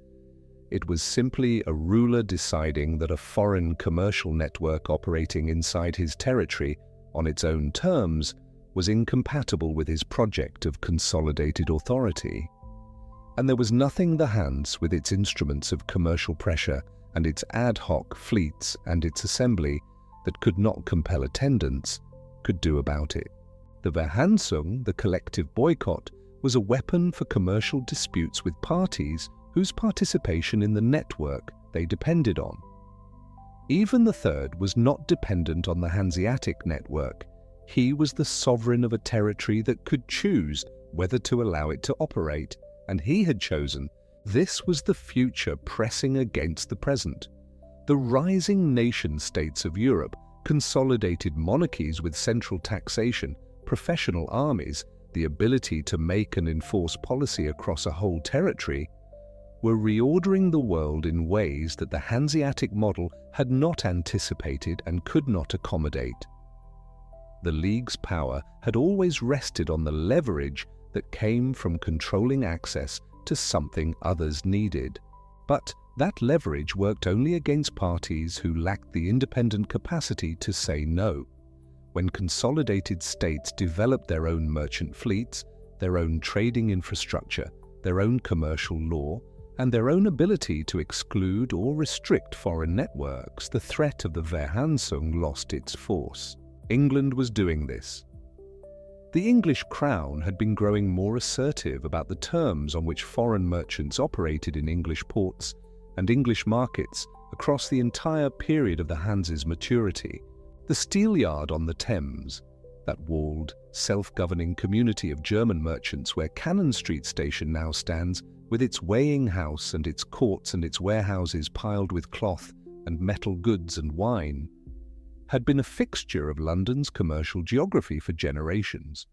It was simply a ruler deciding that a foreign commercial network operating inside his territory on its own terms was incompatible with his project of consolidated authority. And there was nothing the Hanse, with its instruments of commercial pressure and its ad hoc fleets and its assembly that could not compel attendance, could do about it. The Verhansung, the collective boycott, was a weapon for commercial disputes with parties whose participation in the network they depended on. Even the third was not dependent on the Hanseatic network. He was the sovereign of a territory that could choose whether to allow it to operate, and he had chosen. This was the future pressing against the present. The rising nation-states of Europe, consolidated monarchies with central taxation, professional armies, the ability to make and enforce policy across a whole territory, were reordering the world in ways that the Hanseatic model had not anticipated and could not accommodate. The League's power had always rested on the leverage that came from controlling access to something others needed. But that leverage worked only against parties who lacked the independent capacity to say no. When consolidated states developed their own merchant fleets, their own trading infrastructure, their own commercial law, and their own ability to exclude or restrict foreign networks, the threat of the Verhansung lost its force. England was doing this. The English crown had been growing more assertive about the terms on which foreign merchants operated in English ports and English markets across the entire period of the Hanse's maturity. The Steelyard on the Thames, that walled, self-governing community of German merchants where Cannon Street Station now stands, with its weighing house and its courts and its warehouses piled with cloth and metal goods and wine, had been a fixture of London's commercial geography for generations.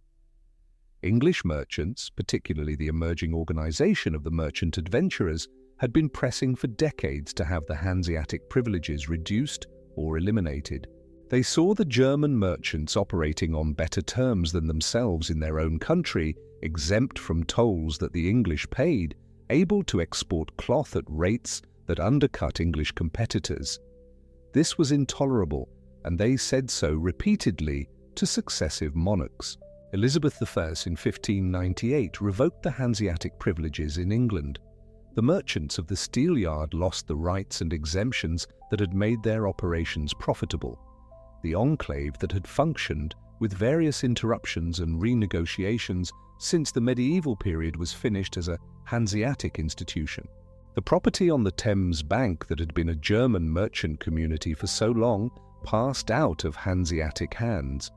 English merchants, particularly the emerging organisation of the merchant adventurers, had been pressing for decades to have the Hanseatic privileges reduced or eliminated. They saw the German merchants operating on better terms than themselves in their own country, exempt from tolls that the English paid, able to export cloth at rates that undercut English competitors. This was intolerable, and they said so repeatedly to successive monarchs. Elizabeth I in 1598 revoked the Hanseatic privileges in England. The merchants of the Steelyard lost the rights and exemptions that had made their operations profitable. The enclave that had functioned, with various interruptions and renegotiations since the medieval period, was finished as a Hanseatic institution. The property on the Thames bank that had been a German merchant community for so long passed out of Hanseatic hands,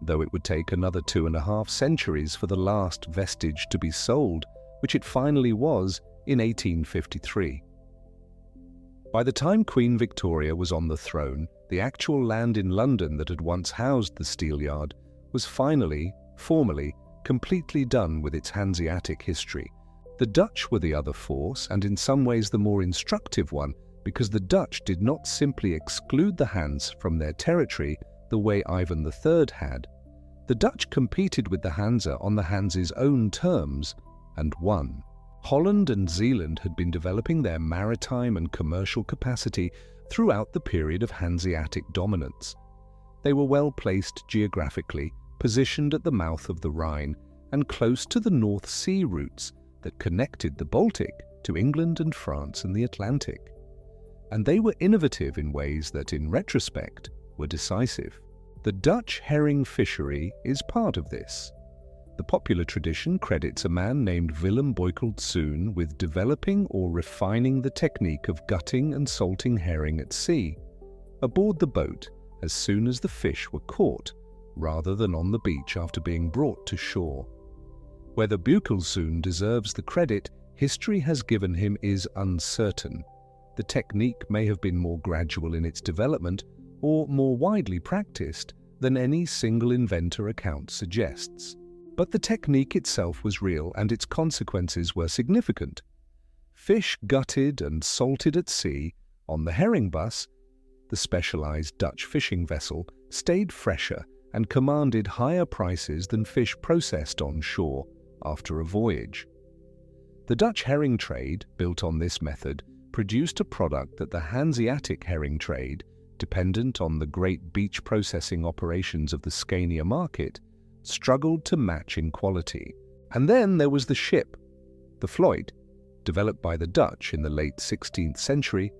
though it would take another 2.5 centuries for the last vestige to be sold, which it finally was in 1853. By the time Queen Victoria was on the throne, the actual land in London that had once housed the Steelyard was finally, formally, completely done with its Hanseatic history. The Dutch were the other force, and in some ways the more instructive one, because the Dutch did not simply exclude the Hanse from their territory the way Ivan III had. The Dutch competed with the Hansa on the Hanse's own terms and won. Holland and Zeeland had been developing their maritime and commercial capacity throughout the period of Hanseatic dominance. They were well placed geographically, positioned at the mouth of the Rhine and close to the North Sea routes that connected the Baltic to England and France and the Atlantic. And they were innovative in ways that, in retrospect, were decisive. The Dutch herring fishery is part of this. The popular tradition credits a man named Willem Boykoldsoen with developing or refining the technique of gutting and salting herring at sea, aboard the boat as soon as the fish were caught, rather than on the beach after being brought to shore. Whether Buchelssohn deserves the credit history has given him is uncertain. The technique may have been more gradual in its development or more widely practiced than any single inventor account suggests. But the technique itself was real and its consequences were significant. Fish gutted and salted at sea, on the herring bus, the specialized Dutch fishing vessel, stayed fresher and commanded higher prices than fish processed on shore after a voyage. The Dutch herring trade, built on this method, produced a product that the Hanseatic herring trade, dependent on the great beach processing operations of the Scania market, struggled to match in quality. And then there was the ship. The Vloot, developed by the Dutch in the late 16th century,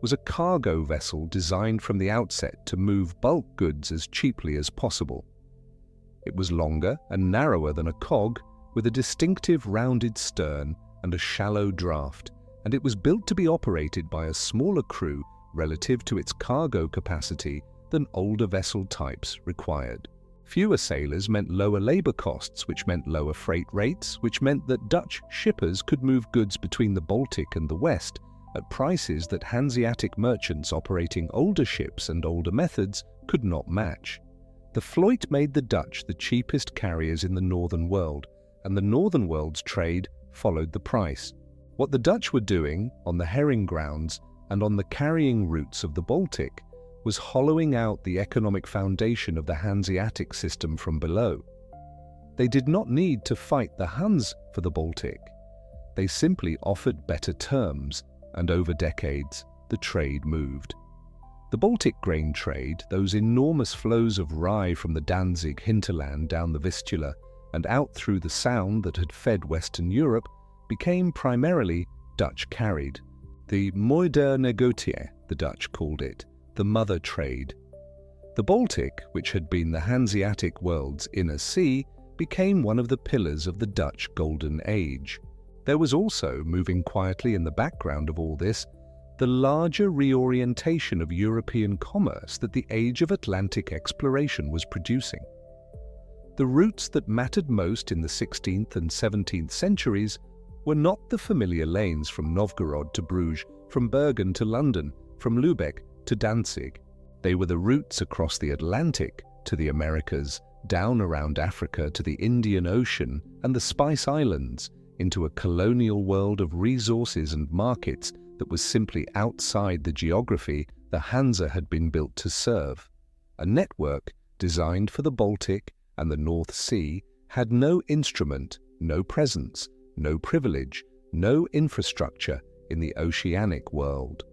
was a cargo vessel designed from the outset to move bulk goods as cheaply as possible. It was longer and narrower than a cog, with a distinctive rounded stern and a shallow draft, and it was built to be operated by a smaller crew relative to its cargo capacity than older vessel types required. Fewer sailors meant lower labor costs, which meant lower freight rates, which meant that Dutch shippers could move goods between the Baltic and the West at prices that Hanseatic merchants operating older ships and older methods could not match. The Vloot made the Dutch the cheapest carriers in the northern world, and the northern world's trade followed the price. What the Dutch were doing on the herring grounds and on the carrying routes of the Baltic was hollowing out the economic foundation of the Hanseatic system from below. They did not need to fight the Hans for the Baltic. They simply offered better terms, and over decades, the trade moved. The Baltic grain trade, those enormous flows of rye from the Danzig hinterland down the Vistula and out through the Sound that had fed Western Europe, became primarily Dutch carried. The moeder negotië, the Dutch called it, the mother trade. The Baltic, which had been the Hanseatic world's inner sea, became one of the pillars of the Dutch Golden Age. There was also, moving quietly in the background of all this, the larger reorientation of European commerce that the age of Atlantic exploration was producing. The routes that mattered most in the 16th and 17th centuries were not the familiar lanes from Novgorod to Bruges, from Bergen to London, from Lübeck to Danzig. They were the routes across the Atlantic to the Americas, down around Africa to the Indian Ocean and the Spice Islands, into a colonial world of resources and markets that was simply outside the geography the Hansa had been built to serve. A network designed for the Baltic and the North Sea had no instrument, no presence, no privilege, no infrastructure in the oceanic world.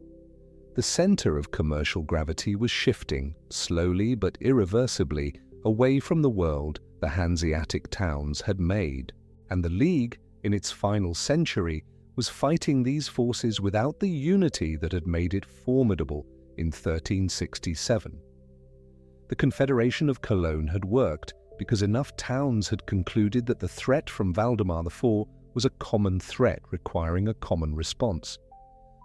The center of commercial gravity was shifting, slowly but irreversibly, away from the world the Hanseatic towns had made, and the League, in its final century, was fighting these forces without the unity that had made it formidable in 1367. The Confederation of Cologne had worked because enough towns had concluded that the threat from Valdemar IV was a common threat requiring a common response.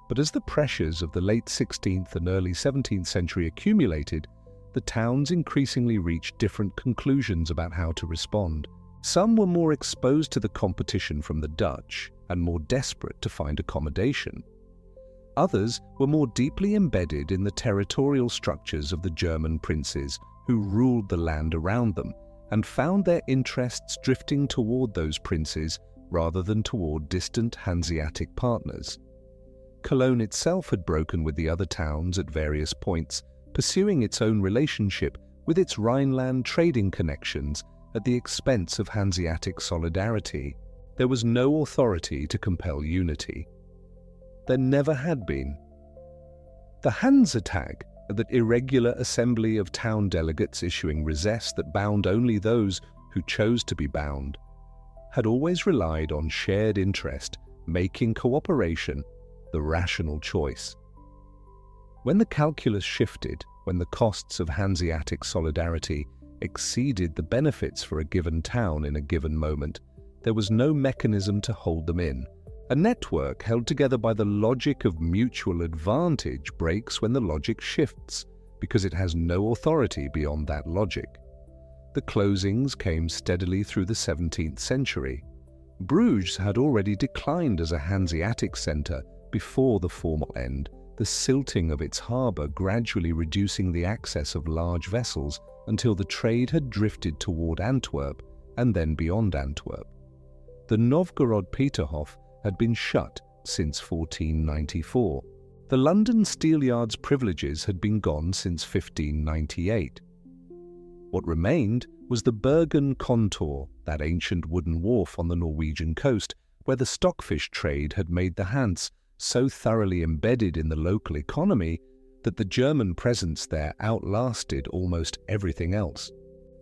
But as the pressures of the late 16th and early 17th century accumulated, the towns increasingly reached different conclusions about how to respond. Some were more exposed to the competition from the Dutch and more desperate to find accommodation. Others were more deeply embedded in the territorial structures of the German princes who ruled the land around them and found their interests drifting toward those princes rather than toward distant Hanseatic partners. Cologne itself had broken with the other towns at various points, pursuing its own relationship with its Rhineland trading connections at the expense of Hanseatic solidarity. There was no authority to compel unity. There never had been. The Hansetag, that irregular assembly of town delegates issuing recess that bound only those who chose to be bound, had always relied on shared interest, making cooperation the rational choice. When the calculus shifted, when the costs of Hanseatic solidarity exceeded the benefits for a given town in a given moment, there was no mechanism to hold them in. A network held together by the logic of mutual advantage breaks when the logic shifts, because it has no authority beyond that logic. The closings came steadily through the 17th century. Bruges had already declined as a Hanseatic centre before the formal end, the silting of its harbour gradually reducing the access of large vessels until the trade had drifted toward Antwerp and then beyond Antwerp. The Novgorod Peterhof had been shut since 1494. The London Steelyards privileges had been gone since 1598. What remained was the Bergen Kontor, that ancient wooden wharf on the Norwegian coast, where the stockfish trade had made the Hanse so thoroughly embedded in the local economy that the German presence there outlasted almost everything else.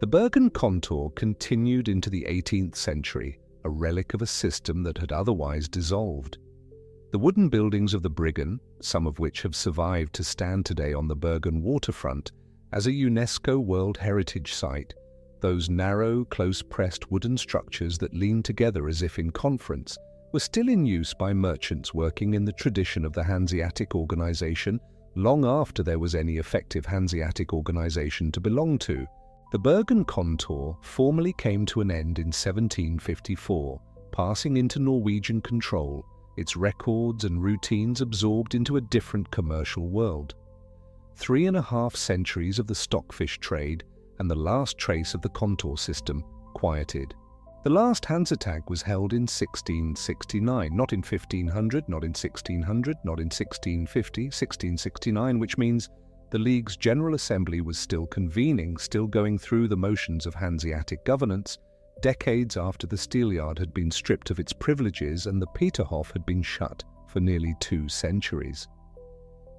The Bergen Kontor continued into the 18th century, a relic of a system that had otherwise dissolved. The wooden buildings of the Briggen, some of which have survived to stand today on the Bergen waterfront as a UNESCO World Heritage Site, those narrow, close-pressed wooden structures that leaned together as if in conference, were still in use by merchants working in the tradition of the Hanseatic organization long after there was any effective Hanseatic organization to belong to. The Bergen Kontor formally came to an end in 1754, passing into Norwegian control, its records and routines absorbed into a different commercial world. 3.5 centuries of the stockfish trade and the last trace of the Kontor system quieted. The last Hanseatic was held in 1669, not in 1500, not in 1600, not in 1650, 1669, which means the League's General Assembly was still convening, still going through the motions of Hanseatic governance, decades after the Steelyard had been stripped of its privileges and the Peterhof had been shut for nearly 2 centuries.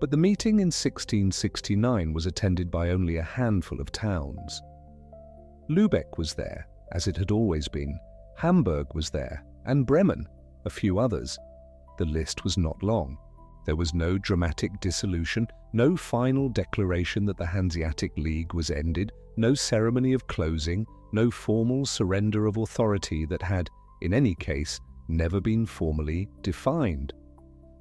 But the meeting in 1669 was attended by only a handful of towns. Lübeck was there, as it had always been. Hamburg was there, and Bremen, a few others. The list was not long. There was no dramatic dissolution, no final declaration that the Hanseatic League was ended, no ceremony of closing, no formal surrender of authority that had, in any case, never been formally defined.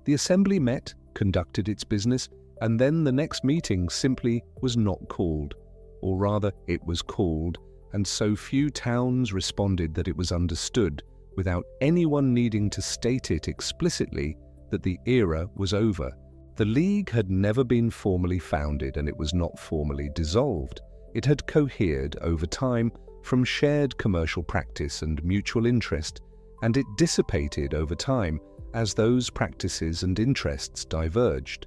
The assembly met, conducted its business, and then the next meeting simply was not called, or rather it was called, and so few towns responded that it was understood, without anyone needing to state it explicitly, that the era was over. The League had never been formally founded and it was not formally dissolved. It had cohered over time from shared commercial practice and mutual interest, and it dissipated over time as those practices and interests diverged.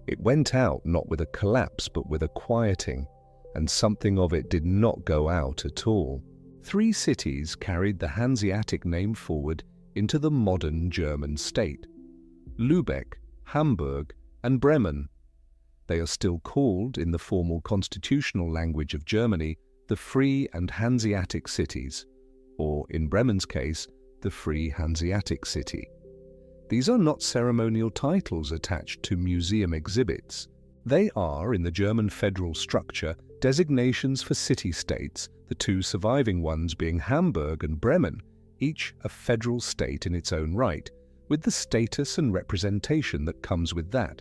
It went out not with a collapse but with a quieting, and something of it did not go out at all. 3 cities carried the Hanseatic name forward into the modern German state: Lübeck, Hamburg, and Bremen. They are still called, in the formal constitutional language of Germany, the Free and Hanseatic Cities, or, in Bremen's case, the Free Hanseatic City. These are not ceremonial titles attached to museum exhibits. They are, in the German federal structure, designations for city-states, the 2 surviving ones being Hamburg and Bremen, each a federal state in its own right, with the status and representation that comes with that.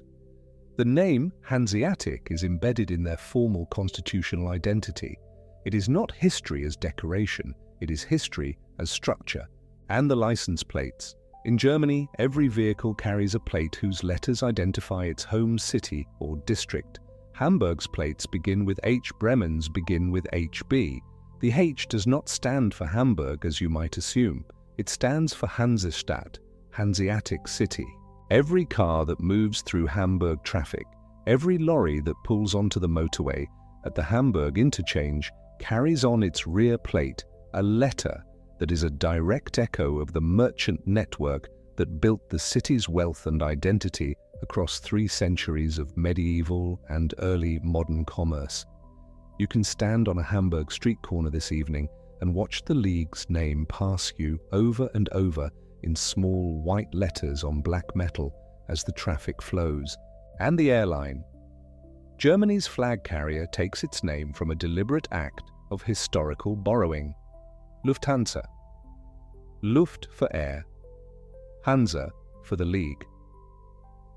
The name Hanseatic is embedded in their formal constitutional identity. It is not history as decoration, it is history as structure. And the license plates. In Germany, every vehicle carries a plate whose letters identify its home city or district. Hamburg's plates begin with H, Bremen's begin with HB. The H does not stand for Hamburg as you might assume. It stands for Hansestadt, Hanseatic City. Every car that moves through Hamburg traffic, every lorry that pulls onto the motorway at the Hamburg interchange carries on its rear plate a letter that is a direct echo of the merchant network that built the city's wealth and identity across 3 centuries of medieval and early modern commerce. You can stand on a Hamburg street corner this evening and watch the League's name pass you over and over in small white letters on black metal as the traffic flows. And the airline. Germany's flag carrier takes its name from a deliberate act of historical borrowing. Lufthansa. Luft for air. Hansa for the League.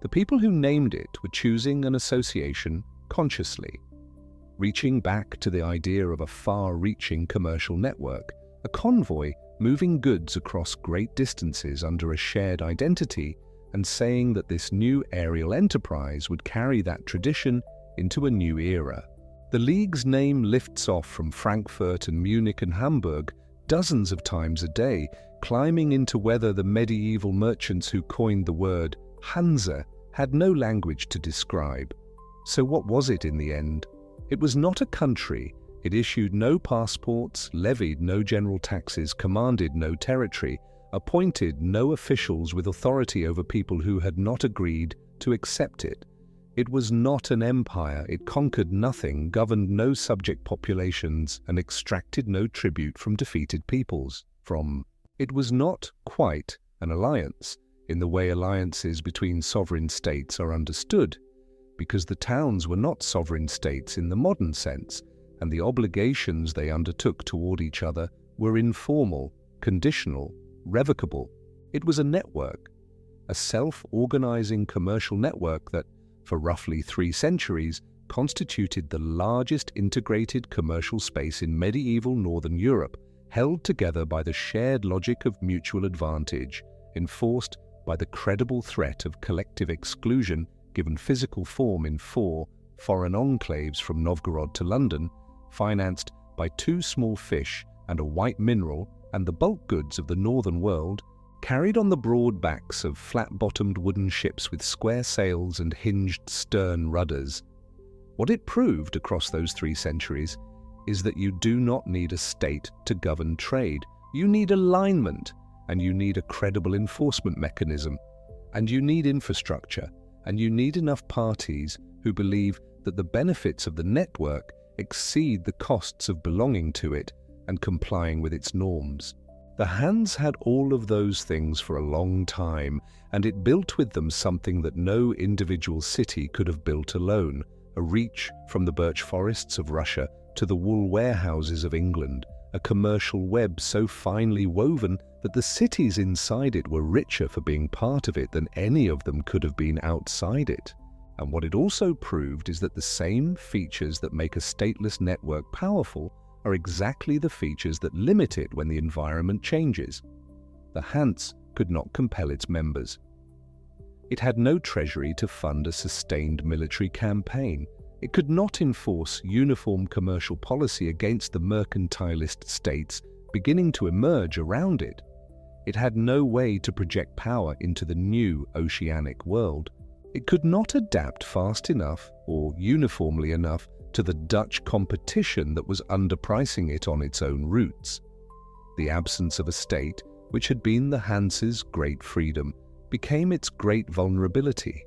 The people who named it were choosing an association consciously. reaching back to the idea of a far-reaching commercial network, a convoy moving goods across great distances under a shared identity, and saying that this new aerial enterprise would carry that tradition into a new era. The League's name lifts off from Frankfurt and Munich and Hamburg dozens of times a day, climbing into whether the medieval merchants who coined the word Hansa had no language to describe. So what was it in the end? It was not a country. It issued no passports, levied no general taxes, commanded no territory, appointed no officials with authority over people who had not agreed to accept it. It was not an empire. It conquered nothing, governed no subject populations, and extracted no tribute from defeated peoples. It was not quite an alliance, in the way alliances between sovereign states are understood, because the towns were not sovereign states in the modern sense, and the obligations they undertook toward each other were informal, conditional, revocable. It was a network, a self-organizing commercial network that, for roughly 3 centuries, constituted the largest integrated commercial space in medieval Northern Europe, held together by the shared logic of mutual advantage, enforced by the credible threat of collective exclusion given physical form in 4 foreign enclaves from Novgorod to London, financed by 2 small fish and a white mineral and the bulk goods of the northern world, carried on the broad backs of flat-bottomed wooden ships with square sails and hinged stern rudders. What it proved across those 3 centuries is that you do not need a state to govern trade. You need alignment, and you need a credible enforcement mechanism, and you need infrastructure, and you need enough parties who believe that the benefits of the network exceed the costs of belonging to it and complying with its norms. The Hanse had all of those things for a long time, and it built with them something that no individual city could have built alone, a reach from the birch forests of Russia to the wool warehouses of England, a commercial web so finely woven that the cities inside it were richer for being part of it than any of them could have been outside it. And what it also proved is that the same features that make a stateless network powerful are exactly the features that limit it when the environment changes. The Hanse could not compel its members. It had no treasury to fund a sustained military campaign. It could not enforce uniform commercial policy against the mercantilist states beginning to emerge around it. It had no way to project power into the new oceanic world. It could not adapt fast enough or uniformly enough to the Dutch competition that was underpricing it on its own routes. The absence of a state, which had been the Hanse's great freedom, became its great vulnerability.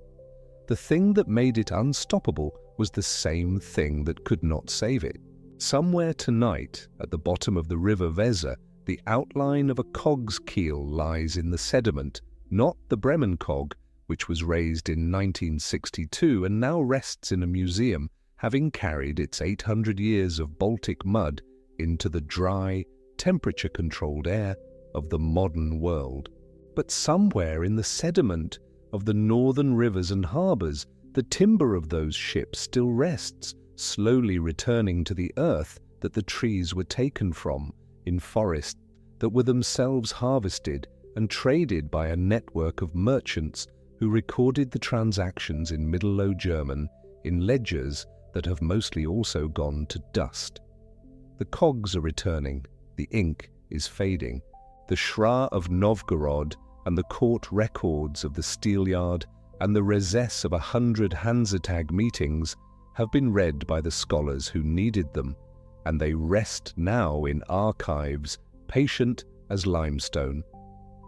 The thing that made it unstoppable was the same thing that could not save it. Somewhere tonight, at the bottom of the river Weser, the outline of a cog's keel lies in the sediment, not the Bremen Cog, which was raised in 1962 and now rests in a museum, having carried its 800 years of Baltic mud into the dry, temperature-controlled air of the modern world. But somewhere in the sediment of the northern rivers and harbours, the timber of those ships still rests, slowly returning to the earth that the trees were taken from, in forests that were themselves harvested and traded by a network of merchants who recorded the transactions in Middle Low German in ledgers that have mostly also gone to dust. The cogs are returning, the ink is fading, the Schra of Novgorod and the court records of the Steelyard and the recess of 100 Hanseatic meetings have been read by the scholars who needed them, and they rest now in archives, patient as limestone,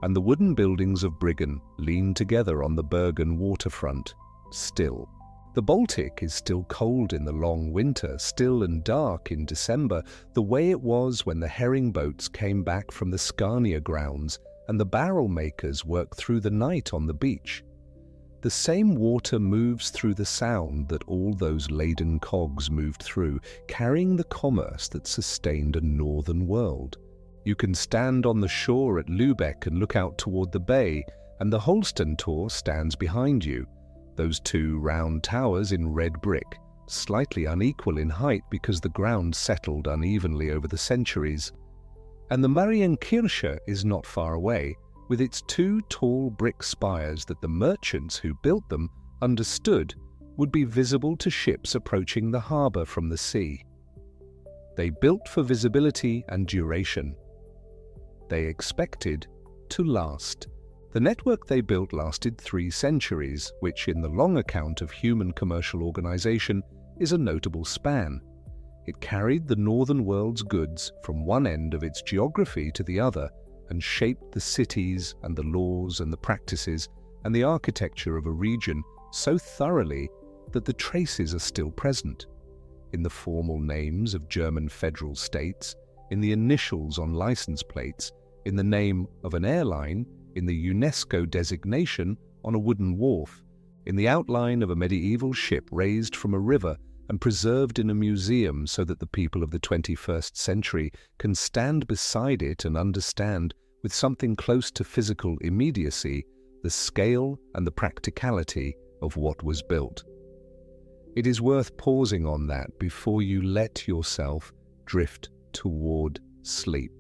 and the wooden buildings of Briggen lean together on the Bergen waterfront, still. The Baltic is still cold in the long winter, still and dark in December, the way it was when the herring boats came back from the Scania grounds and the barrel makers worked through the night on the beach. The same water moves through the sound that all those laden cogs moved through, carrying the commerce that sustained a northern world. You can stand on the shore at Lübeck and look out toward the bay, and the Holstentor stands behind you, those 2 round towers in red brick, slightly unequal in height because the ground settled unevenly over the centuries. And the Marienkirche is not far away, with its 2 tall brick spires that the merchants who built them understood would be visible to ships approaching the harbour from the sea. They built for visibility and duration. They expected to last. The network they built lasted 3 centuries, which in the long account of human commercial organization is a notable span. It carried the northern world's goods from one end of its geography to the other and shaped the cities and the laws and the practices and the architecture of a region so thoroughly that the traces are still present. In the formal names of German federal states, in the initials on license plates, in the name of an airline, in the UNESCO designation on a wooden wharf, in the outline of a medieval ship raised from a river and preserved in a museum so that the people of the 21st century can stand beside it and understand with something close to physical immediacy the scale and the practicality of what was built. It is worth pausing on that before you let yourself drift toward sleep.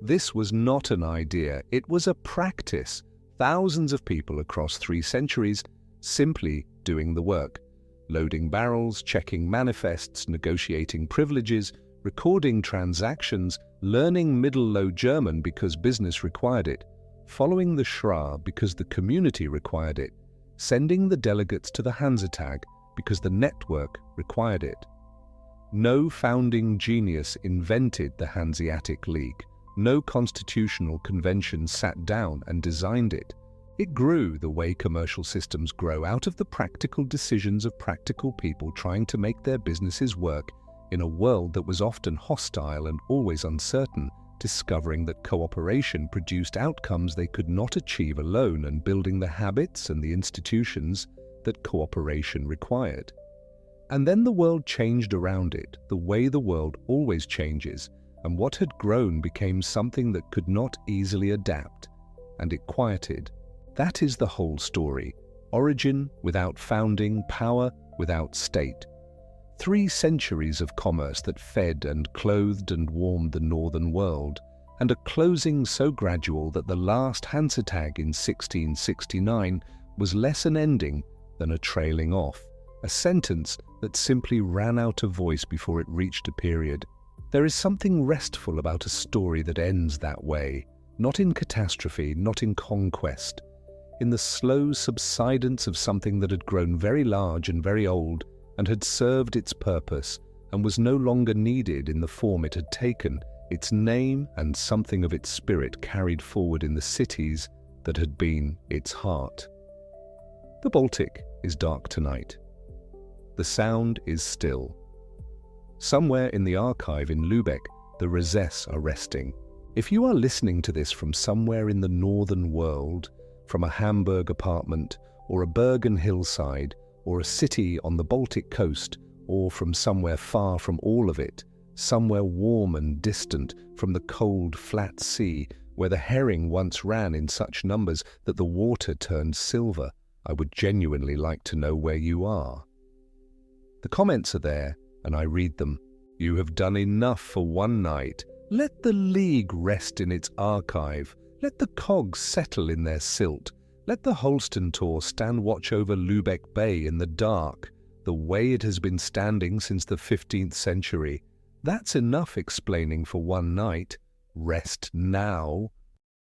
This was not an idea, it was a practice. Thousands of people across 3 centuries simply doing the work. Loading barrels, checking manifests, negotiating privileges, recording transactions, learning Middle Low German because business required it, following the Schra because the community required it, sending the delegates to the Hanseatic because the network required it. No founding genius invented the Hanseatic League. No constitutional convention sat down and designed it. It grew the way commercial systems grow out of the practical decisions of practical people trying to make their businesses work in a world that was often hostile and always uncertain, discovering that cooperation produced outcomes they could not achieve alone and building the habits and the institutions that cooperation required. And then the world changed around it, the way the world always changes, and what had grown became something that could not easily adapt, and it quieted. That is the whole story. Origin without founding, power without state. 3 centuries of commerce that fed and clothed and warmed the northern world, and a closing so gradual that the last Hanseatic in 1669 was less an ending than a trailing off, a sentence that simply ran out of voice before it reached a period. There is something restful about a story that ends that way, not in catastrophe, not in conquest, in the slow subsidence of something that had grown very large and very old and had served its purpose and was no longer needed in the form it had taken, its name and something of its spirit carried forward in the cities that had been its heart. The Baltic is dark tonight. The sound is still. Somewhere in the archive in Lübeck, the Rosess are resting. If you are listening to this from somewhere in the northern world, from a Hamburg apartment, or a Bergen hillside, or a city on the Baltic coast, or from somewhere far from all of it, somewhere warm and distant from the cold, flat sea, where the herring once ran in such numbers that the water turned silver, I would genuinely like to know where you are. The comments are there, and I read them. You have done enough for one night. Let the League rest in its archive. Let the cogs settle in their silt. Let the Holstentor stand watch over Lübeck Bay in the dark, the way it has been standing since the 15th century. That's enough explaining for one night. Rest now.